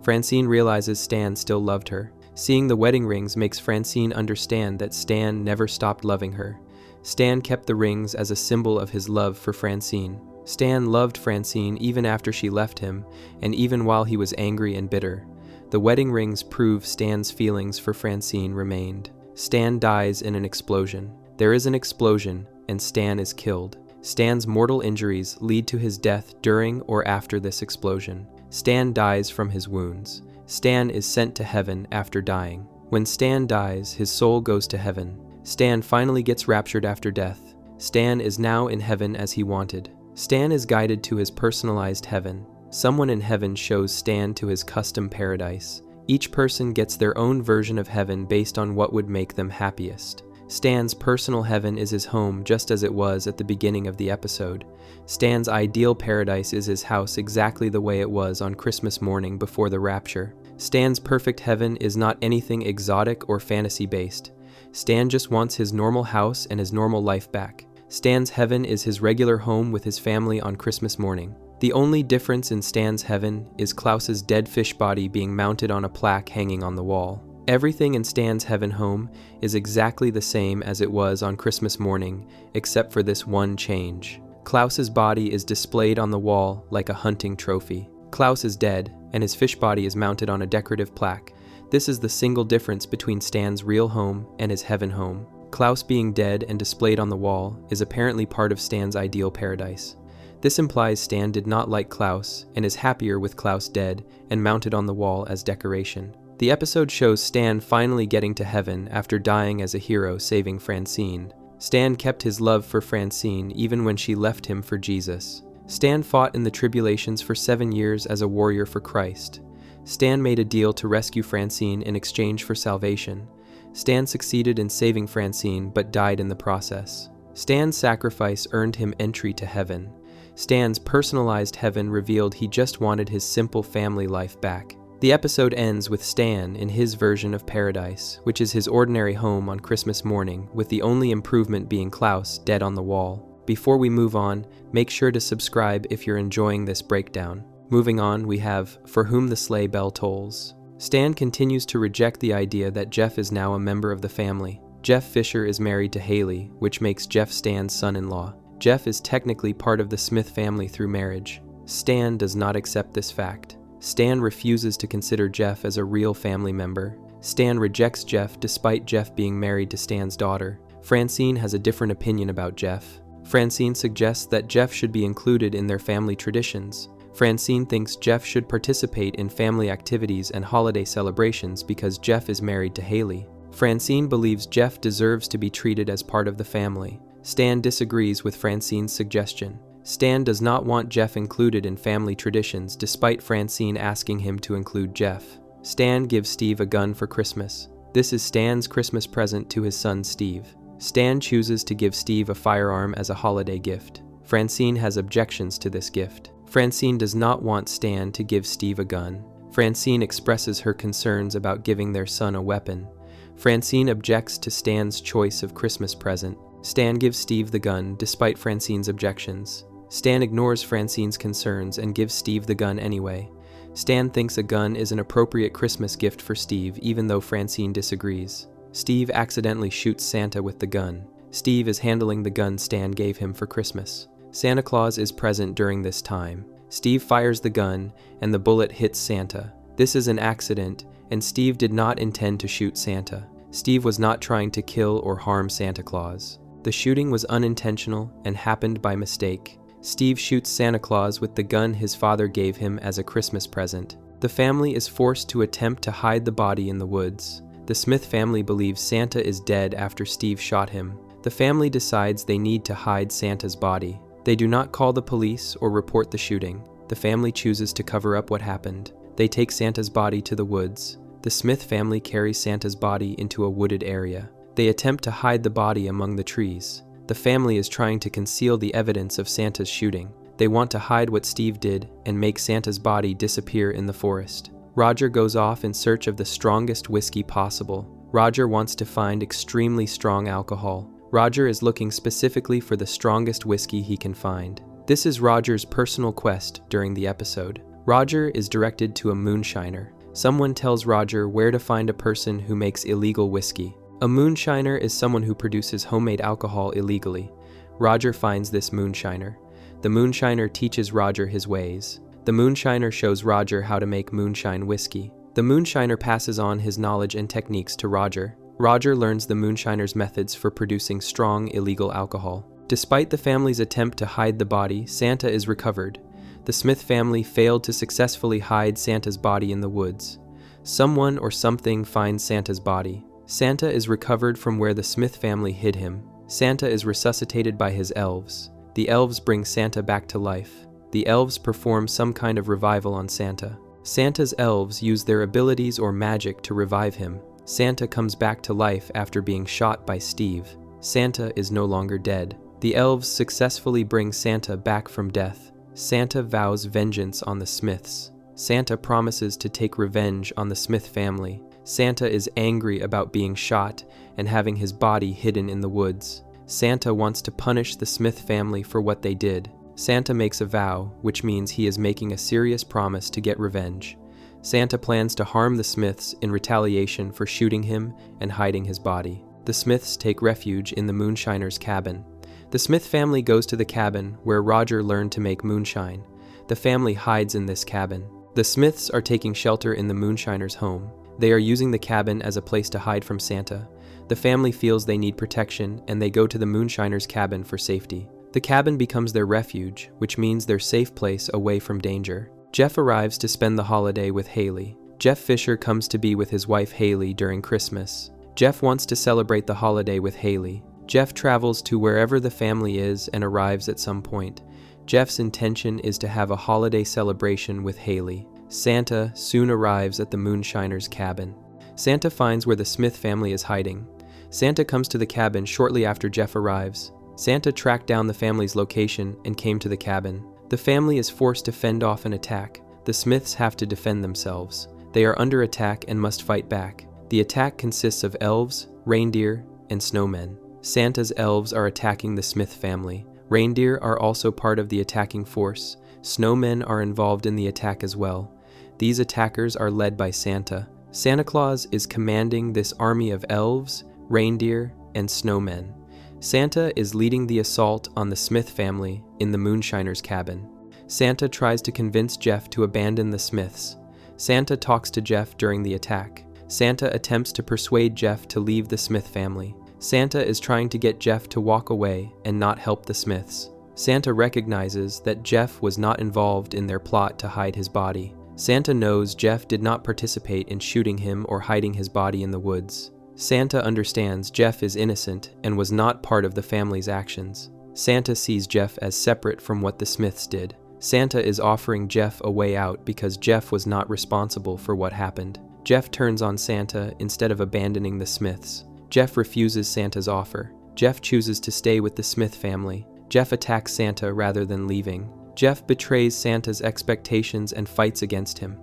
Francine realizes Stan still loved her. Seeing the wedding rings makes Francine understand that Stan never stopped loving her. Stan kept the rings as a symbol of his love for Francine. Stan loved Francine even after she left him, and even while he was angry and bitter. The wedding rings prove Stan's feelings for Francine remained. Stan dies in an explosion. There is an explosion, and Stan is killed. Stan's mortal injuries lead to his death during or after this explosion. Stan dies from his wounds. Stan is sent to heaven after dying. When Stan dies, his soul goes to heaven. Stan finally gets raptured after death. Stan is now in heaven as he wanted. Stan is guided to his personalized heaven. Someone in heaven shows Stan to his custom paradise. Each person gets their own version of heaven based on what would make them happiest. Stan's personal heaven is his home just as it was at the beginning of the episode. Stan's ideal paradise is his house exactly the way it was on Christmas morning before the rapture. Stan's perfect heaven is not anything exotic or fantasy-based. Stan just wants his normal house and his normal life back. Stan's heaven is his regular home with his family on Christmas morning. The only difference in Stan's heaven is Klaus's dead fish body being mounted on a plaque hanging on the wall. Everything in Stan's heaven home is exactly the same as it was on Christmas morning, except for this one change. Klaus's body is displayed on the wall like a hunting trophy. Klaus is dead, and his fish body is mounted on a decorative plaque. This is the single difference between Stan's real home and his heaven home. Klaus being dead and displayed on the wall is apparently part of Stan's ideal paradise. This implies Stan did not like Klaus and is happier with Klaus dead and mounted on the wall as decoration. The episode shows Stan finally getting to heaven after dying as a hero saving Francine. Stan kept his love for Francine even when she left him for Jesus. Stan fought in the tribulations for 7 years as a warrior for Christ. Stan made a deal to rescue Francine in exchange for salvation. Stan succeeded in saving Francine but died in the process. Stan's sacrifice earned him entry to heaven. Stan's personalized heaven revealed he just wanted his simple family life back. The episode ends with Stan in his version of paradise, which is his ordinary home on Christmas morning, with the only improvement being Klaus dead on the wall. Before we move on, make sure to subscribe if you're enjoying this breakdown. Moving on, we have For Whom the Sleigh Bell Tolls. Stan continues to reject the idea that Jeff is now a member of the family. Jeff Fisher is married to Haley, which makes Jeff Stan's son-in-law. Jeff is technically part of the Smith family through marriage. Stan does not accept this fact. Stan refuses to consider Jeff as a real family member. Stan rejects Jeff despite Jeff being married to Stan's daughter. Francine has a different opinion about Jeff. Francine suggests that Jeff should be included in their family traditions. Francine thinks Jeff should participate in family activities and holiday celebrations because Jeff is married to Haley. Francine believes Jeff deserves to be treated as part of the family. Stan disagrees with Francine's suggestion. Stan does not want Jeff included in family traditions despite Francine asking him to include Jeff. Stan gives Steve a gun for Christmas. This is Stan's Christmas present to his son Steve. Stan chooses to give Steve a firearm as a holiday gift. Francine has objections to this gift. Francine does not want Stan to give Steve a gun. Francine expresses her concerns about giving their son a weapon. Francine objects to Stan's choice of Christmas present. Stan gives Steve the gun despite Francine's objections. Stan ignores Francine's concerns and gives Steve the gun anyway. Stan thinks a gun is an appropriate Christmas gift for Steve even though Francine disagrees. Steve accidentally shoots Santa with the gun. Steve is handling the gun Stan gave him for Christmas. Santa Claus is present during this time. Steve fires the gun and the bullet hits Santa. This is an accident, and Steve did not intend to shoot Santa. Steve was not trying to kill or harm Santa Claus. The shooting was unintentional and happened by mistake. Steve shoots Santa Claus with the gun his father gave him as a Christmas present. The family is forced to attempt to hide the body in the woods. The Smith family believes Santa is dead after Steve shot him. The family decides they need to hide Santa's body. They do not call the police or report the shooting. The family chooses to cover up what happened. They take Santa's body to the woods. The Smith family carries Santa's body into a wooded area. They attempt to hide the body among the trees. The family is trying to conceal the evidence of Santa's shooting. They want to hide what Steve did and make Santa's body disappear in the forest. Roger goes off in search of the strongest whiskey possible. Roger wants to find extremely strong alcohol. Roger is looking specifically for the strongest whiskey he can find. This is Roger's personal quest during the episode. Roger is directed to a moonshiner. Someone tells Roger where to find a person who makes illegal whiskey. A moonshiner is someone who produces homemade alcohol illegally. Roger finds this moonshiner. The moonshiner teaches Roger his ways. The moonshiner shows Roger how to make moonshine whiskey. The moonshiner passes on his knowledge and techniques to Roger. Roger learns the moonshiner's methods for producing strong, illegal alcohol. Despite the family's attempt to hide the body, Santa is recovered. The Smith family failed to successfully hide Santa's body in the woods. Someone or something finds Santa's body. Santa is recovered from where the Smith family hid him. Santa is resuscitated by his elves. The elves bring Santa back to life. The elves perform some kind of revival on Santa. Santa's elves use their abilities or magic to revive him. Santa comes back to life after being shot by Steve. Santa is no longer dead. The elves successfully bring Santa back from death. Santa vows vengeance on the Smiths. Santa promises to take revenge on the Smith family. Santa is angry about being shot and having his body hidden in the woods. Santa wants to punish the Smith family for what they did. Santa makes a vow, which means he is making a serious promise to get revenge. Santa plans to harm the Smiths in retaliation for shooting him and hiding his body. The Smiths take refuge in the moonshiner's cabin. The Smith family goes to the cabin where Roger learned to make moonshine. The family hides in this cabin. The Smiths are taking shelter in the moonshiner's home. They are using the cabin as a place to hide from Santa. The family feels they need protection and they go to the moonshiner's cabin for safety. The cabin becomes their refuge, which means their safe place away from danger. Jeff arrives to spend the holiday with Haley. Jeff Fisher comes to be with his wife Haley during Christmas. Jeff wants to celebrate the holiday with Haley. Jeff travels to wherever the family is and arrives at some point. Jeff's intention is to have a holiday celebration with Haley. Santa soon arrives at the moonshiner's cabin. Santa finds where the Smith family is hiding. Santa comes to the cabin shortly after Jeff arrives. Santa tracked down the family's location and came to the cabin. The family is forced to fend off an attack. The Smiths have to defend themselves. They are under attack and must fight back. The attack consists of elves, reindeer, and snowmen. Santa's elves are attacking the Smith family. Reindeer are also part of the attacking force. Snowmen are involved in the attack as well. These attackers are led by Santa. Santa Claus is commanding this army of elves, reindeer, and snowmen. Santa is leading the assault on the Smith family in the moonshiner's cabin. Santa tries to convince Jeff to abandon the Smiths. Santa talks to Jeff during the attack. Santa attempts to persuade Jeff to leave the Smith family. Santa is trying to get Jeff to walk away and not help the Smiths. Santa recognizes that Jeff was not involved in their plot to hide his body. Santa knows Jeff did not participate in shooting him or hiding his body in the woods. Santa understands Jeff is innocent and was not part of the family's actions. Santa sees Jeff as separate from what the Smiths did. Santa is offering Jeff a way out because Jeff was not responsible for what happened. Jeff turns on Santa instead of abandoning the Smiths. Jeff refuses Santa's offer. Jeff chooses to stay with the Smith family. Jeff attacks Santa rather than leaving. Jeff betrays Santa's expectations and fights against him.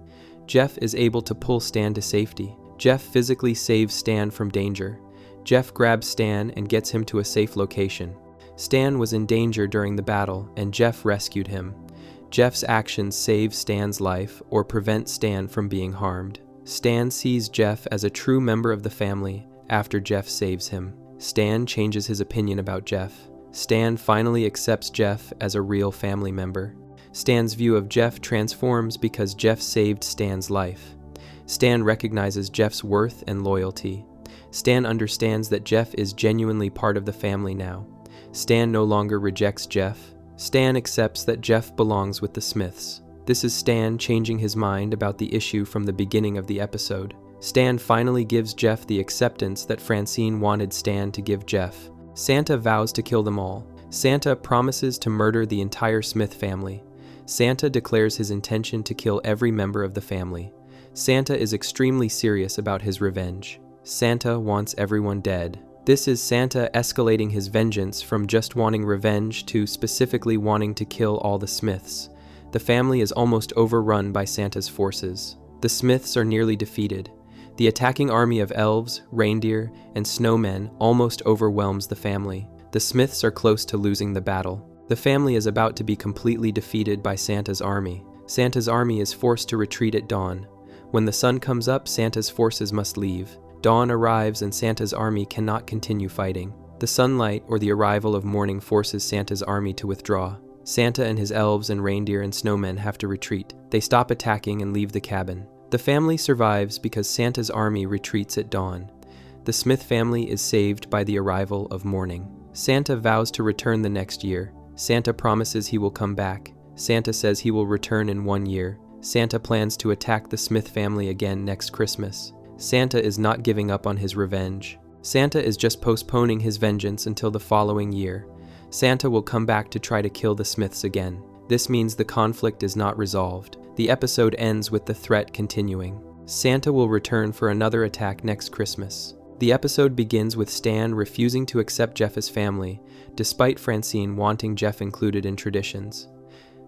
Jeff is able to pull Stan to safety. Jeff physically saves Stan from danger. Jeff grabs Stan and gets him to a safe location. Stan was in danger during the battle, and Jeff rescued him. Jeff's actions save Stan's life or prevent Stan from being harmed. Stan sees Jeff as a true member of the family after Jeff saves him. Stan changes his opinion about Jeff. Stan finally accepts Jeff as a real family member. Stan's view of Jeff transforms because Jeff saved Stan's life. Stan recognizes Jeff's worth and loyalty. Stan understands that Jeff is genuinely part of the family now. Stan no longer rejects Jeff. Stan accepts that Jeff belongs with the Smiths. This is Stan changing his mind about the issue from the beginning of the episode. Stan finally gives Jeff the acceptance that Francine wanted Stan to give Jeff. Santa vows to kill them all. Santa promises to murder the entire Smith family. Santa declares his intention to kill every member of the family. Santa is extremely serious about his revenge. Santa wants everyone dead. This is Santa escalating his vengeance from just wanting revenge to specifically wanting to kill all the Smiths. The family is almost overrun by Santa's forces. The Smiths are nearly defeated. The attacking army of elves, reindeer, and snowmen almost overwhelms the family. The Smiths are close to losing the battle. The family is about to be completely defeated by Santa's army. Santa's army is forced to retreat at dawn. When the sun comes up, Santa's forces must leave. Dawn arrives and Santa's army cannot continue fighting. The sunlight or the arrival of morning forces Santa's army to withdraw. Santa and his elves and reindeer and snowmen have to retreat. They stop attacking and leave the cabin. The family survives because Santa's army retreats at dawn. The Smith family is saved by the arrival of morning. Santa vows to return the next year. Santa promises he will come back. Santa says he will return in 1 year. Santa plans to attack the Smith family again next Christmas. Santa is not giving up on his revenge. Santa is just postponing his vengeance until the following year. Santa will come back to try to kill the Smiths again. This means the conflict is not resolved. The episode ends with the threat continuing. Santa will return for another attack next Christmas. The episode begins with Stan refusing to accept Jeff as family, despite Francine wanting Jeff included in traditions.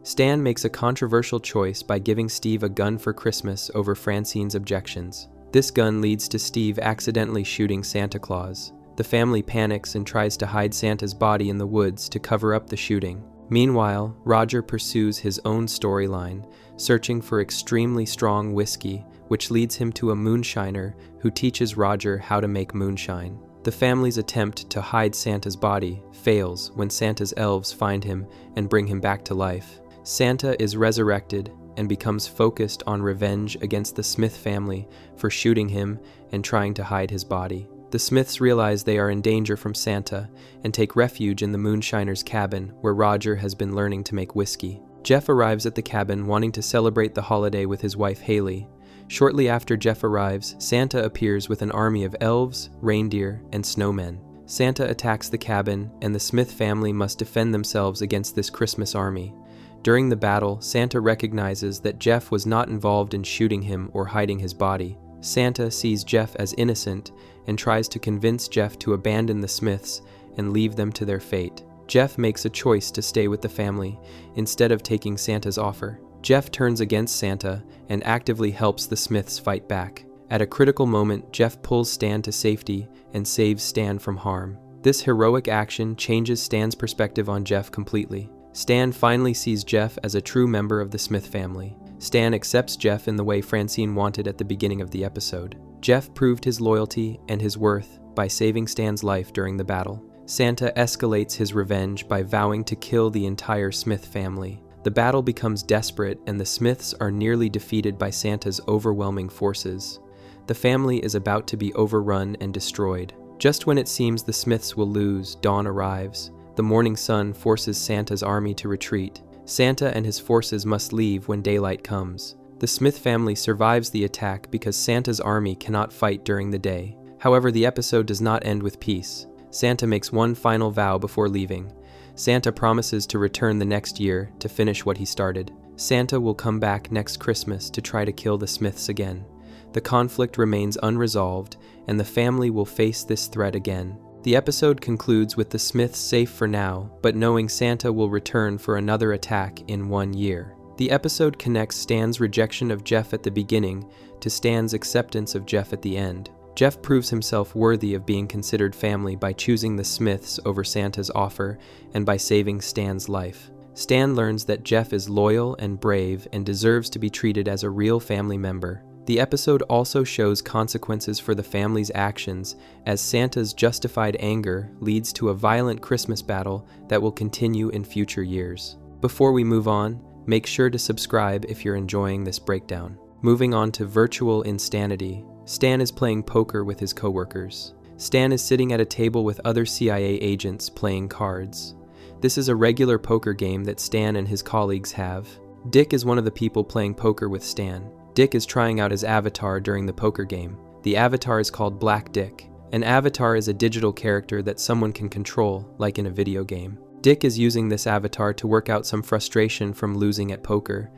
Stan makes a controversial choice by giving Steve a gun for Christmas over Francine's objections. This gun leads to Steve accidentally shooting Santa Claus. The family panics and tries to hide Santa's body in the woods to cover up the shooting. Meanwhile, Roger pursues his own storyline, searching for extremely strong whiskey, which leads him to a moonshiner who teaches Roger how to make moonshine. The family's attempt to hide Santa's body fails when Santa's elves find him and bring him back to life. Santa is resurrected and becomes focused on revenge against the Smith family for shooting him and trying to hide his body. The Smiths realize they are in danger from Santa and take refuge in the moonshiner's cabin where Roger has been learning to make whiskey. Jeff arrives at the cabin wanting to celebrate the holiday with his wife Haley. Shortly after Jeff arrives, Santa appears with an army of elves, reindeer, and snowmen. Santa attacks the cabin, and the Smith family must defend themselves against this Christmas army. During the battle, Santa recognizes that Jeff was not involved in shooting him or hiding his body. Santa sees Jeff as innocent and tries to convince Jeff to abandon the Smiths and leave them to their fate. Jeff makes a choice to stay with the family instead of taking Santa's offer. Jeff turns against Santa and actively helps the Smiths fight back. At a critical moment, Jeff pulls Stan to safety and saves Stan from harm. This heroic action changes Stan's perspective on Jeff completely. Stan finally sees Jeff as a true member of the Smith family. Stan accepts Jeff in the way Francine wanted at the beginning of the episode. Jeff proved his loyalty and his worth by saving Stan's life during the battle. Santa escalates his revenge by vowing to kill the entire Smith family. The battle becomes desperate and the Smiths are nearly defeated by Santa's overwhelming forces. The family is about to be overrun and destroyed. Just when it seems the Smiths will lose, dawn arrives. The morning sun forces Santa's army to retreat. Santa and his forces must leave when daylight comes. The Smith family survives the attack because Santa's army cannot fight during the day. However, the episode does not end with peace. Santa makes one final vow before leaving. Santa promises to return the next year to finish what he started. Santa will come back next Christmas to try to kill the Smiths again. The conflict remains unresolved, and the family will face this threat again. The episode concludes with the Smiths safe for now, but knowing Santa will return for another attack in 1 year. The episode connects Stan's rejection of Jeff at the beginning to Stan's acceptance of Jeff at the end. Jeff proves himself worthy of being considered family by choosing the Smiths over Santa's offer and by saving Stan's life. Stan learns that Jeff is loyal and brave and deserves to be treated as a real family member. The episode also shows consequences for the family's actions, as Santa's justified anger leads to a violent Christmas battle that will continue in future years. Before we move on, make sure to subscribe if you're enjoying this breakdown. Moving on to virtual insanity, Stan is playing poker with his coworkers. Stan is sitting at a table with other CIA agents playing cards. This is a regular poker game that Stan and his colleagues have. Dick is one of the people playing poker with Stan. Dick is trying out his avatar during the poker game. The avatar is called Black Dick. An avatar is a digital character that someone can control, like in a video game. Dick is using this avatar to work out some frustration from losing at poker.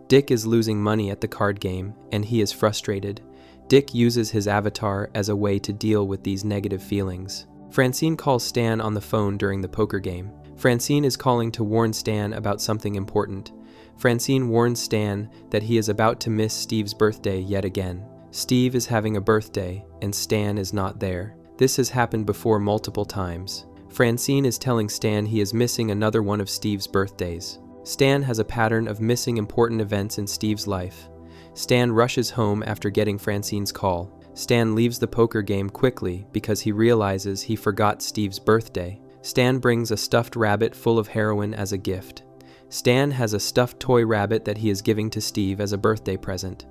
Dick is losing money at the card game, and he is frustrated. Dick uses his avatar as a way to deal with these negative feelings. Francine calls Stan on the phone during the poker game. Francine is calling to warn Stan about something important. Francine warns Stan that he is about to miss Steve's birthday yet again. Steve is having a birthday, and Stan is not there. This has happened before multiple times. Francine is telling Stan he is missing another one of Steve's birthdays. Stan has a pattern of missing important events in Steve's life. Stan rushes home after getting Francine's call. Stan leaves the poker game quickly because he realizes he forgot Steve's birthday. Stan brings a stuffed rabbit full of heroin as a gift. Stan has a stuffed toy rabbit that he is giving to Steve as a birthday present.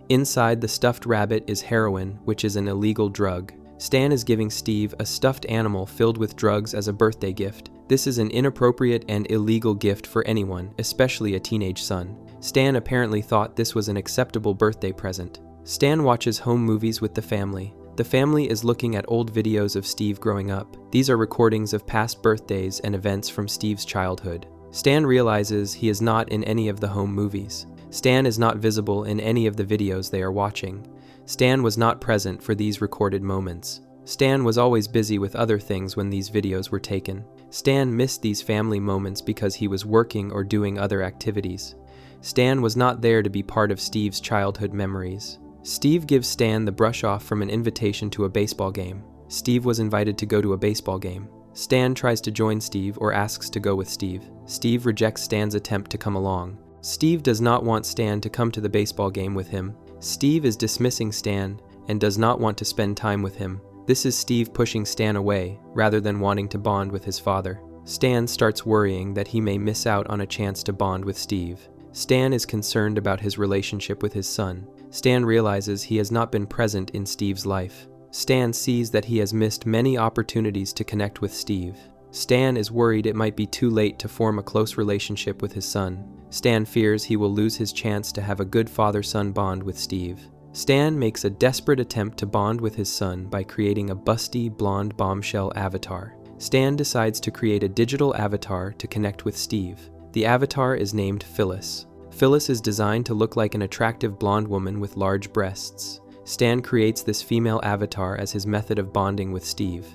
Inside the stuffed rabbit is heroin, which is an illegal drug. Stan is giving Steve a stuffed animal filled with drugs as a birthday gift. This is an inappropriate and illegal gift for anyone, especially a teenage son. Stan apparently thought this was an acceptable birthday present. Stan watches home movies with the family. The family is looking at old videos of Steve growing up. These are recordings of past birthdays and events from Steve's childhood. Stan realizes he is not in any of the home movies. Stan is not visible in any of the videos they are watching. Stan was not present for these recorded moments. Stan was always busy with other things when these videos were taken. Stan missed these family moments because he was working or doing other activities. Stan was not there to be part of Steve's childhood memories. Steve gives Stan the brush off from an invitation to a baseball game. Steve was invited to go to a baseball game. Stan tries to join Steve or asks to go with Steve. Steve rejects Stan's attempt to come along. Steve does not want Stan to come to the baseball game with him. Steve is dismissing Stan and does not want to spend time with him. This is Steve pushing Stan away rather than wanting to bond with his father. Stan starts worrying that he may miss out on a chance to bond with Steve. Stan is concerned about his relationship with his son. Stan realizes he has not been present in Steve's life. Stan sees that he has missed many opportunities to connect with Steve. Stan is worried it might be too late to form a close relationship with his son. Stan fears he will lose his chance to have a good father-son bond with Steve. Stan makes a desperate attempt to bond with his son by creating a busty, blonde bombshell avatar. Stan decides to create a digital avatar to connect with Steve. The avatar is named Phyllis. Phyllis is designed to look like an attractive blonde woman with large breasts. Stan creates this female avatar as his method of bonding with Steve.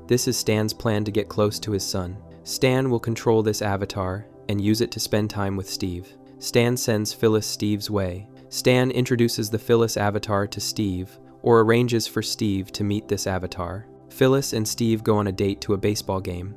This is Stan's plan to get close to his son. Stan will control this avatar and use it to spend time with Steve. Stan sends Phyllis Steve's way. Stan introduces the Phyllis avatar to Steve, or arranges for Steve to meet this avatar. Phyllis and Steve go on a date to a baseball game.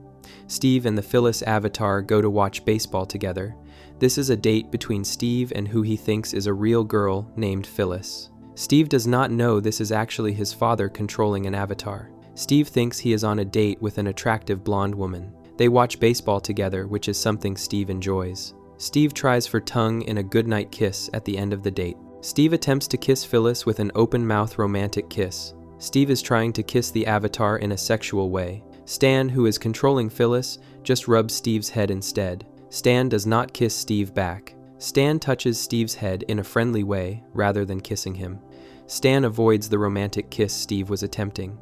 Steve and the Phyllis avatar go to watch baseball together. This is a date between Steve and who he thinks is a real girl named Phyllis. Steve does not know this is actually his father controlling an avatar. Steve thinks he is on a date with an attractive blonde woman. They watch baseball together, which is something Steve enjoys. Steve tries for tongue in a goodnight kiss at the end of the date. Steve attempts to kiss Phyllis with an open-mouth romantic kiss. Steve is trying to kiss the avatar in a sexual way. Stan, who is controlling Phyllis, just rubs Steve's head instead. Stan does not kiss Steve back. Stan touches Steve's head in a friendly way rather than kissing him. Stan avoids the romantic kiss Steve was attempting.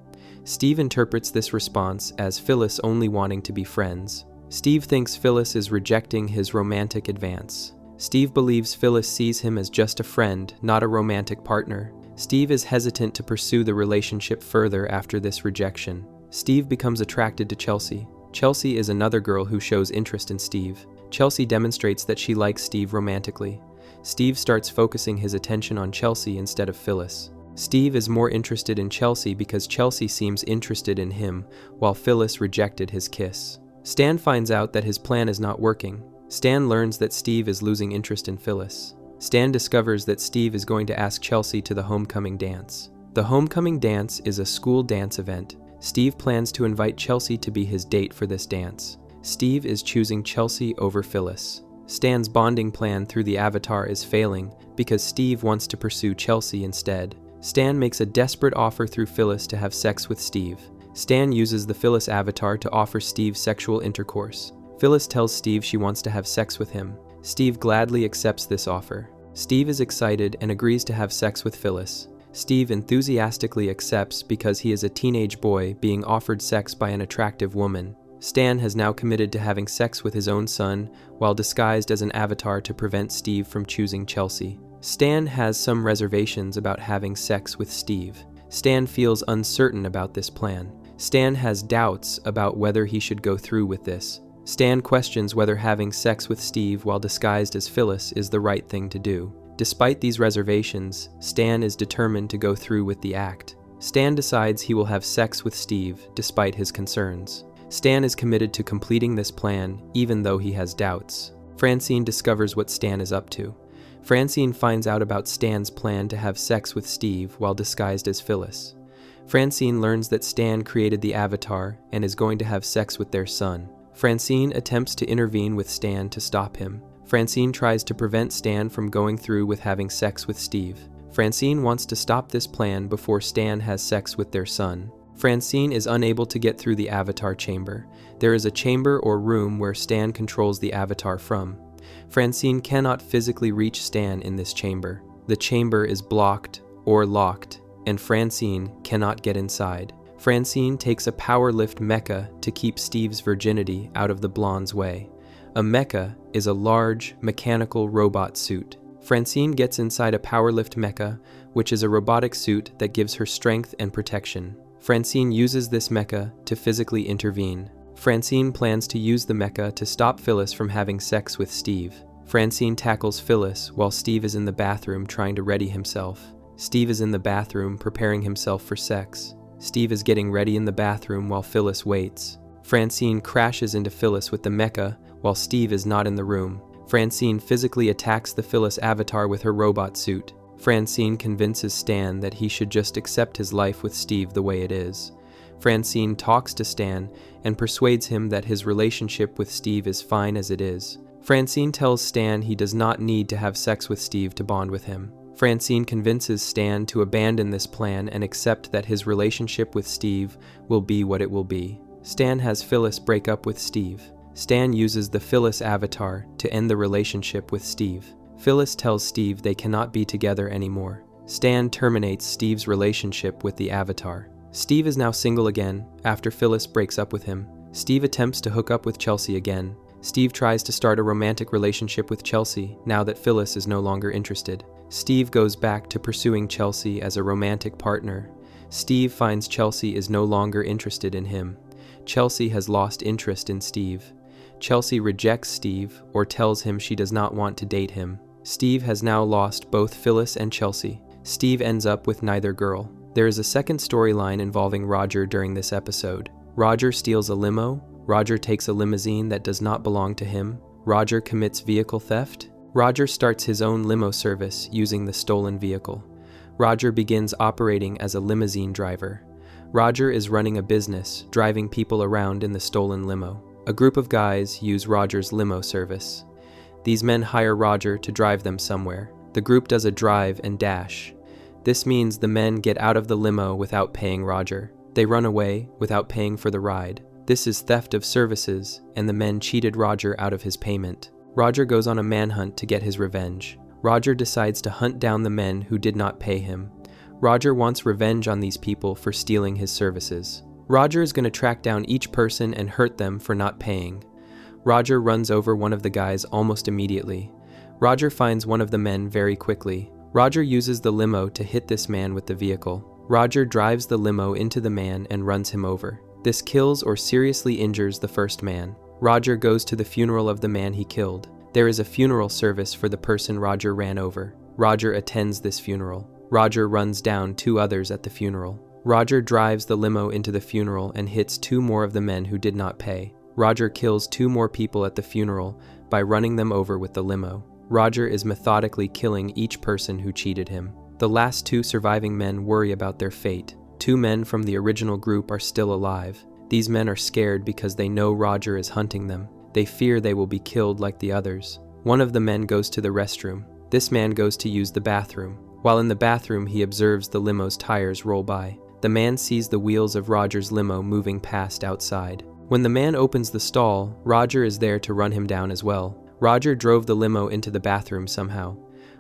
Steve interprets this response as Phyllis only wanting to be friends. Steve thinks Phyllis is rejecting his romantic advance. Steve believes Phyllis sees him as just a friend, not a romantic partner. Steve is hesitant to pursue the relationship further after this rejection. Steve becomes attracted to Chelsea. Chelsea is another girl who shows interest in Steve. Chelsea demonstrates that she likes Steve romantically. Steve starts focusing his attention on Chelsea instead of Phyllis. Steve is more interested in Chelsea because Chelsea seems interested in him, while Phyllis rejected his kiss. Stan finds out that his plan is not working. Stan learns that Steve is losing interest in Phyllis. Stan discovers that Steve is going to ask Chelsea to the homecoming dance. The homecoming dance is a school dance event. Steve plans to invite Chelsea to be his date for this dance. Steve is choosing Chelsea over Phyllis. Stan's bonding plan through the avatar is failing because Steve wants to pursue Chelsea instead. Stan makes a desperate offer through Phyllis to have sex with Steve. Stan uses the Phyllis avatar to offer Steve sexual intercourse. Phyllis tells Steve she wants to have sex with him. Steve gladly accepts this offer. Steve is excited and agrees to have sex with Phyllis. Steve enthusiastically accepts because he is a teenage boy being offered sex by an attractive woman. Stan has now committed to having sex with his own son while disguised as an avatar to prevent Steve from choosing Chelsea. Stan has some reservations about having sex with Steve. Stan feels uncertain about this plan. Stan has doubts about whether he should go through with this. Stan questions whether having sex with Steve while disguised as Phyllis is the right thing to do. Despite these reservations, Stan is determined to go through with the act. Stan decides he will have sex with Steve despite his concerns. Stan is committed to completing this plan even though he has doubts. Francine discovers what Stan is up to. Francine finds out about Stan's plan to have sex with Steve while disguised as Phyllis. Francine learns that Stan created the avatar and is going to have sex with their son. Francine attempts to intervene with Stan to stop him. Francine tries to prevent Stan from going through with having sex with Steve. Francine wants to stop this plan before Stan has sex with their son. Francine is unable to get through the avatar chamber. There is a chamber or room where Stan controls the avatar from. Francine cannot physically reach Stan in this chamber. The chamber is blocked or locked, and Francine cannot get inside. Francine takes a powerlift mecha to keep Steve's virginity out of the blonde's way. A mecha is a large, mechanical robot suit. Francine gets inside a powerlift mecha, which is a robotic suit that gives her strength and protection. Francine uses this mecha to physically intervene. Francine plans to use the mecha to stop Phyllis from having sex with Steve. Francine tackles Phyllis while Steve is in the bathroom trying to ready himself. Steve is in the bathroom preparing himself for sex. Steve is getting ready in the bathroom while Phyllis waits. Francine crashes into Phyllis with the mecha while Steve is not in the room. Francine physically attacks the Phyllis avatar with her robot suit. Francine convinces Stan that he should just accept his life with Steve the way it is. Francine talks to Stan and persuades him that his relationship with Steve is fine as it is. Francine tells Stan he does not need to have sex with Steve to bond with him. Francine convinces Stan to abandon this plan and accept that his relationship with Steve will be what it will be. Stan has Phyllis break up with Steve. Stan uses the Phyllis avatar to end the relationship with Steve. Phyllis tells Steve they cannot be together anymore. Stan terminates Steve's relationship with the avatar. Steve is now single again after Phyllis breaks up with him. Steve attempts to hook up with Chelsea again. Steve tries to start a romantic relationship with Chelsea now that Phyllis is no longer interested. Steve goes back to pursuing Chelsea as a romantic partner. Steve finds Chelsea is no longer interested in him. Chelsea has lost interest in Steve. Chelsea rejects Steve or tells him she does not want to date him. Steve has now lost both Phyllis and Chelsea. Steve ends up with neither girl. There is a second storyline involving Roger during this episode. Roger steals a limo. Roger takes a limousine that does not belong to him. Roger commits vehicle theft. Roger starts his own limo service using the stolen vehicle. Roger begins operating as a limousine driver. Roger is running a business, driving people around in the stolen limo. A group of guys use Roger's limo service. These men hire Roger to drive them somewhere. The group does a drive and dash. This means the men get out of the limo without paying Roger. They run away without paying for the ride. This is theft of services, and the men cheated Roger out of his payment. Roger goes on a manhunt to get his revenge. Roger decides to hunt down the men who did not pay him. Roger wants revenge on these people for stealing his services. Roger is going to track down each person and hurt them for not paying. Roger runs over one of the guys almost immediately. Roger finds one of the men very quickly. Roger uses the limo to hit this man with the vehicle. Roger drives the limo into the man and runs him over. This kills or seriously injures the first man. Roger goes to the funeral of the man he killed. There is a funeral service for the person Roger ran over. Roger attends this funeral. Roger runs down 2 others at the funeral. Roger drives the limo into the funeral and hits 2 more of the men who did not pay. Roger kills 2 more people at the funeral by running them over with the limo. Roger is methodically killing each person who cheated him. The last 2 surviving men worry about their fate. 2 men from the original group are still alive. These men are scared because they know Roger is hunting them. They fear they will be killed like the others. One of the men goes to the restroom. This man goes to use the bathroom. While in the bathroom, he observes the limo's tires roll by. The man sees the wheels of Roger's limo moving past outside. When the man opens the stall, Roger is there to run him down as well. Roger drove the limo into the bathroom somehow.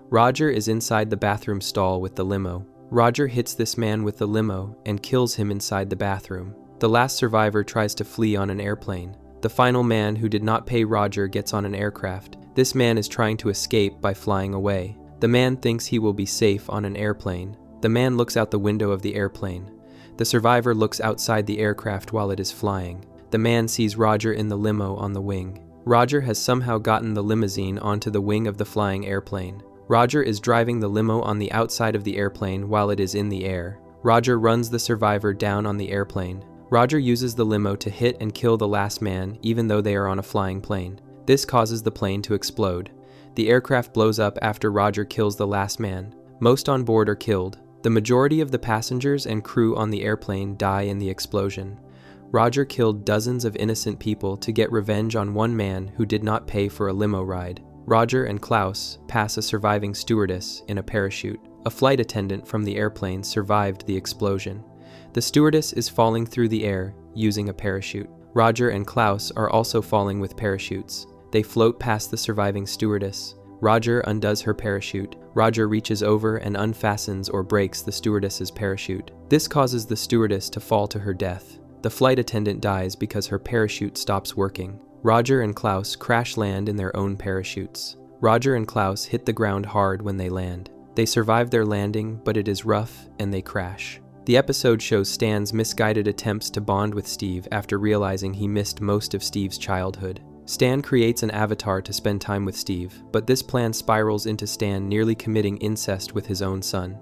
Roger is inside the bathroom stall with the limo. Roger hits this man with the limo and kills him inside the bathroom. The last survivor tries to flee on an airplane. The final man who did not pay Roger gets on an aircraft. This man is trying to escape by flying away. The man thinks he will be safe on an airplane. The man looks out the window of the airplane. The survivor looks outside the aircraft while it is flying. The man sees Roger in the limo on the wing. Roger has somehow gotten the limousine onto the wing of the flying airplane. Roger is driving the limo on the outside of the airplane while it is in the air. Roger runs the survivor down on the airplane. Roger uses the limo to hit and kill the last man, even though they are on a flying plane. This causes the plane to explode. The aircraft blows up after Roger kills the last man. Most on board are killed. The majority of the passengers and crew on the airplane die in the explosion. Roger killed dozens of innocent people to get revenge on one man who did not pay for a limo ride. Roger and Klaus pass a surviving stewardess in a parachute. A flight attendant from the airplane survived the explosion. The stewardess is falling through the air using a parachute. Roger and Klaus are also falling with parachutes. They float past the surviving stewardess. Roger undoes her parachute. Roger reaches over and unfastens or breaks the stewardess's parachute. This causes the stewardess to fall to her death. The flight attendant dies because her parachute stops working. Roger and Klaus crash land in their own parachutes. Roger and Klaus hit the ground hard when they land. They survive their landing, but it is rough and they crash. The episode shows Stan's misguided attempts to bond with Steve after realizing he missed most of Steve's childhood. Stan creates an avatar to spend time with Steve, but this plan spirals into Stan nearly committing incest with his own son.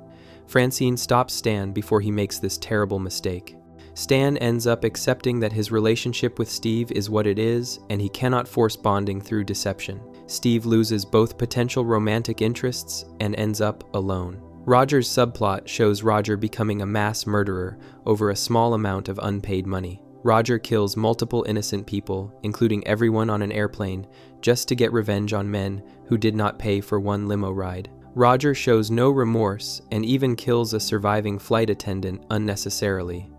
Francine stops Stan before he makes this terrible mistake. Stan ends up accepting that his relationship with Steve is what it is, and he cannot force bonding through deception. Steve loses both potential romantic interests and ends up alone. Roger's subplot shows Roger becoming a mass murderer over a small amount of unpaid money. Roger kills multiple innocent people, including everyone on an airplane, just to get revenge on men who did not pay for one limo ride. Roger shows no remorse and even kills a surviving flight attendant unnecessarily.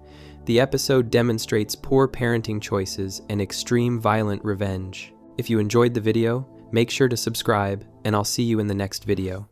The episode demonstrates poor parenting choices and extreme violent revenge. If you enjoyed the video, make sure to subscribe, and I'll see you in the next video.